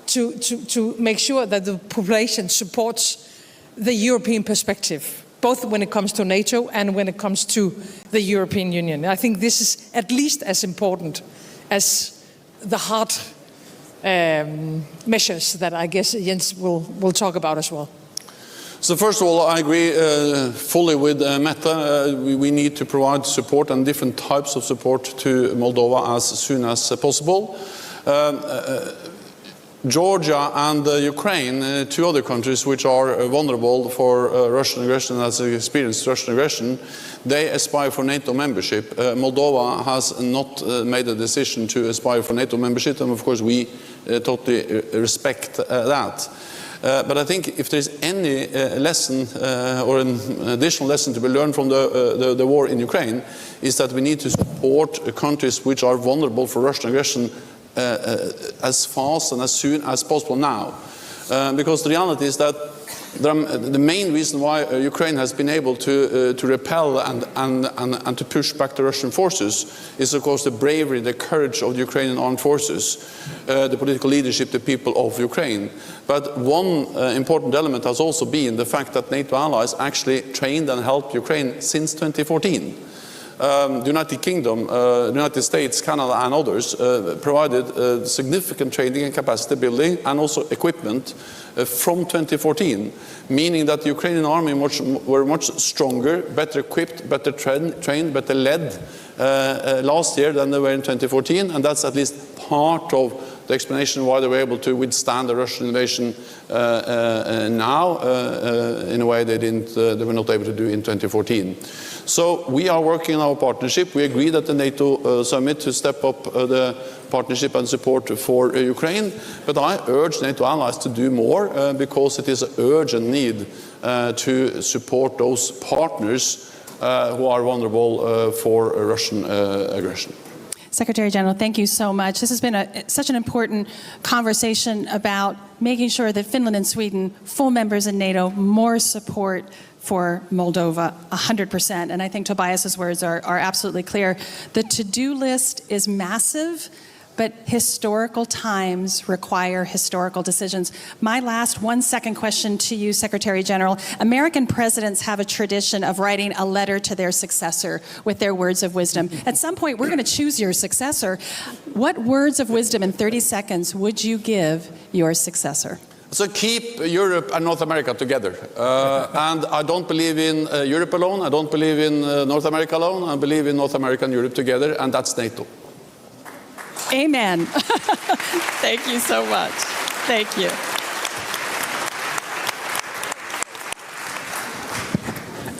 to make sure that the population supports the European perspective, both when it comes to NATO and when it comes to the European Union. I think this is at least as important as the hard measures that I guess Jens will talk about as well. So first of all, I agree fully with Mette. We need to provide support and different types of support to Moldova as soon as possible. Georgia and Ukraine, two other countries which are vulnerable for Russian aggression, as experienced Russian aggression, they aspire for NATO membership. Moldova has not made a decision to aspire for NATO membership, and of course we totally respect that. But I think if there's any lesson or an additional lesson to be learned from the war in Ukraine, is that we need to support countries which are vulnerable for Russian aggression as fast and as soon as possible now. Because the reality is that the main reason why Ukraine has been able to repel and to push back the Russian forces is, of course, the bravery, the courage of the Ukrainian armed forces, the political leadership, the people of Ukraine. But one important element has also been the fact that NATO allies actually trained and helped Ukraine since 2014. the United Kingdom, the United States, Canada, and others provided significant training and capacity building and also equipment from 2014, meaning that the Ukrainian army were much stronger, better equipped, better trained, better led last year than they were in 2014, and that's at least part of the explanation why they were able to withstand the Russian invasion now in a way they were not able to do in 2014. So we are working in our partnership. We agreed at the NATO summit to step up the partnership and support for Ukraine, but I urge NATO allies to do more because it is an urgent need to support those partners who are vulnerable for Russian aggression. Secretary General, thank you so much. This has been such an important conversation about making sure that Finland and Sweden, full members in NATO, more support for Moldova, 100%. And I think Tobias's words are absolutely clear. The to-do list is massive, but historical times require historical decisions. My last 1-second question to you, Secretary General. American presidents have a tradition of writing a letter to their successor with their words of wisdom. At some point, we're going to choose your successor. What words of wisdom in 30 seconds would you give your successor? So keep Europe and North America together. And I don't believe in Europe alone. I don't believe in North America alone. I believe in North America and Europe together, and that's NATO. Amen. Thank you so much. Thank you.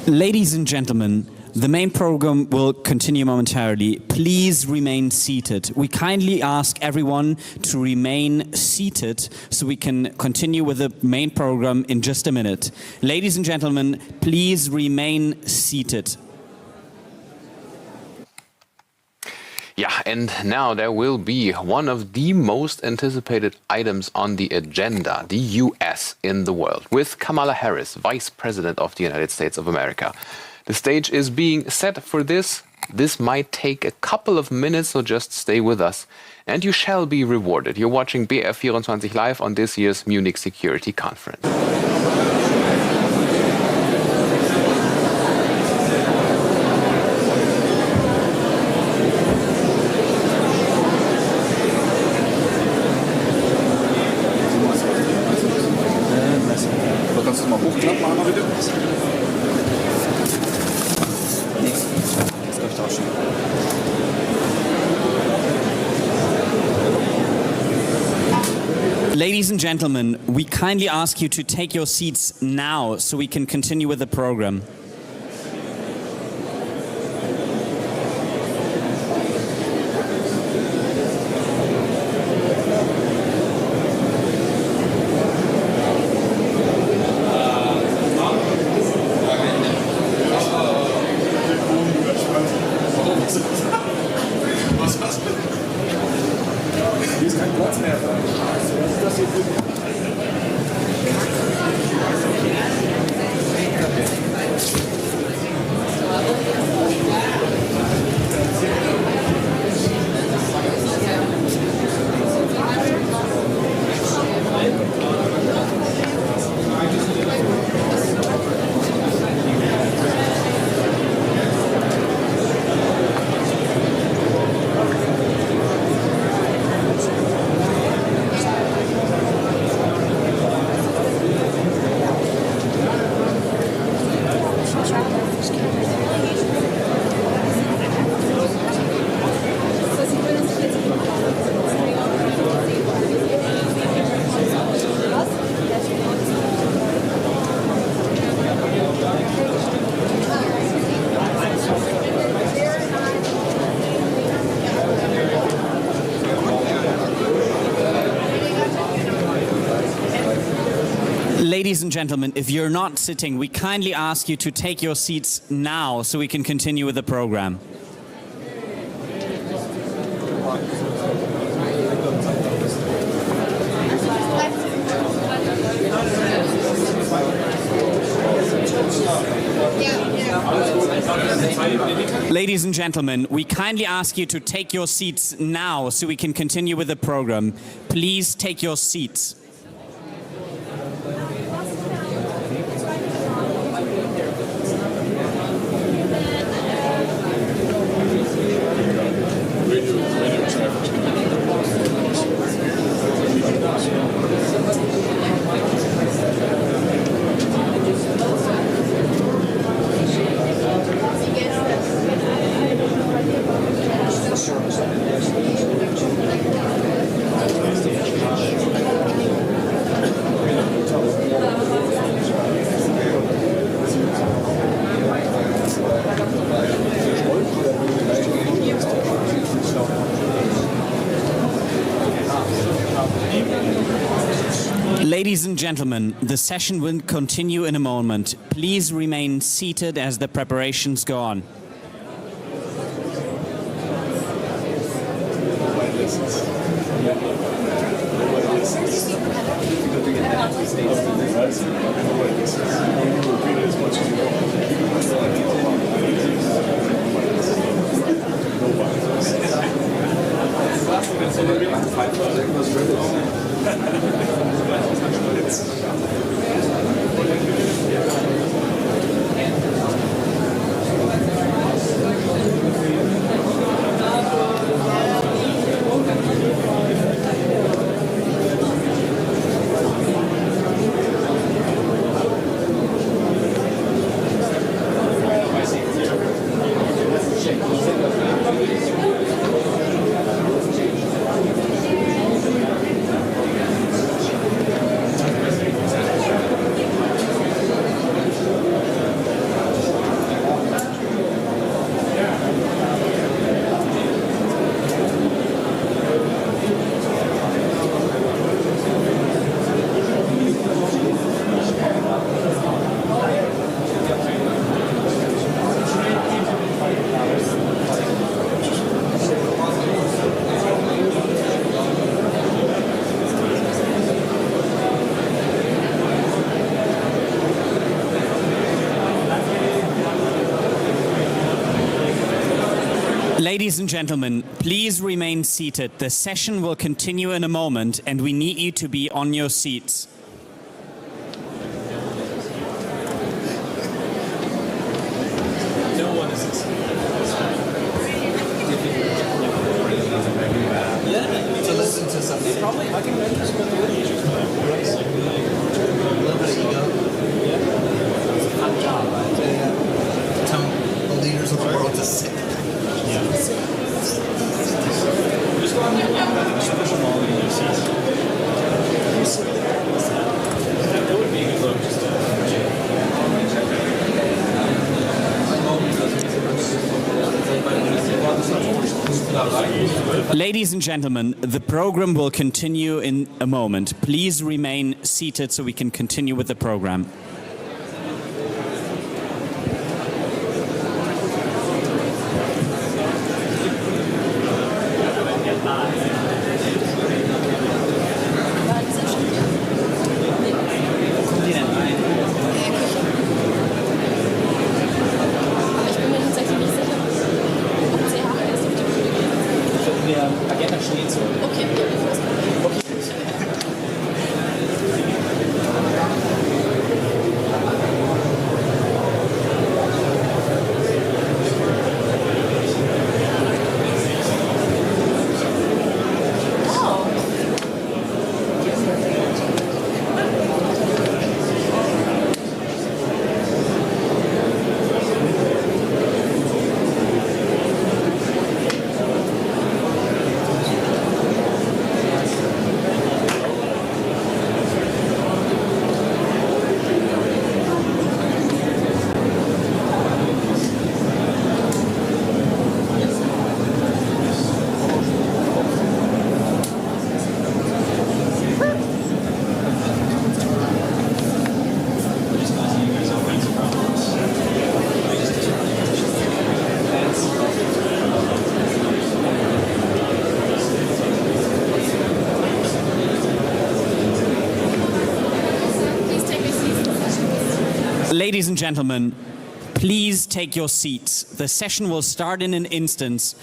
Ladies and gentlemen, the main program will continue momentarily. Please remain seated. We kindly ask everyone to remain seated so we can continue with the main program in just a minute. Ladies and gentlemen, please remain seated. Yeah, and now there will be one of the most anticipated items on the agenda, the U.S. in the world, with Kamala Harris, Vice President of the United States of America. The stage is being set for this. This might take a couple of minutes, so just stay with us, and you shall be rewarded. You're watching BR24 live on this year's Munich Security Conference. Ladies and gentlemen, we kindly ask you to take your seats now so we can continue with the program. Ladies and gentlemen, if you're not sitting, we kindly ask you to take your seats now so we can continue with the program. Ladies and gentlemen, we kindly ask you to take your seats now so we can continue with the program. Please take your seats. Ladies and gentlemen, the session will continue in a moment. Please remain seated as the preparations go on. Ladies and gentlemen, please remain seated. The session will continue in a moment, and we need you to be on your seats. Ladies and gentlemen, the program will continue in a moment. Please remain seated so we can continue with the program. Ladies and gentlemen, please take your seats. The session will start in an instant.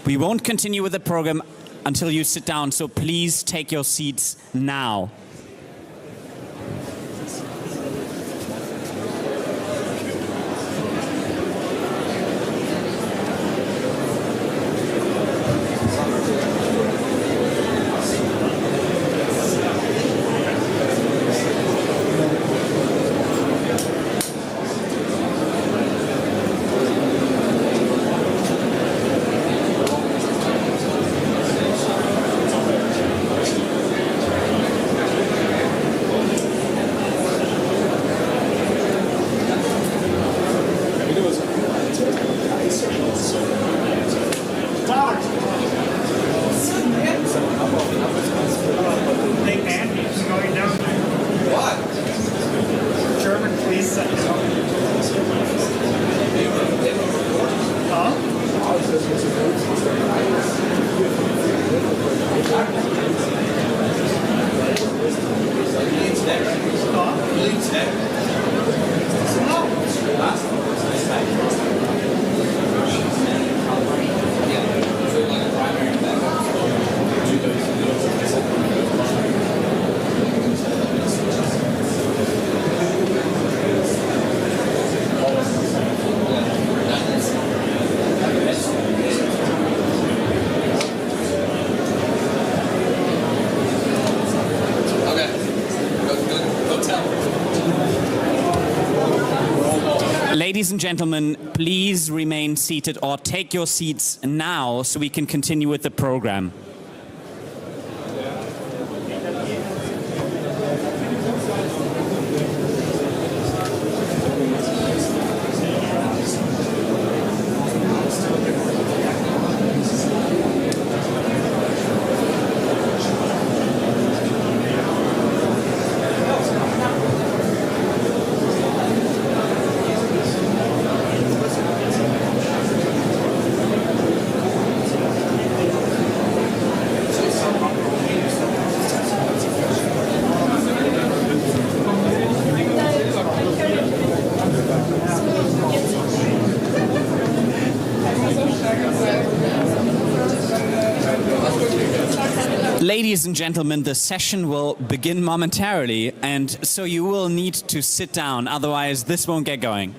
We won't continue with the program until you sit down, so please take your seats now. gentlemen, please remain seated or take your seats now so we can continue with the program. Ladies and gentlemen, the session will begin momentarily, and so you will need to sit down, otherwise this won't get going.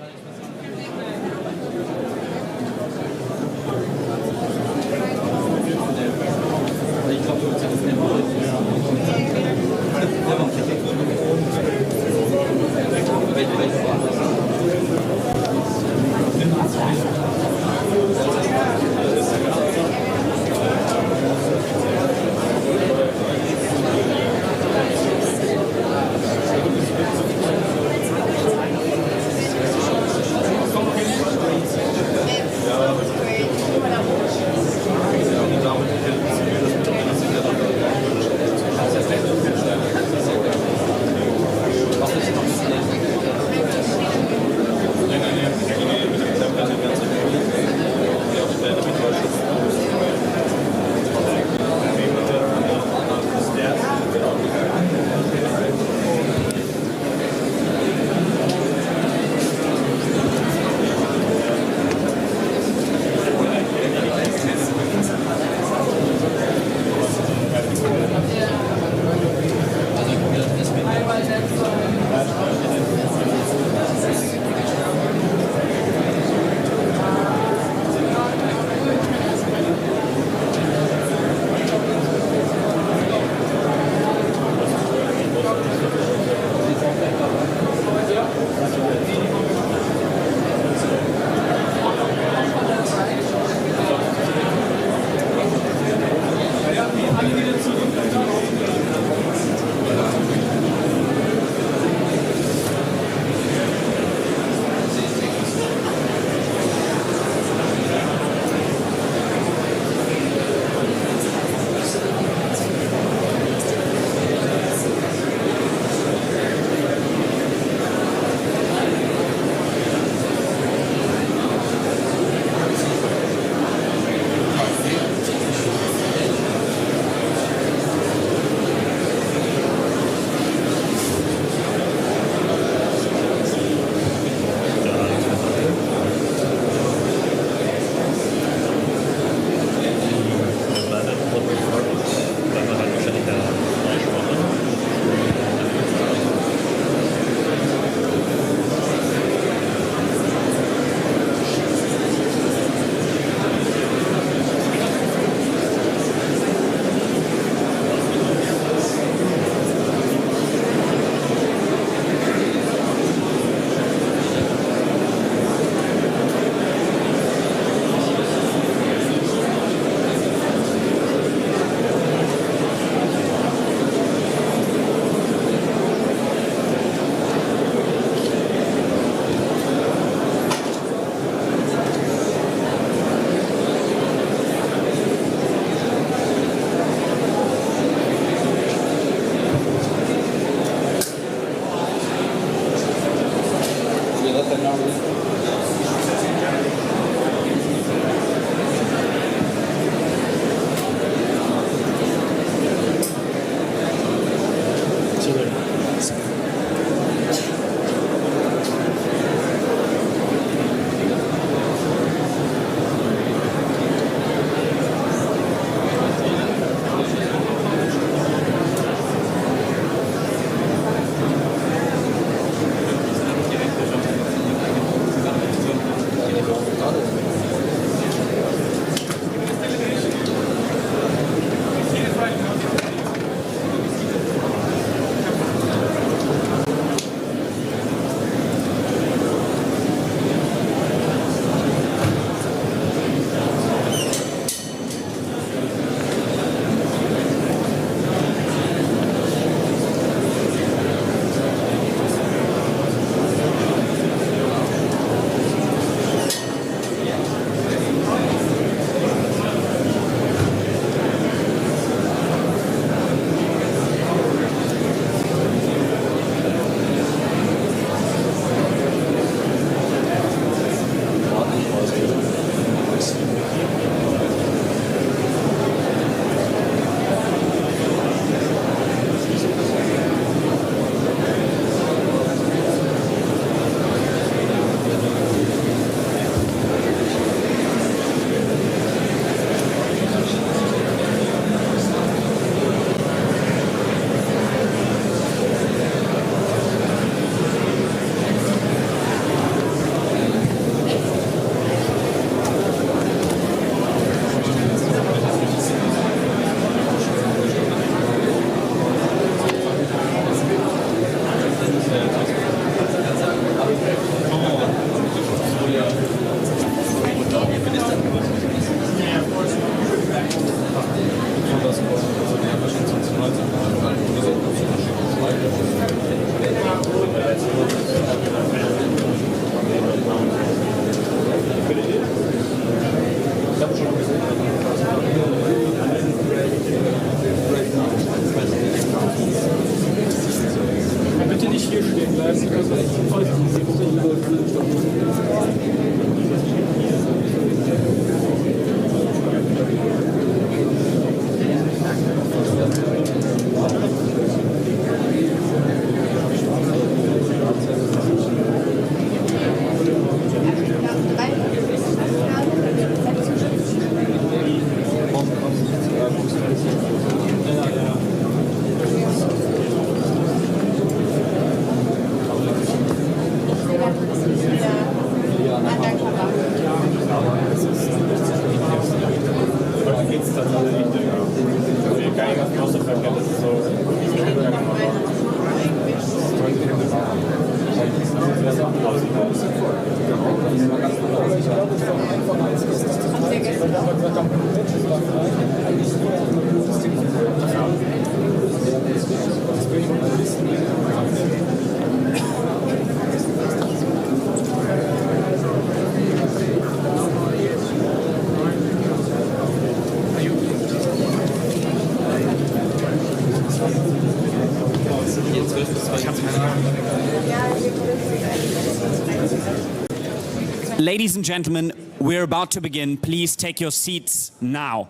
Ladies and gentlemen, we're about to begin. Please take your seats now.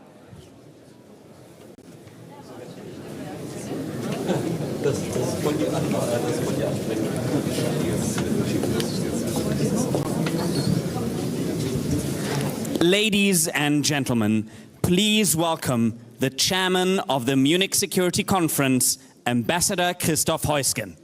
Ladies and gentlemen, please welcome the chairman of the Munich Security Conference, Ambassador Christoph Heusgen.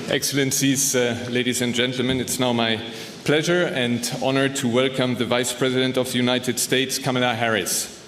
Excellencies, ladies and gentlemen, it's now my pleasure and honor to welcome the Vice President of the United States, Kamala Harris.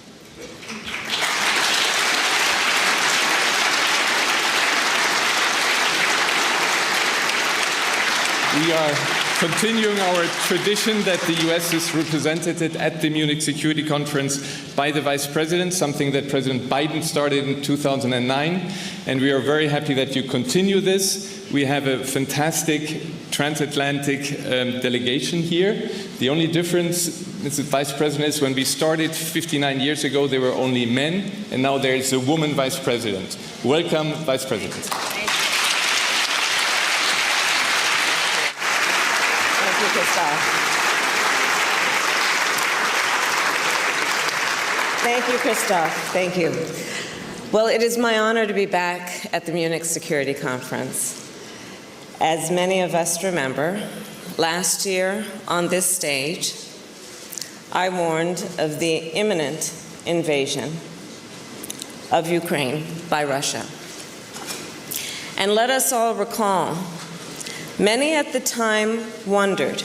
We are continuing our tradition that the US is represented at the Munich Security Conference by the Vice President, something that President Biden started in 2009, and we are very happy that you continue this. We have a fantastic transatlantic delegation here. The only difference, Mr. Vice President, is when we started 59 years ago, there were only men, and now there is a woman Vice President. Welcome, Vice President. Thank you, Christoph. Thank you, Christoph. Thank you. Well, it is my honor to be back at the Munich Security Conference. As many of us remember, last year on this stage, I warned of the imminent invasion of Ukraine by Russia. And let us all recall, many at the time wondered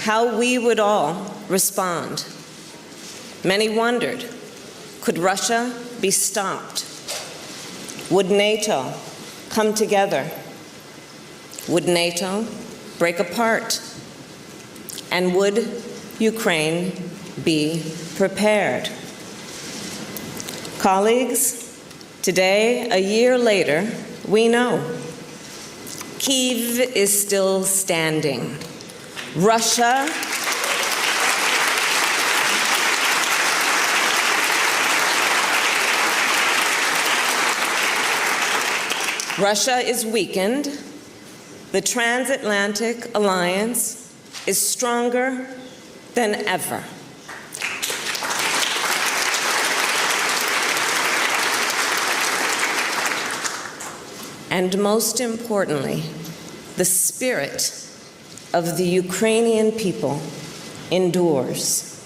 how we would all respond. Many wondered, could Russia be stopped? Would NATO come together? Would NATO break apart? And would Ukraine be prepared? Colleagues, today, a year later, we know Kyiv is still standing. Russia is weakened. The transatlantic alliance is stronger than ever. And most importantly, the spirit of the Ukrainian people endures.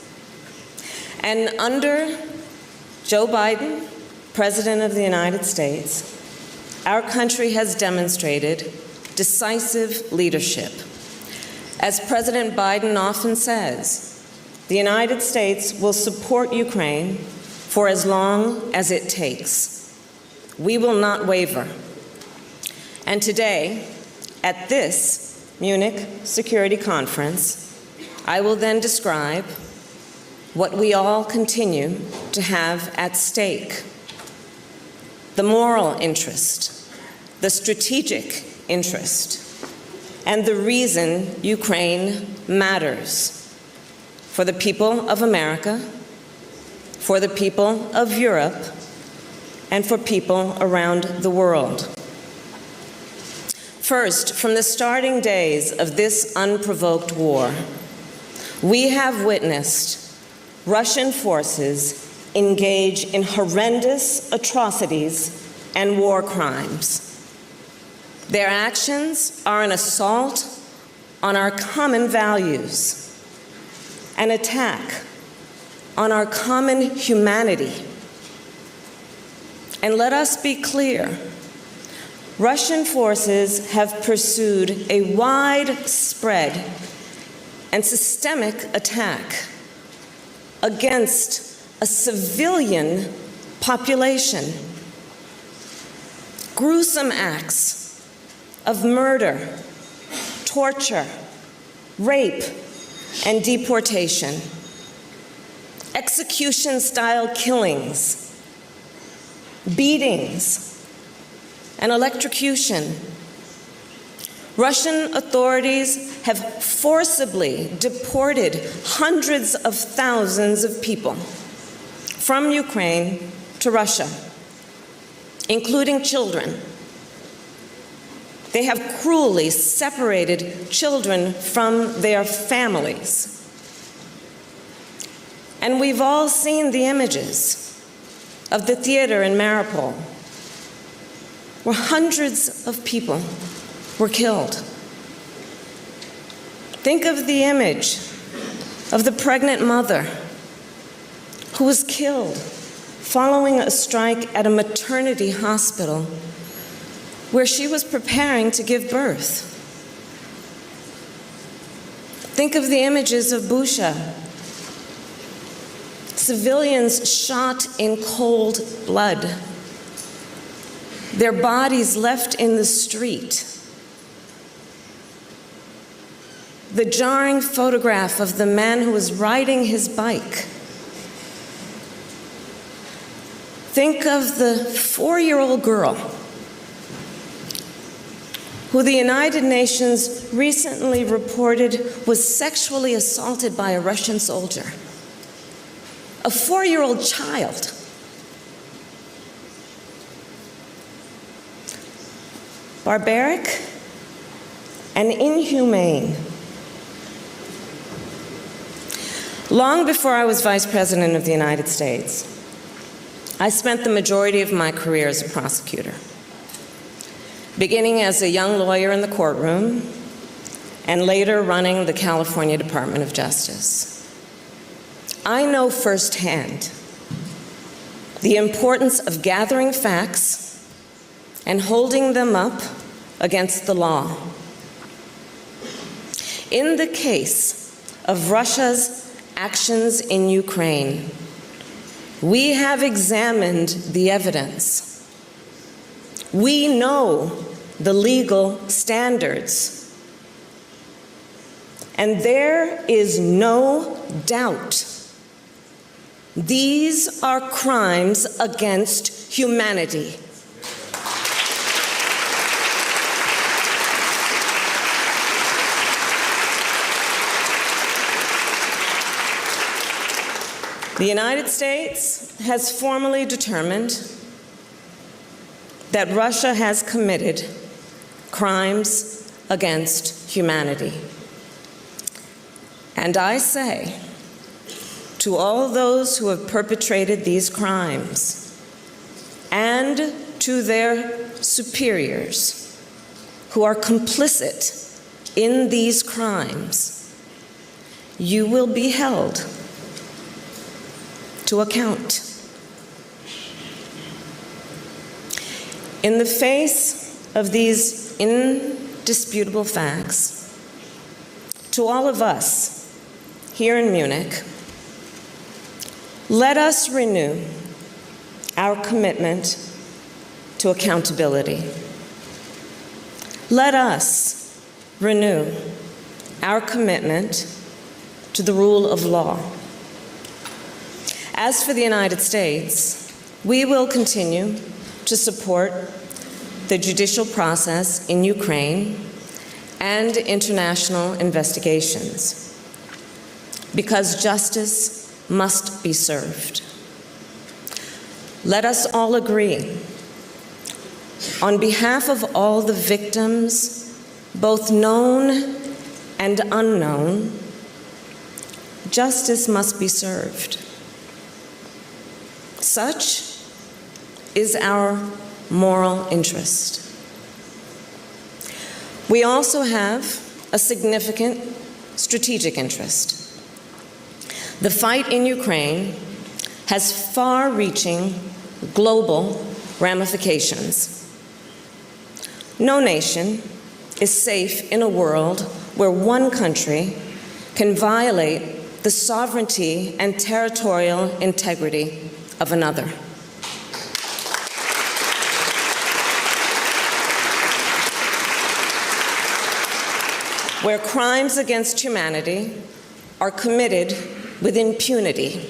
And under Joe Biden, President of the United States, our country has demonstrated decisive leadership. As President Biden often says, the United States will support Ukraine for as long as it takes. We will not waver. And today, at this Munich Security Conference, I will then describe what we all continue to have at stake: the moral interest, the strategic interest, and the reason Ukraine matters for the people of America, for the people of Europe, and for people around the world. First, from the starting days of this unprovoked war, we have witnessed Russian forces engage in horrendous atrocities and war crimes. Their actions are an assault on our common values, an attack on our common humanity. And let us be clear, Russian forces have pursued a widespread and systemic attack against a civilian population. Gruesome acts of murder, torture, rape, and deportation. execution-style killings, beatings, and electrocution. Russian authorities have forcibly deported hundreds of thousands of people from Ukraine to Russia, including children. They have cruelly separated children from their families. And we've all seen the images of the theater in Mariupol, where hundreds of people were killed. Think of the image of the pregnant mother who was killed following a strike at a maternity hospital where she was preparing to give birth. Think of the images of Bucha, civilians shot in cold blood, their bodies left in the street. The jarring photograph of the man who was riding his bike. Think of the 4-year-old girl who the United Nations recently reported was sexually assaulted by a Russian soldier. A 4-year-old child. Barbaric and inhumane. Long before I was Vice President of the United States, I spent the majority of my career as a prosecutor, beginning as a young lawyer in the courtroom and later running the California Department of Justice. I know firsthand the importance of gathering facts and holding them up against the law. In the case of Russia's actions in Ukraine, we have examined the evidence. We know the legal standards. And there is no doubt these are crimes against humanity. The United States has formally determined that Russia has committed crimes against humanity. And I say to all those who have perpetrated these crimes and to their superiors who are complicit in these crimes, you will be held to account. In the face of these indisputable facts, to all of us here in Munich, let us renew our commitment to accountability. Let us renew our commitment to the rule of law. As for the United States, we will continue to support the judicial process in Ukraine and international investigations, because justice must be served. Let us all agree, on behalf of all the victims, both known and unknown, justice must be served. Such is our moral interest. We also have a significant strategic interest. The fight in Ukraine has far-reaching global ramifications. No nation is safe in a world where one country can violate the sovereignty and territorial integrity of another. Where crimes against humanity are committed with impunity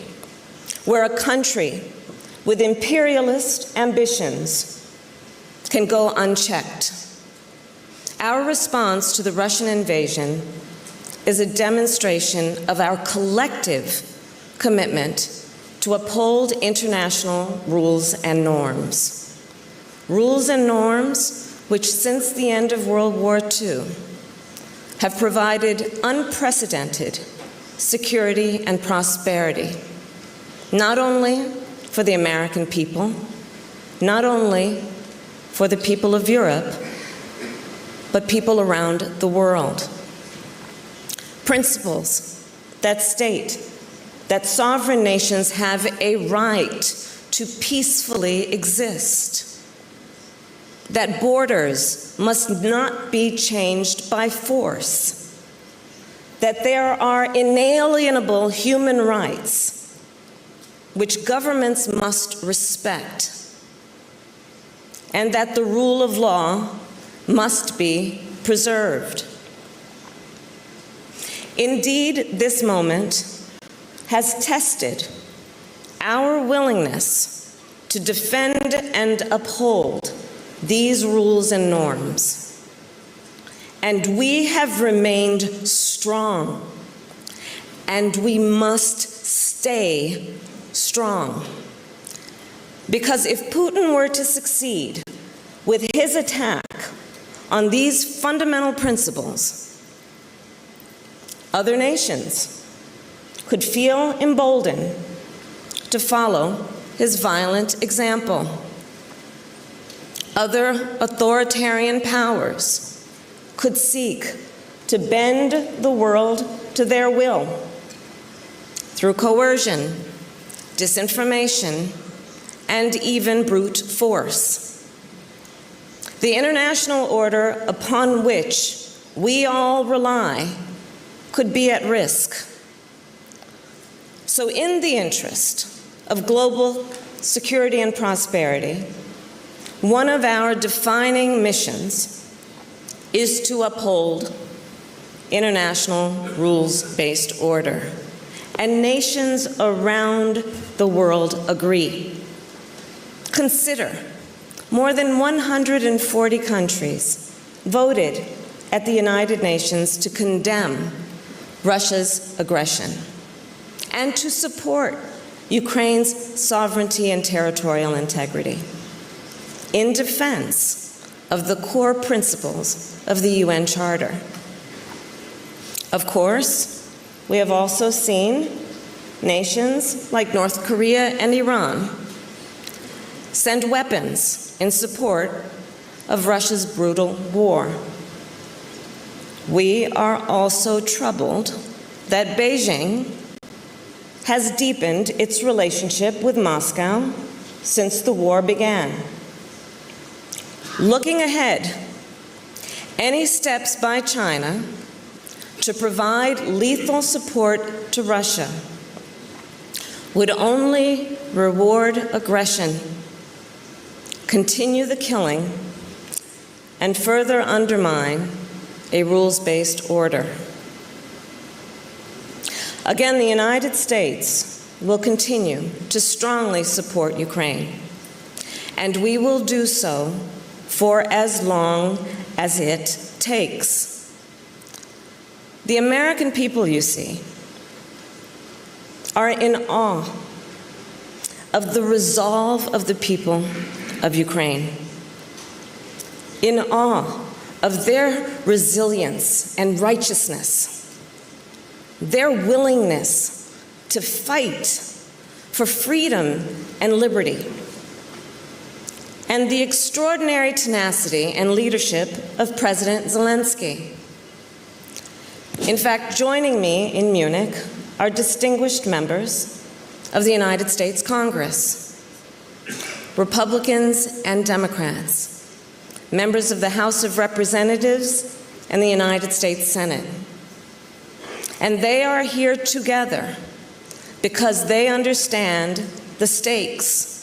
where a country with imperialist ambitions can go unchecked. Our response to the Russian invasion is a demonstration of our collective commitment to uphold international rules and norms. Rules and norms which, since the end of World War II, have provided unprecedented security and prosperity, not only for the American people, not only for the people of Europe, but people around the world. Principles that state that sovereign nations have a right to peacefully exist, that borders must not be changed by force, that there are inalienable human rights which governments must respect, and that the rule of law must be preserved. Indeed, this moment has tested our willingness to defend and uphold these rules and norms. And we have remained strong, and we must stay strong. Because if Putin were to succeed with his attack on these fundamental principles, other nations could feel emboldened to follow his violent example. Other authoritarian powers could seek to bend the world to their will through coercion, disinformation, and even brute force. The international order upon which we all rely could be at risk. So, in the interest of global security and prosperity, one of our defining missions is to uphold international rules-based order. And nations around the world agree. Consider, more than 140 countries voted at the United Nations to condemn Russia's aggression and to support Ukraine's sovereignty and territorial integrity in defense of the core principles of the UN Charter. Of course, we have also seen nations like North Korea and Iran send weapons in support of Russia's brutal war. We are also troubled that Beijing has deepened its relationship with Moscow since the war began. Looking ahead, any steps by China to provide lethal support to Russia would only reward aggression, continue the killing, and further undermine a rules-based order. Again, the United States will continue to strongly support Ukraine, and we will do so for as long as it takes. The American people, you see, are in awe of the resolve of the people of Ukraine, in awe of their resilience and righteousness, their willingness to fight for freedom and liberty, and the extraordinary tenacity and leadership of President Zelensky. In fact, joining me in Munich are distinguished members of the United States Congress, Republicans and Democrats, members of the House of Representatives and the United States Senate. And they are here together because they understand the stakes.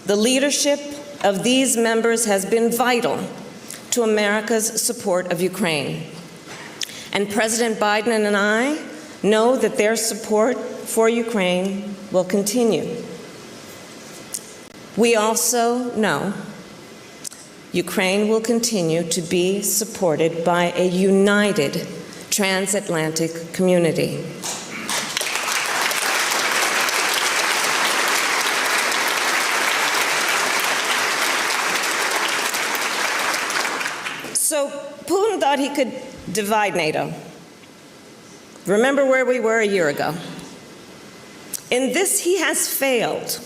The leadership of these members has been vital to America's support of Ukraine. And President Biden and I know that their support for Ukraine will continue. We also know Ukraine will continue to be supported by a united transatlantic community. So Putin thought he could divide NATO. Remember where we were a year ago. In this, he has failed.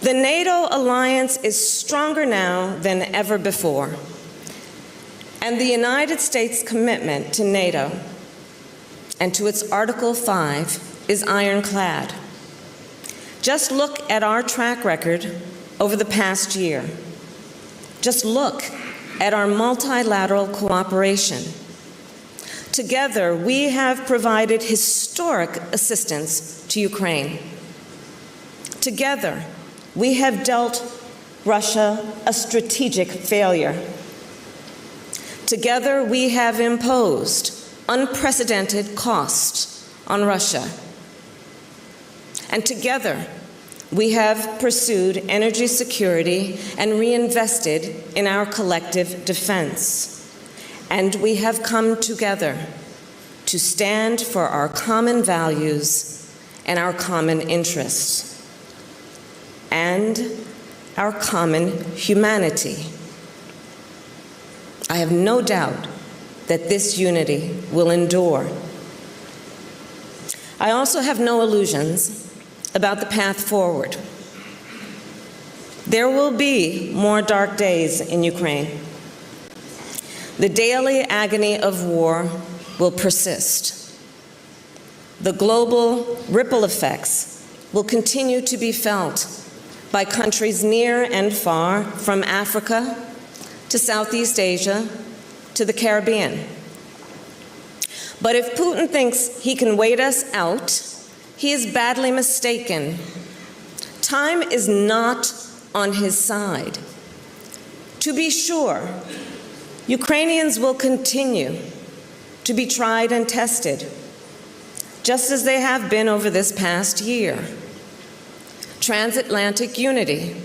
The NATO alliance is stronger now than ever before. And the United States' commitment to NATO and to its Article 5 is ironclad. Just look at our track record over the past year. Just look at our multilateral cooperation. Together, we have provided historic assistance to Ukraine. Together, we have dealt Russia a strategic failure. Together, we have imposed unprecedented costs on Russia. And together, we have pursued energy security and reinvested in our collective defense. And we have come together to stand for our common values and our common interests and our common humanity. I have no doubt that this unity will endure. I also have no illusions about the path forward. There will be more dark days in Ukraine. The daily agony of war will persist. The global ripple effects will continue to be felt by countries near and far, from Africa to Southeast Asia to the Caribbean. But if Putin thinks he can wait us out, he is badly mistaken. Time is not on his side. To be sure, Ukrainians will continue to be tried and tested, just as they have been over this past year. Transatlantic unity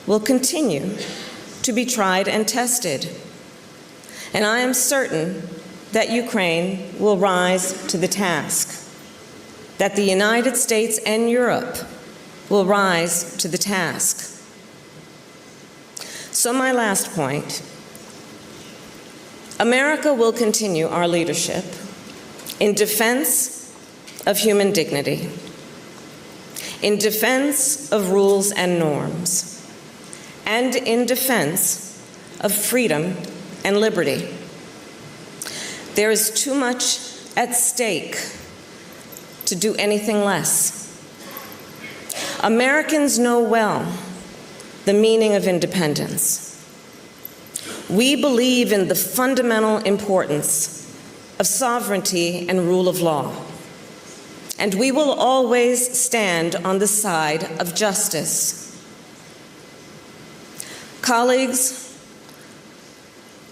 will continue to be tried and tested. And I am certain that Ukraine will rise to the task, that the United States and Europe will rise to the task. So my last point, America will continue our leadership in defense of human dignity, in defense of rules and norms, and in defense of freedom and liberty. There is too much at stake to do anything less. Americans know well the meaning of independence. We believe in the fundamental importance of sovereignty and rule of law. And we will always stand on the side of justice. Colleagues,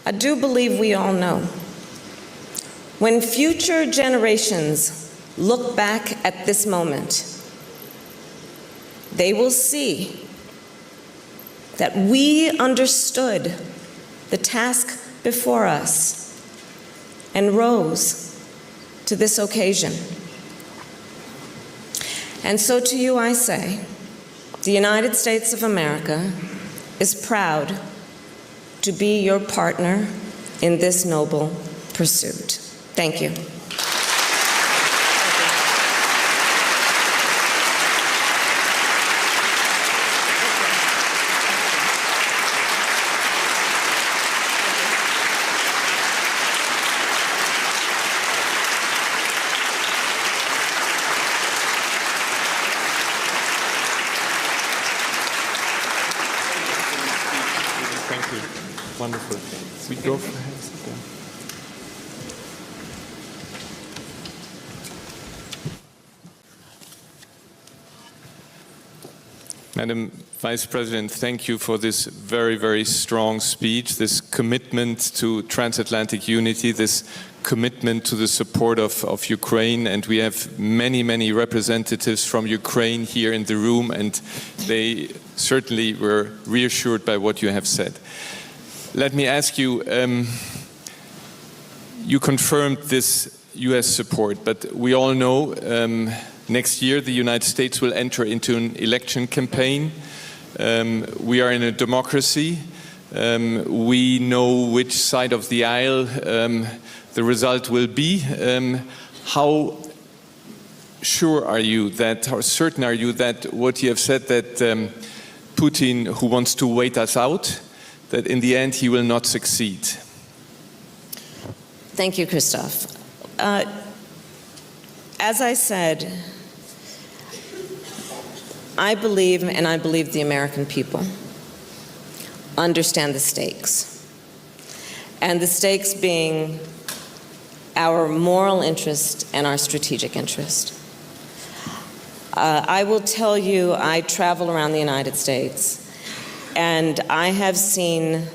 I do believe we all know, when future generations look back at this moment, they will see that we understood the task before us and rose to this occasion. And so to you I say, the United States of America is proud to be your partner in this noble pursuit. Thank you. Wonderful. We go for hands again. Madam Vice President, thank you for this very, very strong speech, this commitment to transatlantic unity, this commitment to the support of Ukraine. And we have many, many representatives from Ukraine here in the room, and they certainly were reassured by what you have said. Let me ask you, you confirmed this US support, but we all know next year the United States will enter into an election campaign. We are in a democracy. We know which side of the aisle the result will be. How sure are you that, how certain are you that what you have said, that Putin, who wants to wait us out, that in the end he will not succeed? Thank you, Christoph. As I said, I believe, and I believe the American people understand the stakes. And the stakes being our moral interest and our strategic interest. I will tell you, I travel around the United States, and I have seen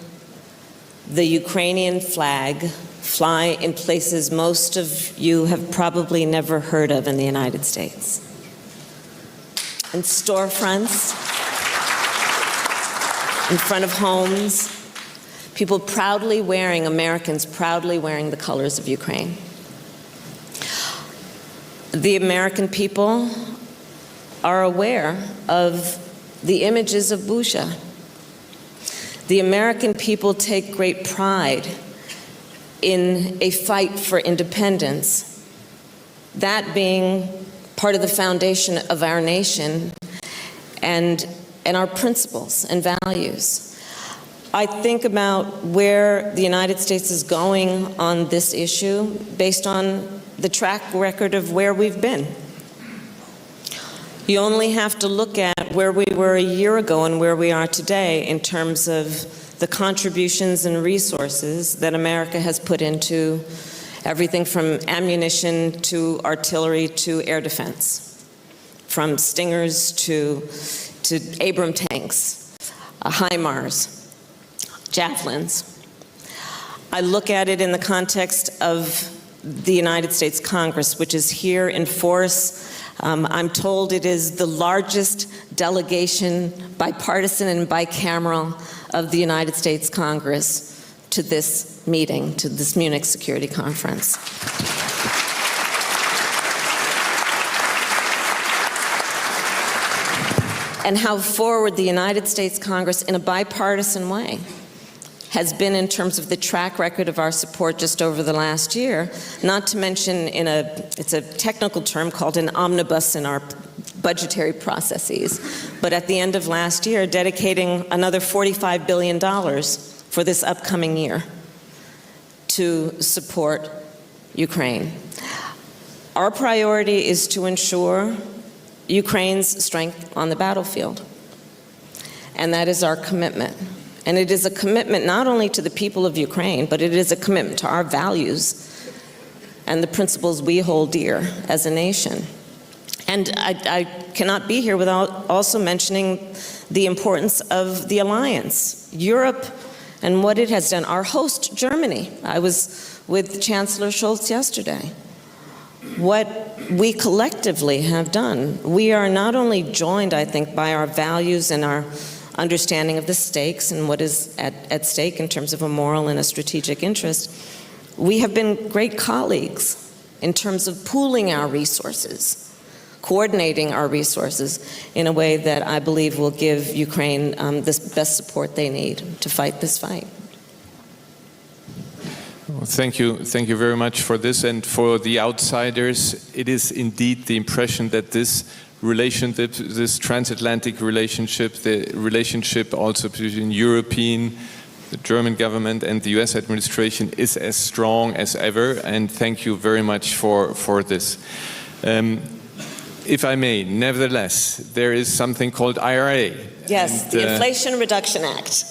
the Ukrainian flag fly in places most of you have probably never heard of in the United States. In storefronts, in front of homes, people proudly wearing, Americans proudly wearing the colors of Ukraine. The American people are aware of the images of Bucha. The American people take great pride in a fight for independence, that being part of the foundation of our nation and our principles and values. I think about where the United States is going on this issue based on the track record of where we've been. You only have to look at where we were a year ago and where we are today in terms of the contributions and resources that America has put into everything from ammunition to artillery to air defense, from Stingers to Abram tanks, HIMARS, Javelins. I look at it in the context of the United States Congress, which is here in force. I'm told it is the largest delegation, bipartisan and bicameral, of the United States Congress to this meeting, to this Munich Security Conference. And how forward the United States Congress, in a bipartisan way, has been in terms of the track record of our support just over the last year, not to mention it's a technical term called an omnibus in our budgetary processes, but at the end of last year, dedicating another $45 billion for this upcoming year to support Ukraine. Our priority is to ensure Ukraine's strength on the battlefield, and that is our commitment. And it is a commitment not only to the people of Ukraine, but it is a commitment to our values and the principles we hold dear as a nation. And I cannot be here without also mentioning the importance of the alliance, Europe, and what it has done. Our host, Germany. I was with Chancellor Scholz yesterday. What we collectively have done, we are not only joined, I think, by our values and our understanding of the stakes and what is at stake in terms of a moral and a strategic interest. We have been great colleagues in terms of pooling our resources, coordinating our resources in a way that I believe will give Ukraine the best support they need to fight this fight. Well, thank you very much for this. And for the outsiders, it is indeed the impression that this relationship, this transatlantic relationship, the relationship also between European, the German government and the US administration is as strong as ever, and thank you very much for this. If I may, nevertheless, there is something called IRA. Yes, the Inflation Reduction Act.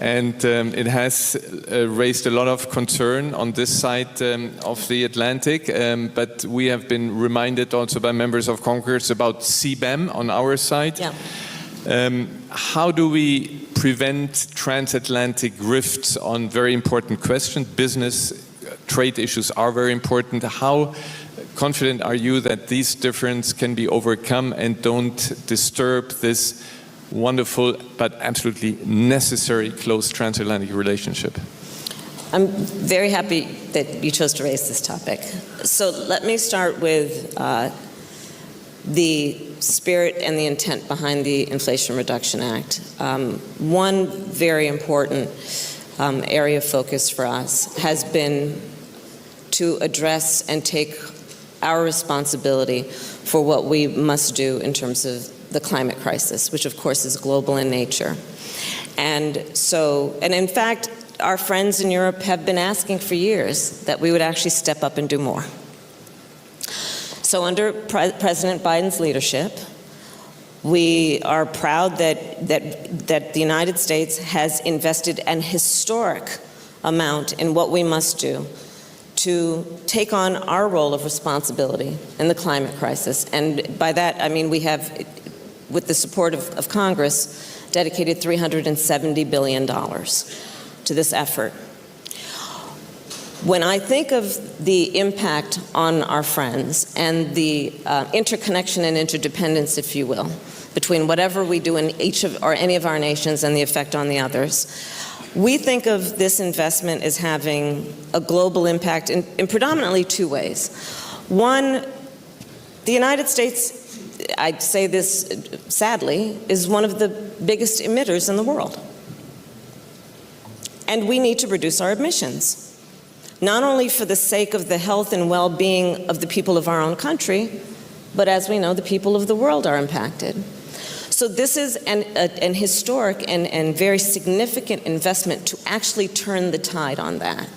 And it has raised a lot of concern on this side of the Atlantic, but we have been reminded also by members of Congress about CBAM on our side. Yeah. How do we prevent transatlantic rifts on very important questions? Business, trade issues are very important. How confident are you that these differences can be overcome and don't disturb this wonderful but absolutely necessary close transatlantic relationship? I'm very happy that you chose to raise this topic. So let me start with the spirit and the intent behind the Inflation Reduction Act. One very important area of focus for us has been to address and take our responsibility for what we must do in terms of the climate crisis, which of course is global in nature. And in fact, our friends in Europe have been asking for years that we would actually step up and do more. So under President Biden's leadership, we are proud that the United States has invested an historic amount in what we must do to take on our role of responsibility in the climate crisis. And by that, I mean we have, with the support of Congress, dedicated $370 billion to this effort. When I think of the impact on our friends and the interconnection and interdependence, if you will, between whatever we do in each of or any of our nations and the effect on the others, we think of this investment as having a global impact in predominantly two ways. One, the United States, I'd say this sadly, is one of the biggest emitters in the world. And we need to reduce our emissions, not only for the sake of the health and well-being of the people of our own country, but as we know, the people of the world are impacted. So this is an historic and very significant investment to actually turn the tide on that.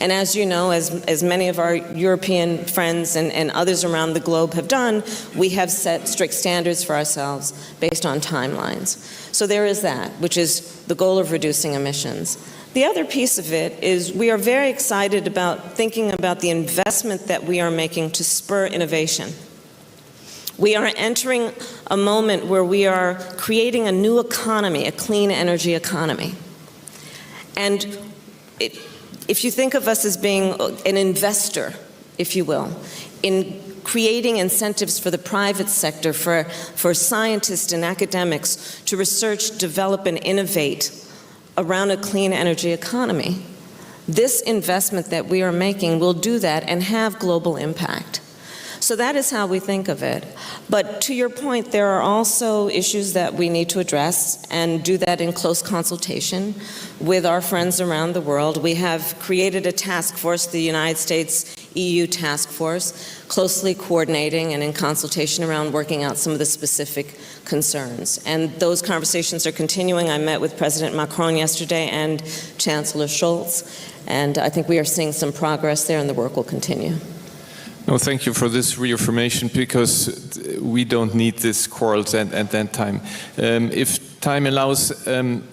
And as you know, as many of our European friends and others around the globe have done, we have set strict standards for ourselves based on timelines. So there is that, which is the goal of reducing emissions. The other piece of it is we are very excited about thinking about the investment that we are making to spur innovation. We are entering a moment where we are creating a new economy, a clean energy economy. And if you think of us as being an investor, if you will, in creating incentives for the private sector, for scientists and academics to research, develop, and innovate around a clean energy economy, this investment that we are making will do that and have global impact. So that is how we think of it. But to your point, there are also issues that we need to address and do that in close consultation with our friends around the world. We have created a task force, the United States EU task force, closely coordinating and in consultation around working out some of the specific concerns. And those conversations are continuing. I met with President Macron yesterday and Chancellor Scholz, and I think we are seeing some progress there and the work will continue. No, thank you for this reaffirmation, because we don't need these quarrels at that time. If time allows,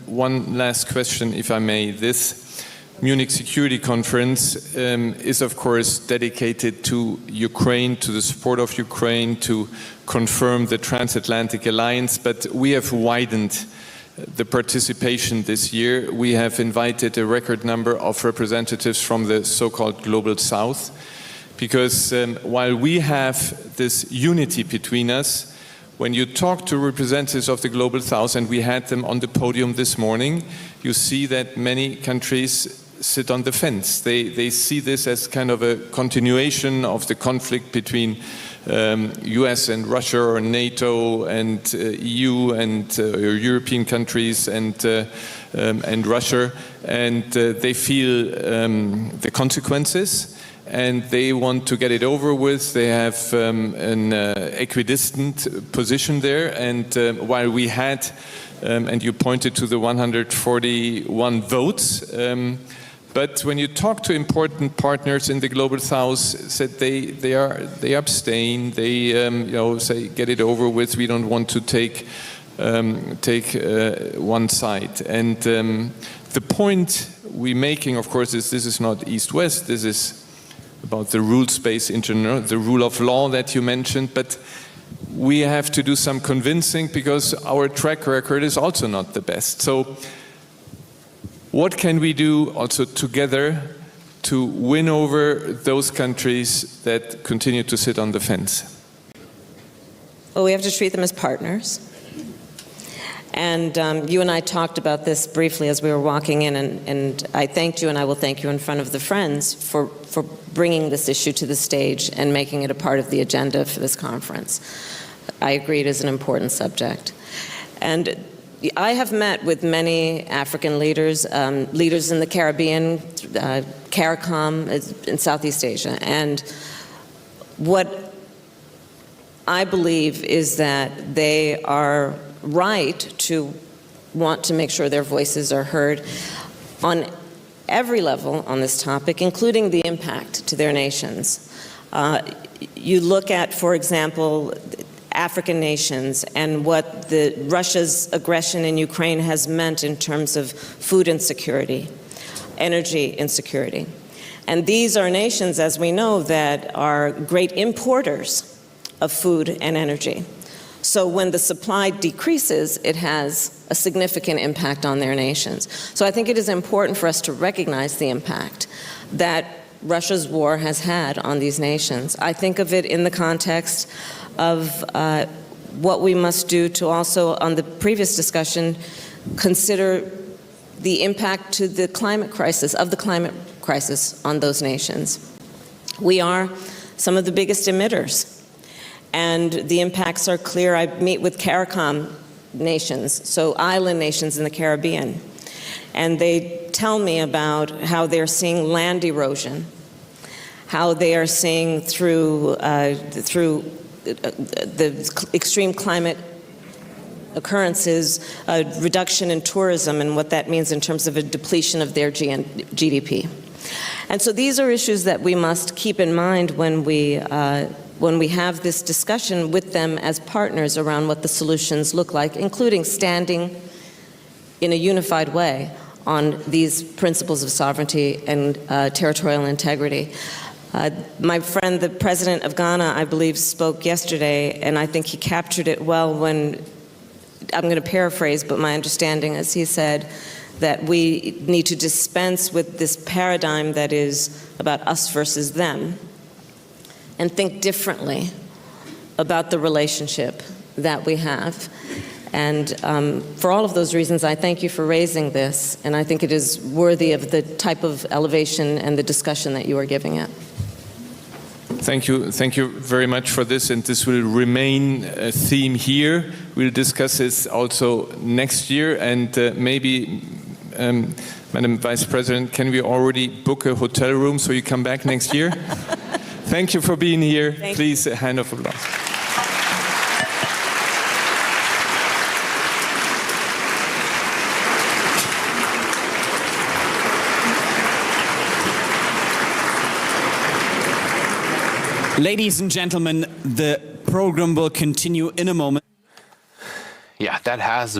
one last question, if I may. This Munich Security Conference is, of course, dedicated to Ukraine, to the support of Ukraine, to confirm the transatlantic alliance, but we have widened the participation this year. We have invited a record number of representatives from the so-called Global South, because while we have this unity between us, when you talk to representatives of the Global South, and we had them on the podium this morning, you see that many countries sit on the fence. They see this as kind of a continuation of the conflict between US and Russia, or NATO and EU and European countries and Russia, and they feel the consequences. And they want to get it over with. They have an equidistant position there. And while we had, and you pointed to the 141 votes, but when you talk to important partners in the Global South, said they abstain. They say get it over with. We don't want to take one side. And the point we're making, of course, is this is not East-West. This is about the rules-based in general, the rule of law that you mentioned, but we have to do some convincing because our track record is also not the best. So what can we do also together to win over those countries that continue to sit on the fence? Well, we have to treat them as partners. And you and I talked about this briefly as we were walking in, and I thanked you, and I will thank you in front of the Friends for bringing this issue to the stage and making it a part of the agenda for this conference. I agree it is an important subject. And I have met with many African leaders, leaders in the Caribbean, CARICOM in Southeast Asia, and what I believe is that they are right to want to make sure their voices are heard on every level on this topic, including the impact to their nations. You look at, for example, African nations and what Russia's aggression in Ukraine has meant in terms of food insecurity, energy insecurity. And these are nations, as we know, that are great importers of food and energy. So when the supply decreases, it has a significant impact on their nations. So I think it is important for us to recognize the impact that Russia's war has had on these nations. I think of it in the context of what we must do to also, on the previous discussion, consider the impact to the climate crisis, on those nations. We are some of the biggest emitters, and the impacts are clear. I meet with CARICOM nations, so island nations in the Caribbean, and they tell me about how they're seeing land erosion, how they are seeing through the extreme climate occurrences, a reduction in tourism and what that means in terms of a depletion of their GDP. And so these are issues that we must keep in mind when we have this discussion with them as partners around what the solutions look like, including standing in a unified way on these principles of sovereignty and territorial integrity. My friend, the president of Ghana, I believe, spoke yesterday, and I think he captured it well when, I'm going to paraphrase, but my understanding is he said that we need to dispense with this paradigm that is about us versus them and think differently about the relationship that we have. And for all of those reasons, I thank you for raising this, and I think it is worthy of the type of elevation and the discussion that you are giving it. Thank you very much for this, and this will remain a theme here. We'll discuss this also next year, and maybe, Madam Vice President, can we already book a hotel room so you come back next year? Thank you for being here. Please, a hand of applause. Ladies and gentlemen, the program will continue in a moment. Yeah, that has